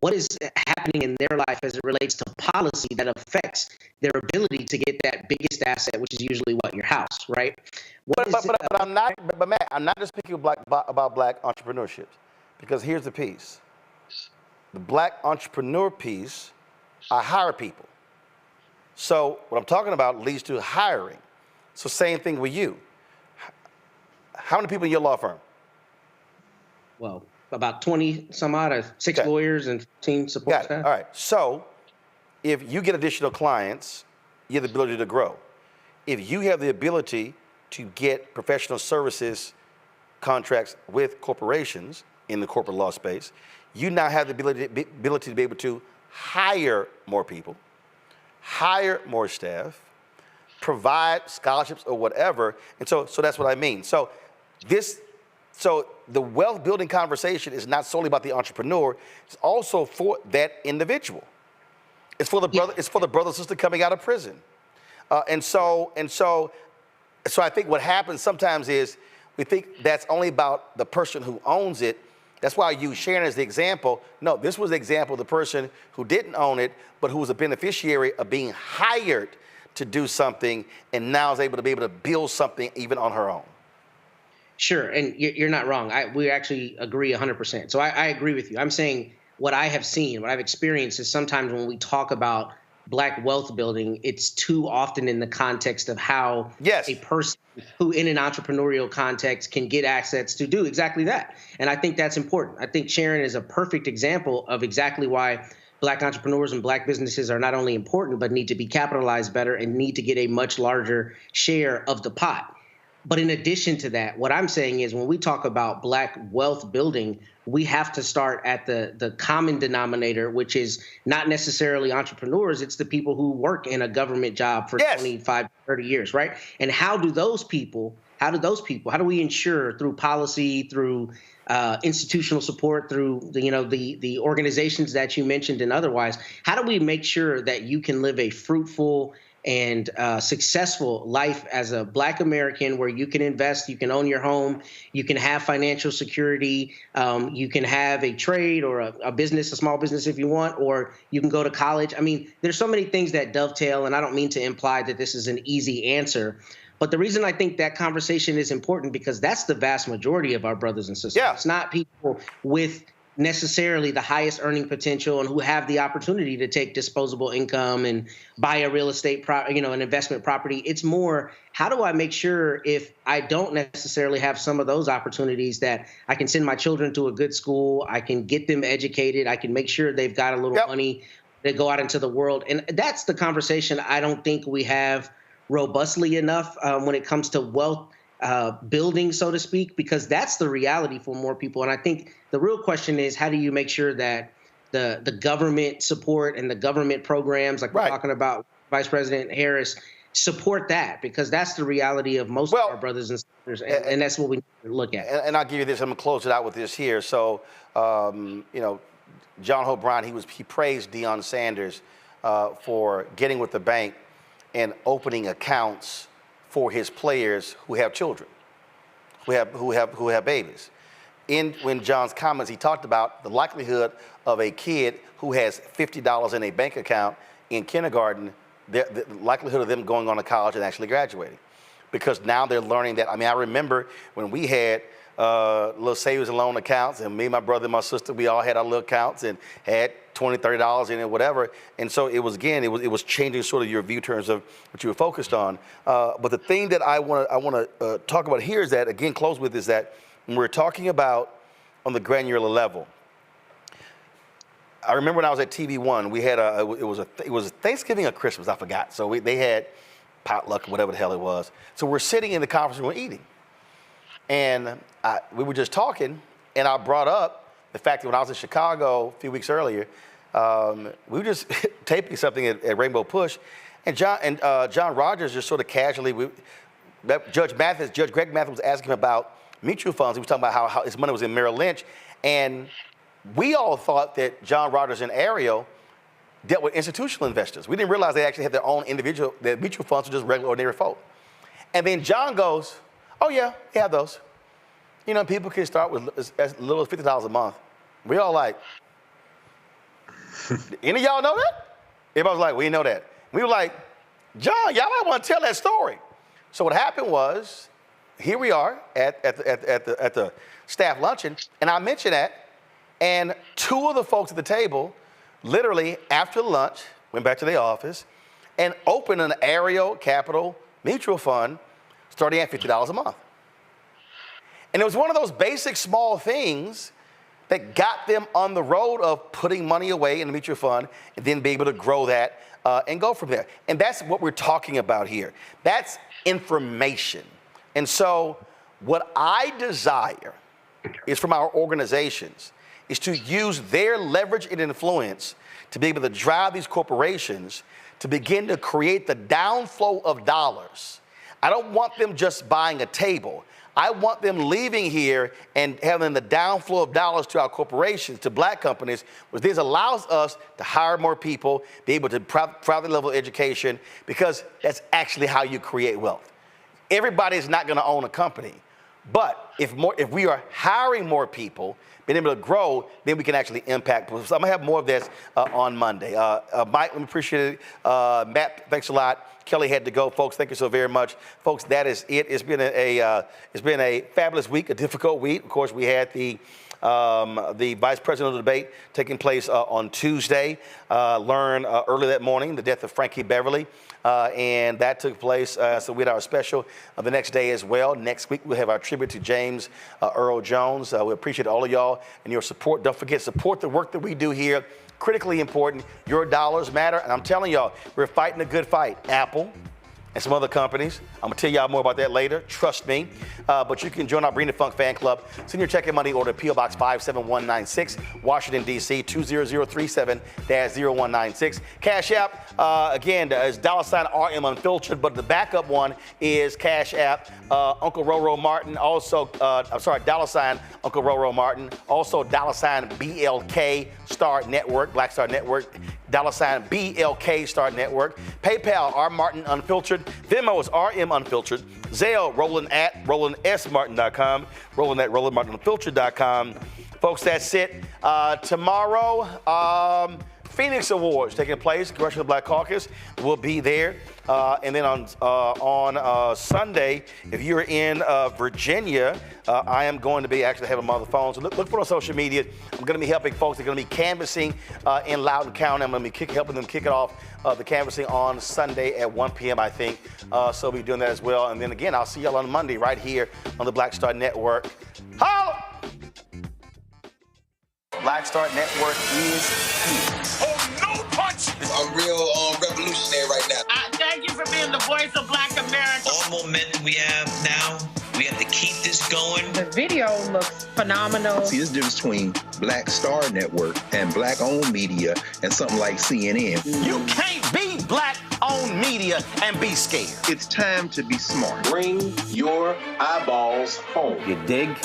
what is happening in their life as it relates to policy that affects their ability to get that biggest asset, which is usually what, your house, right? But Matt, I'm not just speaking about black entrepreneurship, because here's the piece. The black entrepreneur piece, I hire people. So what I'm talking about leads to hiring. So same thing with you. How many people in your law firm? Well, about 20 some odd, 6 lawyers and 15 support staff. All right. So if you get additional clients, you have the ability to grow. If you have the ability to get professional services contracts with corporations in the corporate law space, you now have the ability to be able to hire more people, hire more staff, provide scholarships or whatever. And so that's what I mean. So the wealth building conversation is not solely about the entrepreneur. It's also for that individual. It's for the brother. It's for the brother or sister coming out of prison. And so I think what happens sometimes is we think that's only about the person who owns it. That's why I use Sharon as the example. No, this was the example of the person who didn't own it, but who was a beneficiary of being hired to do something and now is able to build something even on her own. Sure, and you're not wrong. We actually agree 100%. So I agree with you. I'm saying what I have seen, what I've experienced is sometimes when we talk about Black wealth building, it's too often in the context of how yes. a person who in an entrepreneurial context can get assets to do exactly that. And I think that's important. I think Sharon is a perfect example of exactly why Black entrepreneurs and Black businesses are not only important, but need to be capitalized better and need to get a much larger share of the pot. But in addition to that, what I'm saying is when we talk about Black wealth building, we have to start at the common denominator, which is not necessarily entrepreneurs. It's the people who work in a government job for 25, 30 years, right? And how do we ensure through policy, through institutional support, through the organizations that you mentioned and otherwise, how do we make sure that you can live a fruitful and successful life as a Black American where you can invest, you can own your home, you can have financial security, you can have a trade or a business, a small business if you want, or you can go to college. I mean, there's so many things that dovetail, and I don't mean to imply that this is an easy answer. But the reason I think that conversation is important because that's the vast majority of our brothers and sisters. Yeah. It's not people with necessarily the highest earning potential and who have the opportunity to take disposable income and buy a real estate, an investment property. It's more, how do I make sure if I don't necessarily have some of those opportunities that I can send my children to a good school, I can get them educated, I can make sure they've got a little money to go out into the world. And that's the conversation I don't think we have robustly enough when it comes to wealth building, so to speak, because that's the reality for more people. And I think the real question is, how do you make sure that the government support and the government programs, like we're talking about Vice President Harris, support that? Because that's the reality of most of our brothers and sisters, and that's what we need to look at. And I'll give you this. I'm going to close it out with this here. So, John Hope Brown, he praised Deion Sanders for getting with the bank and opening accounts for his players who have children, who have babies. When John's comments, he talked about the likelihood of a kid who has $50 in a bank account in kindergarten, the likelihood of them going on to college and actually graduating. Because now they're learning that. I mean, I remember when we had little savings and loan accounts, and me, my brother, and my sister, we all had our little accounts and had $20, $30 in it, whatever. And so it was changing sort of your view in terms of what you were focused on. But the thing that I want to talk about here is that, again, close with, is that when we're talking about on the granular level, I remember when I was at TV1, we had it was Thanksgiving or Christmas, I forgot. So they had potluck, whatever the hell it was. So we're sitting in the conference room eating. And we were just talking, and I brought up the fact that when I was in Chicago a few weeks earlier, we were just taping something at Rainbow Push, and John Rogers just sort of casually, Judge Greg Mathis was asking him about mutual funds. He was talking about how his money was in Merrill Lynch, and we all thought that John Rogers and Ariel dealt with institutional investors. We didn't realize they actually had their own individual, their mutual funds were just regular, ordinary folk. And then John goes, "Oh yeah, we have those. You know, people can start with as little as $50 a month." We all like, any of y'all know that? Everybody was like, "We know that." We were like, "John, y'all might want to tell that story." So what happened was, here we are at the staff luncheon, and I mentioned that, and two of the folks at the table, literally after lunch, went back to the office and opened an Ariel Capital mutual fund starting at $50 a month. And it was one of those basic small things that got them on the road of putting money away in the mutual fund and then be able to grow that and go from there. And that's what we're talking about here. That's information. And so what I desire is from our organizations is to use their leverage and influence to be able to drive these corporations to begin to create the downflow of dollars. I don't want them just buying a table. I want them leaving here and having the downflow of dollars to our corporations, to black companies, which this allows us to hire more people, be able to private level education, because that's actually how you create wealth. Everybody is not going to own a company, But if we are hiring more people, being able to grow, then we can actually impact. So I'm gonna have more of this on Monday. Mike, we appreciate it. Matt, thanks a lot. Kelly had to go, folks. Thank you so very much, folks. That is it. It's been a fabulous week, a difficult week. Of course, we had the vice presidential debate taking place on Tuesday. Learned early that morning the death of Frankie Beverly, and that took place. So we had our special the next day as well. Next week we'll have our tribute to James Earl Jones. We appreciate all of y'all and your support. Don't forget, support the work that we do here. Critically important. Your dollars matter, and I'm telling y'all, we're fighting a good fight. Apple and some other companies. I'm gonna tell y'all more about that later, trust me. But you can join our Bring the Funk fan club. Send your check and money order to P.O. Box 57196, Washington, D.C., 20037-0196. Cash App, again, is $RM Unfiltered, but the backup one is Cash App, Uncle Roro Martin, also, $ Uncle Roro Martin, also $ BLK Star Network, Black Star Network, $ BLK Star Network, PayPal, R Martin Unfiltered, Venmo is RM Unfiltered, Zelle, Roland at RolandSMartin.com, Roland at RolandMartinUnfiltered.com. Folks, that's it. Tomorrow, Phoenix Awards taking place. Congressional Black Caucus will be there. And then on Sunday, if you're in Virginia, I am going to be actually having them on the phone. So look for it on social media. I'm going to be helping folks. They're going to be canvassing in Loudoun County. I'm going to be helping them kick it off, the canvassing on Sunday at 1 p.m., I think. So we'll be doing that as well. And then again, I'll see y'all on Monday right here on the Black Star Network. Holla! Black Star Network is here. Oh, no punch! I'm real revolutionary right now. Thank you for being the voice of Black America. All momentum we have now, we have to keep this going. The video looks phenomenal. See, there's a difference between Black Star Network and black-owned media and something like CNN. You can't be black-owned media and be scared. It's time to be smart. Bring your eyeballs home. You dig?